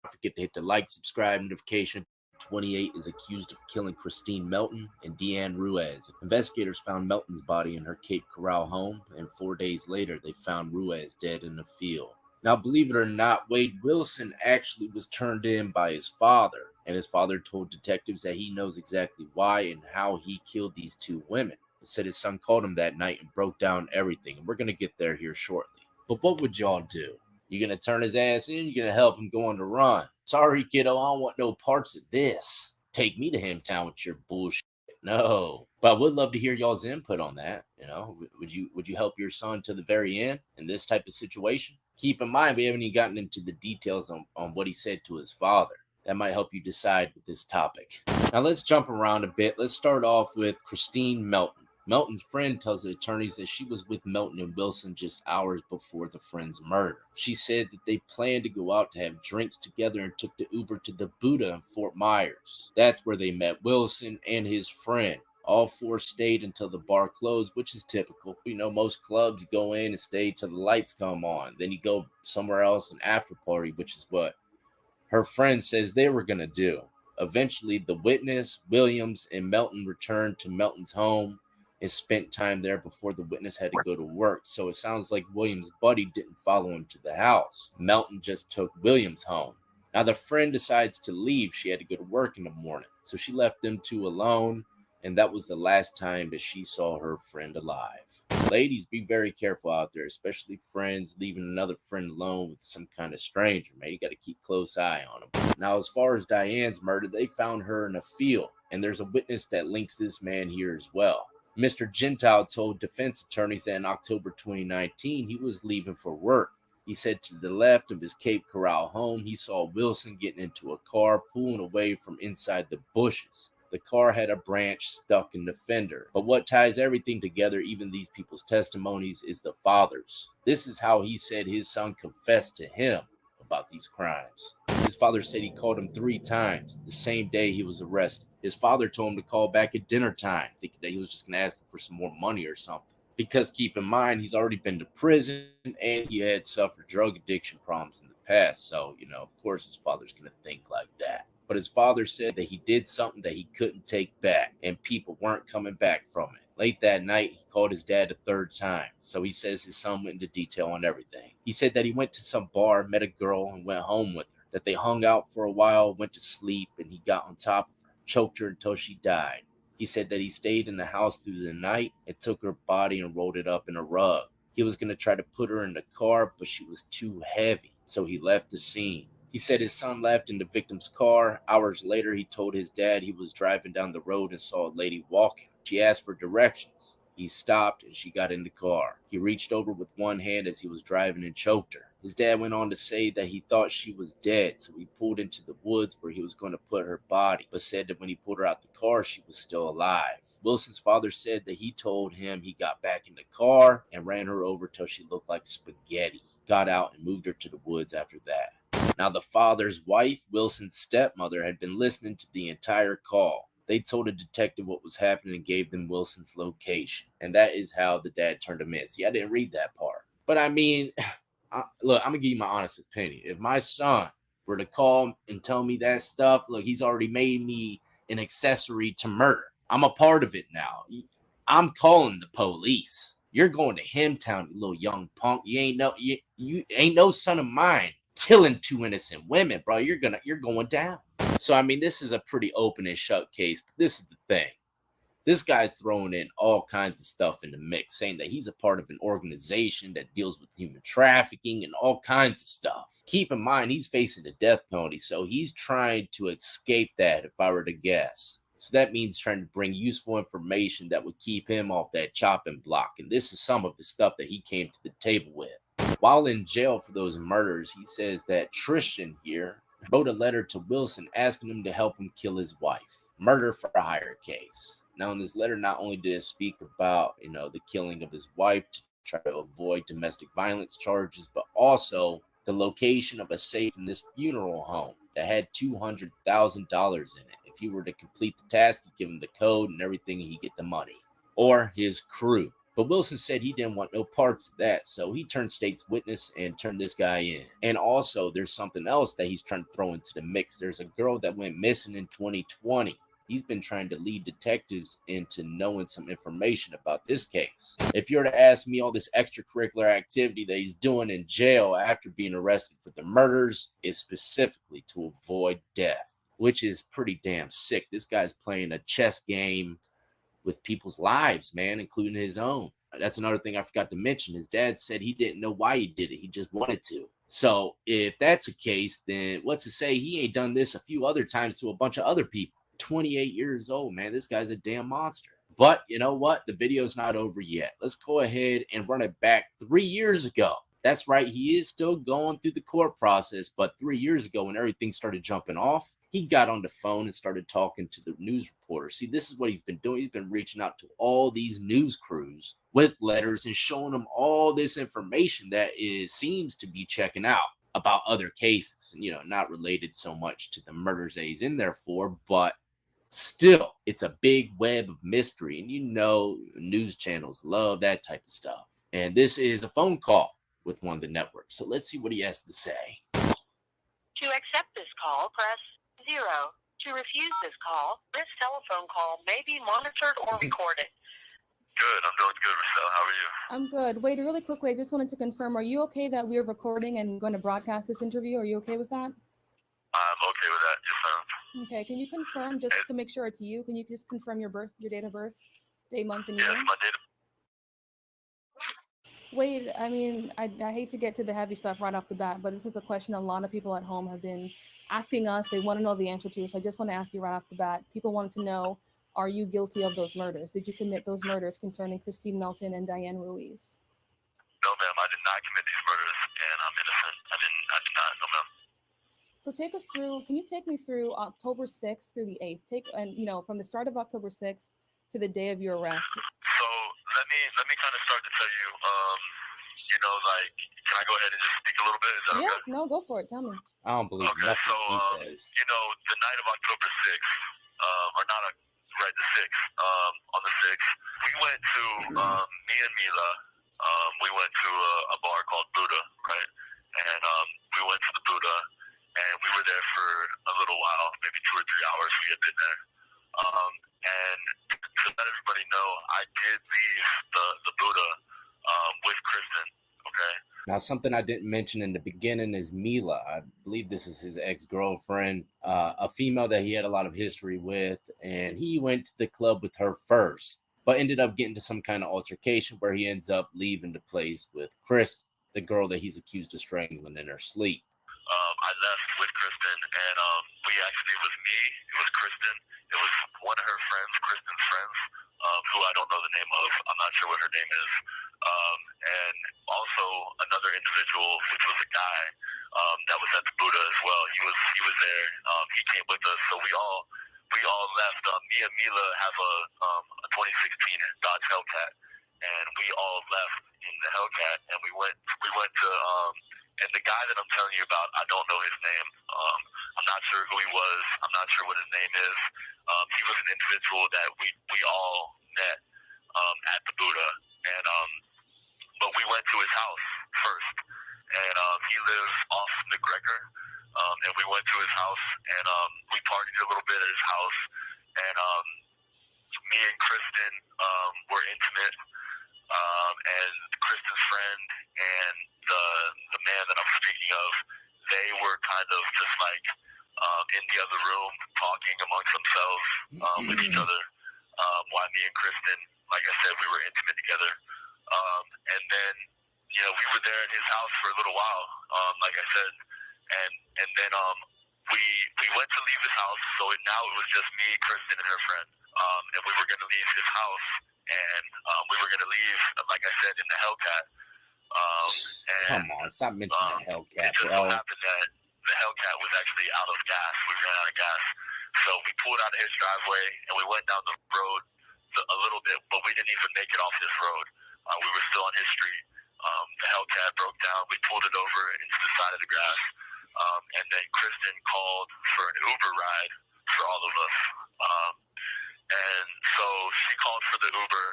forget to hit the like, subscribe, notification. 28, is accused of killing Christine Melton and Deanne Ruiz. Investigators found Melton's body in her Cape Coral home, and 4 days later, they found Ruiz dead in a field. Now, believe it or not, Wade Wilson actually was turned in by his father, and his father told detectives that he knows exactly why and how he killed these two women. He said his son called him that night and broke down everything, and we're going to get there here shortly. But what would y'all do? You gonna turn his ass in? You gonna help him go on the run? Sorry, kiddo, I don't want no parts of this. Take me to Hamtown with your bullshit. No, but I would love to hear y'all's input on that. You know, would you help your son to the very end in this type of situation? Keep in mind, we haven't even gotten into the details on what he said to his father. That might help you decide with this topic. Now let's jump around a bit. Let's start off with Christine Melton. Melton's friend tells the attorneys that she was with Melton and Wilson just hours before the friend's murder. She said that they planned to go out to have drinks together and took the Uber to the Buddha in Fort Myers. That's where they met Wilson and his friend. All four stayed until the bar closed, which is typical. You know, most clubs, you go in and stay till the lights come on. Then you go somewhere else, an after party, which is what her friend says they were going to do. Eventually, the witness, Williams, and Melton returned to Melton's home and spent time there before the witness had to go to work. So it sounds like Williams' buddy didn't follow him to the house. Melton just took Williams home. Now the friend decides to leave. She had to go to work in the morning. So she left them two alone, and that was the last time that she saw her friend alive. Ladies, be very careful out there, especially friends leaving another friend alone with some kind of stranger, man. You got to keep close eye on them. Now, as far as Diane's murder, they found her in a field, and there's a witness that links this man here as well. Mr. Gentile told defense attorneys that in October 2019, he was leaving for work. He said to the left of his Cape Coral home, he saw Wilson getting into a car, pulling away from inside the bushes. The car had a branch stuck in the fender. But what ties everything together, even these people's testimonies, is the father's. This is how he said his son confessed to him about these crimes. His father said he called him 3 times the same day he was arrested. His father told him to call back at dinner time, thinking that he was just going to ask him for some more money or something. Because keep in mind, he's already been to prison and he had suffered drug addiction problems in the past. So, you know, of course his father's going to think like that. But his father said that he did something that he couldn't take back, and people weren't coming back from it. Late that night, he called his dad a 3rd time. So he says his son went into detail on everything. He said that he went to some bar, met a girl, and went home with her. That they hung out for a while, went to sleep, and he got on top of her, choked her until she died. He said that he stayed in the house through the night and took her body and rolled it up in a rug. He was going to try to put her in the car, but she was too heavy, so he left the scene. He said his son left in the victim's car. Hours later, he told his dad he was driving down the road and saw a lady walking. She asked for directions. He stopped and she got in the car. He reached over with one hand as he was driving and choked her. His dad went on to say that he thought she was dead, so he pulled into the woods where he was going to put her body, but said that when he pulled her out the car, she was still alive. Wilson's father said that he told him he got back in the car and ran her over till she looked like spaghetti. Got out and moved her to the woods after that. Now, the father's wife, Wilson's stepmother, had been listening to the entire call. They told a detective what was happening and gave them Wilson's location. And that is how the dad turned him in. See, I didn't read that part. But I mean, look, I'm going to give you my honest opinion. If my son were to call and tell me that stuff, look, he's already made me an accessory to murder. I'm a part of it now. I'm calling the police. You're going to Hamtown, you little young punk. You ain't no son of mine killing 2 innocent women, bro. You're going down. So I mean, this is a pretty open and shut case. But this is the thing. This guy's throwing in all kinds of stuff in the mix, saying that he's a part of an organization that deals with human trafficking and all kinds of stuff. Keep in mind, he's facing the death penalty, so he's trying to escape that, if I were to guess. So that means trying to bring useful information that would keep him off that chopping block. And this is some of the stuff that he came to the table with. While in jail for those murders, he says that Tristan here wrote a letter to Wilson asking him to help him kill his wife. Murder for a hire case. Now, in this letter, not only did it speak about, the killing of his wife to try to avoid domestic violence charges, but also the location of a safe in this funeral home that had $200,000 in it. If he were to complete the task, he'd give him the code and everything, and he'd get the money. Or his crew. But Wilson said he didn't want no parts of that, so he turned state's witness and turned this guy in. And also, there's something else that he's trying to throw into the mix. There's a girl that went missing in 2020. He's been trying to lead detectives into knowing some information about this case. If you were to ask me, all this extracurricular activity that he's doing in jail after being arrested for the murders is specifically to avoid death, which is pretty damn sick. This guy's playing a chess game with people's lives, man, including his own. That's another thing I forgot to mention. His dad said he didn't know why he did it. He just wanted to. So if that's the case, then what's to say he ain't done this a few other times to a bunch of other people? 28 years old, man. This guy's a damn monster. But you know what? The video's not over yet. Let's go ahead and run it back 3 years ago. That's right. He is still going through the court process. But 3 years ago, when everything started jumping off, he got on the phone and started talking to the news reporters. See, this is what he's been doing. He's been reaching out to all these news crews with letters and showing them all this information that seems to be checking out about other cases. And, not related so much to the murders that he's in there for, but still, it's a big web of mystery. And news channels love that type of stuff. And this is a phone call with one of the networks. So let's see what he has to say. To accept this call, press 0. To refuse this call, this telephone call may be monitored or recorded. Good. I'm doing good, Rochelle. How are you? I'm good. Wait, really quickly, I just wanted to confirm, are you okay that we're recording and going to broadcast this interview? Are you okay with that? I'm okay with that. Yes, ma'am. Okay, can you confirm, just to make sure it's you, can you just confirm your date of birth, day, month, and year? Yes, my date of Wait, I mean, I hate to get to the heavy stuff right off the bat, but this is a question a lot of people at home have been asking us. They want to know the answer to, so I just want to ask you right off the bat. People wanted to know, are you guilty of those murders? Did you commit those murders concerning Christine Melton and Diane Ruiz? No, ma'am. I did not commit these murders, and I'm innocent. I did not. No, ma'am. So take us through, can you take me through October 6th through the 8th? From the start of October 6th to the day of your arrest. So let me kind of start to tell you, can I go ahead and just speak a little bit? Is that Yeah, okay? no, go for it. Tell me. I don't believe nothing he says. The night of October 6th, the 6th, on the 6th, we went to, me and Mila, we went to a bar called Buddha, right? And we went to the Buddha, and we were there for a little while, maybe 2 or 3 hours we had been there. And to let everybody know, I did leave the Buddha with Kristen, okay? Now, something I didn't mention in the beginning is Mila. I believe this is his ex-girlfriend, a female that he had a lot of history with, and he went to the club with her first, but ended up getting to some kind of altercation where he ends up leaving the place with Kristen, the girl that he's accused of strangling in her sleep. I left with Kristen, and it was me, it was Kristen, it was one of her friends, Kristen's friends, who I don't know the name of. I'm not sure what her name is. And also another individual, which was a guy that was at the Buddha as well. He was there. He came with us, so we all left. Me and Mila have a 2016 Dodge Hellcat, and we all left in the Hellcat, and we went to and the guy that I'm telling you about, I don't know his name. I'm not sure who he was. I'm not sure what his name is. He was an individual that we all met at the Buddha, and but we went to his house first, and he lives off McGregor, and we went to his house, and we partied a little bit at his house, and me and Kristen were intimate, and Kristen's friend and the man that I'm speaking of, they were kind of just like in the other room talking amongst themselves with each other, while me and Kristen, like I said, we were intimate together. And then, we were there at his house for a little while, like I said, and then we went to leave his house, so now it was just me, Kristen, and her friend, and we were going to leave his house, and we were going to leave, like I said, in the Hellcat. Come on, stop mentioning the Hellcat, it just bro. so happened that the Hellcat was actually out of gas. We ran out of gas, so we pulled out of his driveway, and we went down the road a little bit, but we didn't even make it off this road. We were still on his street. The Hellcat broke down. We pulled it over into the side of the grass, and then Kristen called for an Uber ride for all of us. And so she called for the Uber,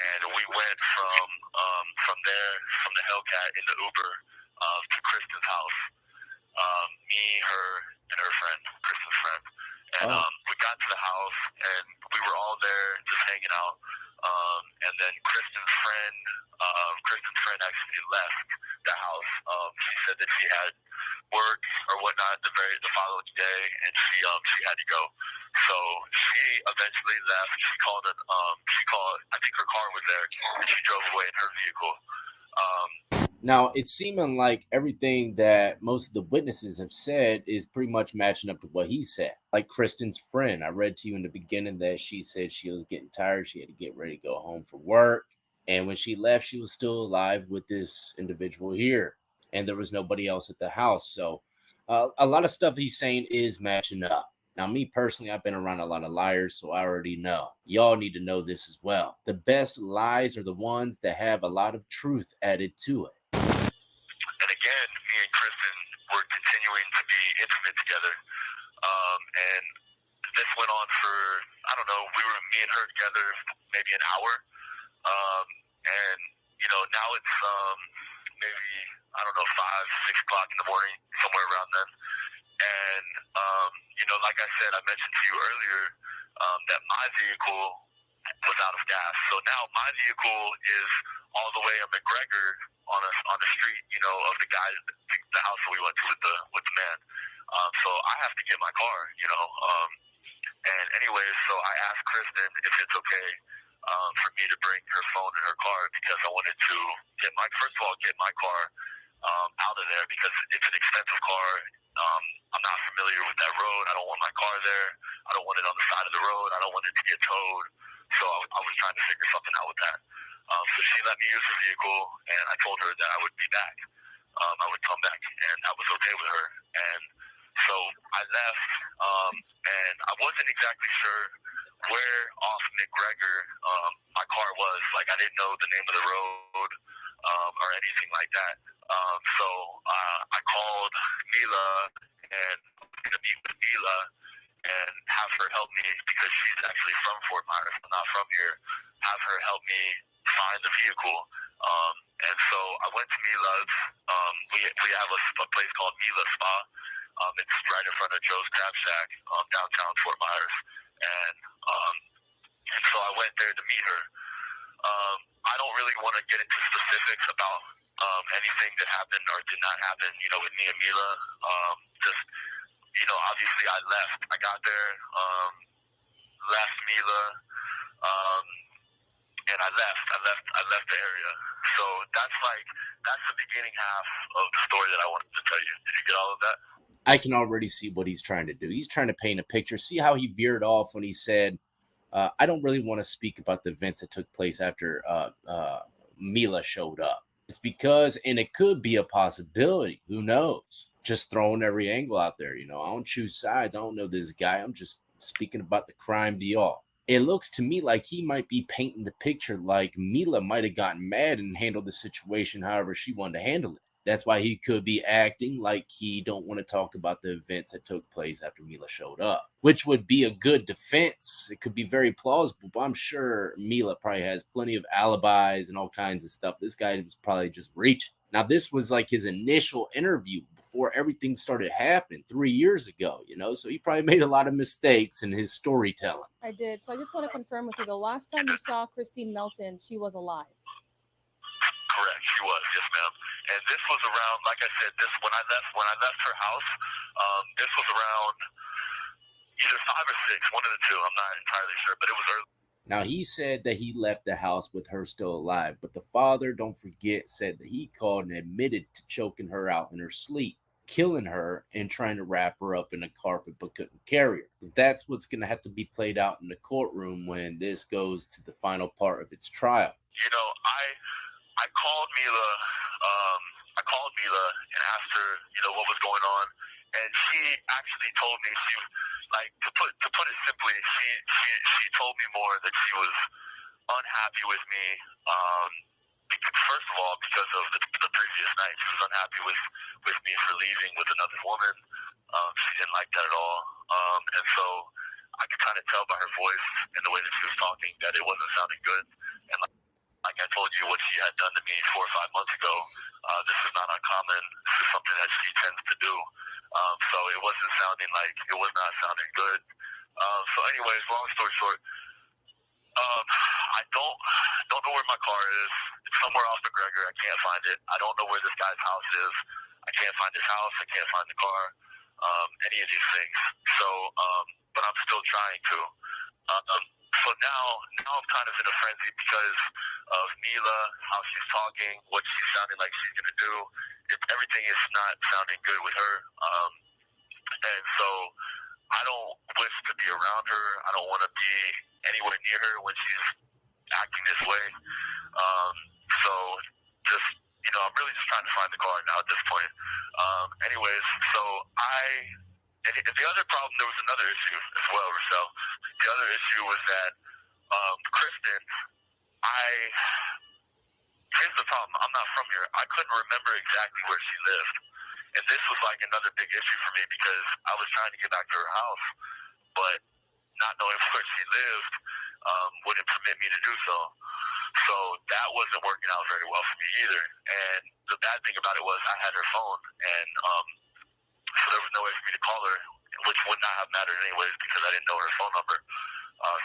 and we went from there, from the Hellcat in the Uber to Kristen's house. Me, her, and her friend, Kristen's friend. And we got to the house, and we were all there just hanging out. And then Kristen's friend actually left the house. She said that she had work or whatnot the following day, and she had to go. So she eventually left. She called. I think her car was there, and she drove away in her vehicle. Now, it's seeming like everything that most of the witnesses have said is pretty much matching up to what he said. Like Kristen's friend, I read to you in the beginning that she said she was getting tired. She had to get ready to go home for work. And when she left, she was still alive with this individual here. And there was nobody else at the house. So a lot of stuff he's saying is matching up. Now, me personally, I've been around a lot of liars, so I already know. Y'all need to know this as well. The best lies are the ones that have a lot of truth added to it. And again, me and Kristen were continuing to be intimate together. And this went on for, I don't know, me and her together maybe an hour. And, now it's maybe, I don't know, 5, 6 o'clock in the morning, somewhere around then. And, like I said, I mentioned to you earlier that my vehicle was out of gas. So now my vehicle is all the way at McGregor on the street, of the guy, the house that we went to with the man. So I have to get my car, and anyway, so I asked Kristen if it's okay for me to bring her phone in her car because I wanted to get my car out of there because it's an expensive car. I'm not familiar with that road. I don't want my car there. I don't want it on the side of the road. I don't want it to get towed. So I was trying to figure something out with that. So she let me use her vehicle, and I told her that I would be back. I would come back, and that was okay with her. And so I left, and I wasn't exactly sure where off McGregor my car was. Like, I didn't know the name of the road or anything like that. So I called Mila, and I was going to meet with Mila and have her help me because she's actually from Fort Myers. I'm not from here. Have her help me find the vehicle. And so I went to Mila's. We have a place called Mila Spa. It's right in front of Joe's Crab Shack, downtown Fort Myers. And so I went there to meet her. I don't really want to get into specifics about anything that happened or did not happen, with me and Mila. Just, obviously I left. I got there, left Mila, and I left the area. So that's the beginning half of the story that I wanted to tell you. Did you get all of that? I can already see what he's trying to do. He's trying to paint a picture. See how he veered off when he said, I don't really want to speak about the events that took place after Mila showed up. It's because, and it could be a possibility, who knows? Just throwing every angle out there. I don't choose sides. I don't know this guy. I'm just speaking about the crime to y'all. It looks to me like he might be painting the picture like Mila might have gotten mad and handled the situation however she wanted to handle it. That's why he could be acting like he don't want to talk about the events that took place after Mila showed up, which would be a good defense. It could be very plausible, but I'm sure Mila probably has plenty of alibis and all kinds of stuff. This guy was probably just reaching. Now, this was like his initial interview before everything started happening 3 years ago, so he probably made a lot of mistakes in his storytelling. I did. So I just want to confirm with you, the last time you saw Christine Melton, she was alive. Correct, she was, yes, ma'am. And this was around, like I said, when I left her house, this was around either 5 or 6, one of the two. I'm not entirely sure, but it was early. Now, he said that he left the house with her still alive, but the father, don't forget, said that he called and admitted to choking her out in her sleep, killing her, and trying to wrap her up in a carpet but couldn't carry her. That's what's going to have to be played out in the courtroom when this goes to the final part of its trial. I called Mila. I called Mila and asked her, what was going on, and she actually told me to put it simply, she told me more that she was unhappy with me. First of all, because of the previous night, she was unhappy with me for leaving with another woman. She didn't like that at all, and so I could kind of tell by her voice and the way that she was talking that it wasn't sounding good. And told you what she had done to me 4 or 5 months ago. This is not uncommon. This is something that she tends to do. So it was not sounding good. So anyways, long story short, I don't know where my car is. It's somewhere off McGregor. I can't find it. I don't know where this guy's house is. I can't find his house. I can't find the car. Any of these things. So, but I'm still trying to. So now I'm kind of in a frenzy because of Mila, how she's talking, what she's sounding like she's gonna do. Everything is not sounding good with her. And so I don't wish to be around her. I don't want to be anywhere near her when she's acting this way. So just, I'm really just trying to find the car now at this point. Anyways, so and the other problem, there was another issue as well, Rochelle. The other issue was that Kristen, here's the problem. I'm not from here. I couldn't remember exactly where she lived. And this was like another big issue for me because I was trying to get back to her house, but not knowing where she lived wouldn't permit me to do so. So that wasn't working out very well for me either. And the bad thing about it was I had her phone, and so there was no way for me to call her, which would not have mattered anyways because I didn't know her phone number.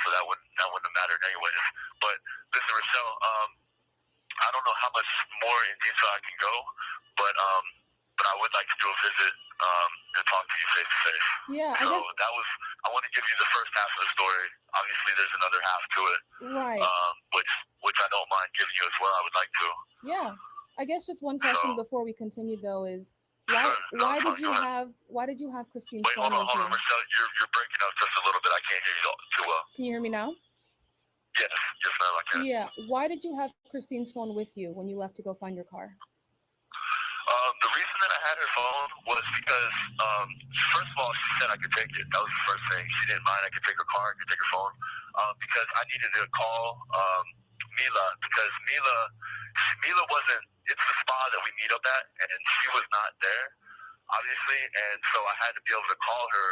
So that wouldn't have mattered anyways. But listen, Rochelle, I don't know how much more in detail I can go, but I would like to do a visit and talk to you face to face. Yeah, I So guess. I want to give you the first half of the story. Obviously, there's another half to it, Right. which I don't mind giving you as well. I would like to. Yeah. I guess just one question before we continue though is why did you have Christine's Wait, phone hold on, with you? Rochelle, you're breaking up just a little bit. I can't hear you too well. Can you hear me now? Yes, ma'am, I can. Yeah. Why did you have Christine's phone with you when you left to go find your car? The reason that I had her phone was because, first of all, she said I could take it. That was the first thing. She didn't mind. I could take her car. I could take her phone. Because I needed to call Mila because Mila wasn't. It's the spa that we meet up at, and she was not there, obviously. And so I had to be able to call her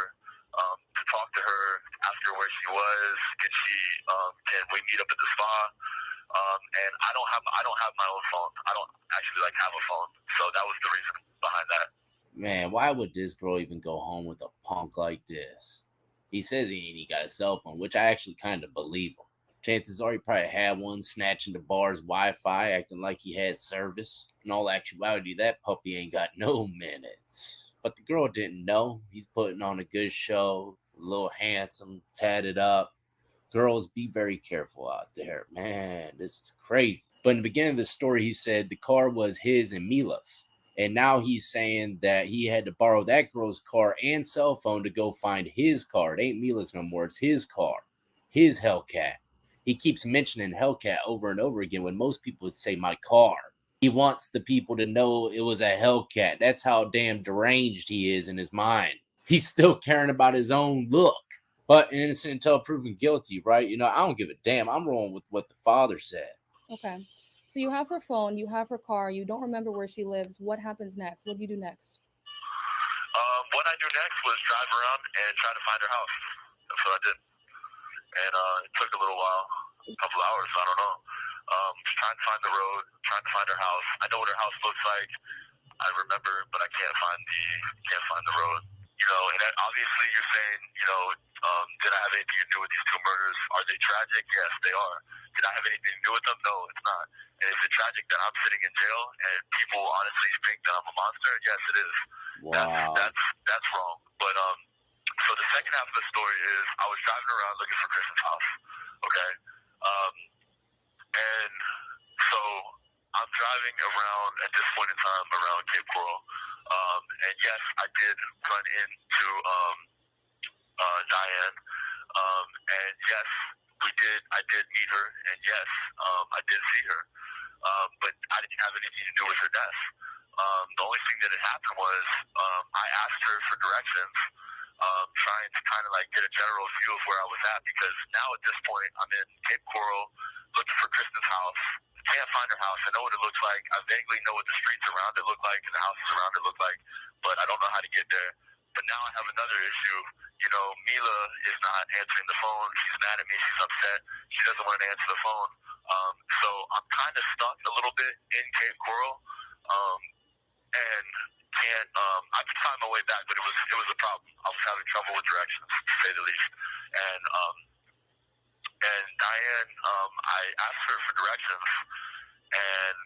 to talk to her, ask her where she was. Can we meet up at the spa? And I don't have my own phone. I don't actually have a phone. So that was the reason behind that. Man, why would this girl even go home with a punk like this? He says he got a cell phone, which I actually kind of believe him. Chances are he probably had one snatching the bar's Wi-Fi, acting like he had service. In all actuality, that puppy ain't got no minutes. But the girl didn't know. He's putting on a good show, a little handsome, tatted up. Girls, be very careful out there. Man, this is crazy. But in the beginning of the story, he said the car was his and Mila's. And now he's saying that he had to borrow that girl's car and cell phone to go find his car. It ain't Mila's no more. It's his car. His Hellcat. He keeps mentioning Hellcat over and over again when most people would say my car. He wants the people to know it was a Hellcat. That's how damn deranged he is in his mind. He's still caring about his own look. But innocent until proven guilty, right? I don't give a damn. I'm rolling with what the father said. Okay. So you have her phone, you have her car, you don't remember where she lives. What happens next? What do you do next? What I do next was drive around and try to find her house. That's what I did. And it took a little while, a couple hours, I don't know. Just trying to find the road, trying to find her house. I know what her house looks like. I remember, but I can't find the road. And then obviously you're saying, did I have anything to do with these two murders? Are they tragic? Yes, they are. Did I have anything to do with them? No, it's not. And is it tragic that I'm sitting in jail and people honestly think that I'm a monster? Yes, it is. Wow. That's wrong. But so the second half of the story is I was driving around looking for Kristen's house. Okay. And so I'm driving around at this point in time around Cape Coral. And yes, I did run into Diane. And yes, I did meet her. And yes, I did see her. But I didn't have anything to do with her death. The only thing that had happened was I asked her for directions, trying to kind of get a general view of where I was at because now at this point I'm in Cape Coral looking for Kristen's house. Can't find her house. I know what it looks like. I vaguely know what the streets around it look like and the houses around it look like, but I don't know how to get there. But now I have another issue. Mila is not answering the phone. She's mad at me. She's upset. She doesn't want to answer the phone. So I'm kind of stuck a little bit in Cape Coral, and can't. I could find my way back, but it was a problem. I was having trouble with directions, to say the least. And Diane, I asked her for directions, and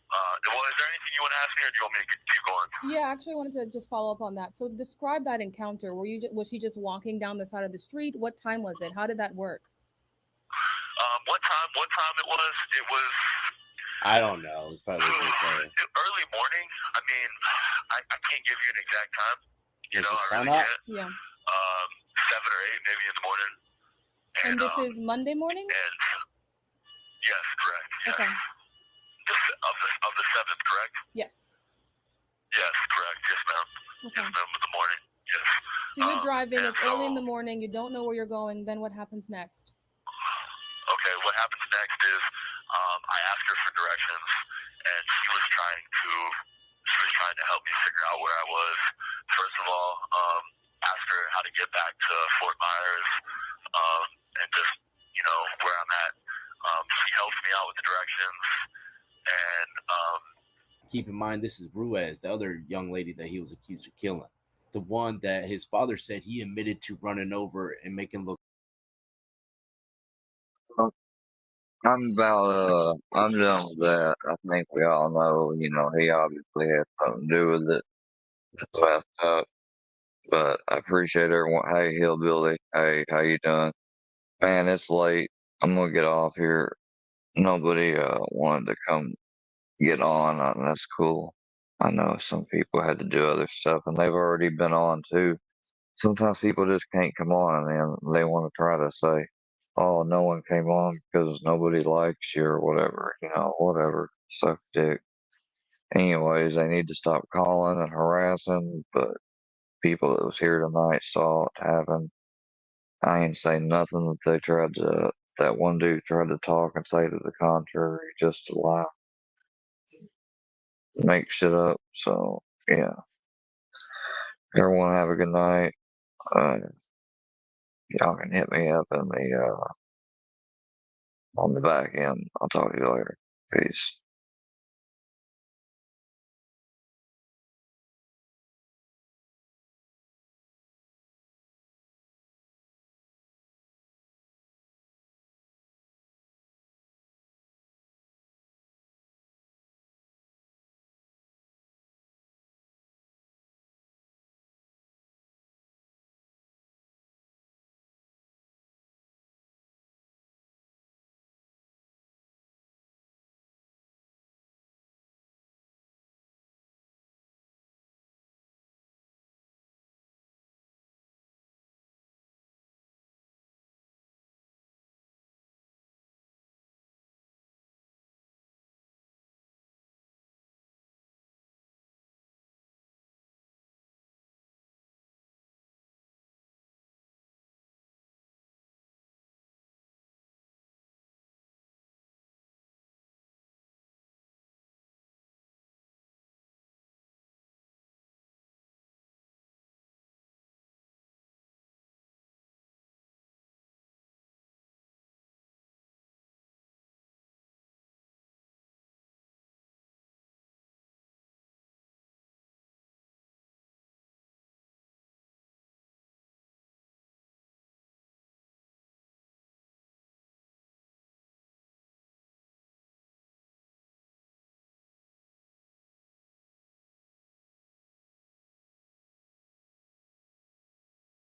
well, is there anything you want to ask me, or do you want me to keep going? Yeah, actually, I wanted to just follow up on that. So, describe that encounter. Was she just walking down the side of the street? What time was it? How did that work? What time it was? It was I don't know. It's probably early morning. I mean, I can't give you an exact time. You know, the I sun really up? can't. Yeah. 7 or 8 maybe in the morning. And this is Monday morning? And yes, correct. Yes. Okay. Of the 7th, correct? Yes. Yes, correct. Yes, ma'am. Okay. Yes, ma'am. In the morning. Yes. So you're driving. It's early in the morning. You don't know where you're going. Then what happens next? Okay. What happens next is I asked her for directions, and she was trying to help me figure out where I was. First of all, asked her how to get back to Fort Myers, and just where I'm at. She helped me out with the directions, and Keep in mind, this is Ruiz, the other young lady that he was accused of killing. The one that his father said he admitted to running over and making look. I'm done with that. I think we all know, he obviously had something to do with it. It's messed up. But I appreciate everyone. Hey, Hillbilly. Hey, how you doing? Man, it's late. I'm gonna get off here. Nobody wanted to come get on, and that's cool. I know some people had to do other stuff, and they've already been on too. Sometimes people just can't come on, and they want to try to say, "Oh, no one came on because nobody likes you or whatever." Whatever. Suck dick. Anyways, they need to stop calling and harassing. But people that was here tonight saw it happen. I ain't say nothing that one dude tried to talk and say to the contrary, just to lie, make shit up. So yeah, everyone have a good night. Uh, y'all can hit me up in the on the back end. I'll talk to you later. Peace.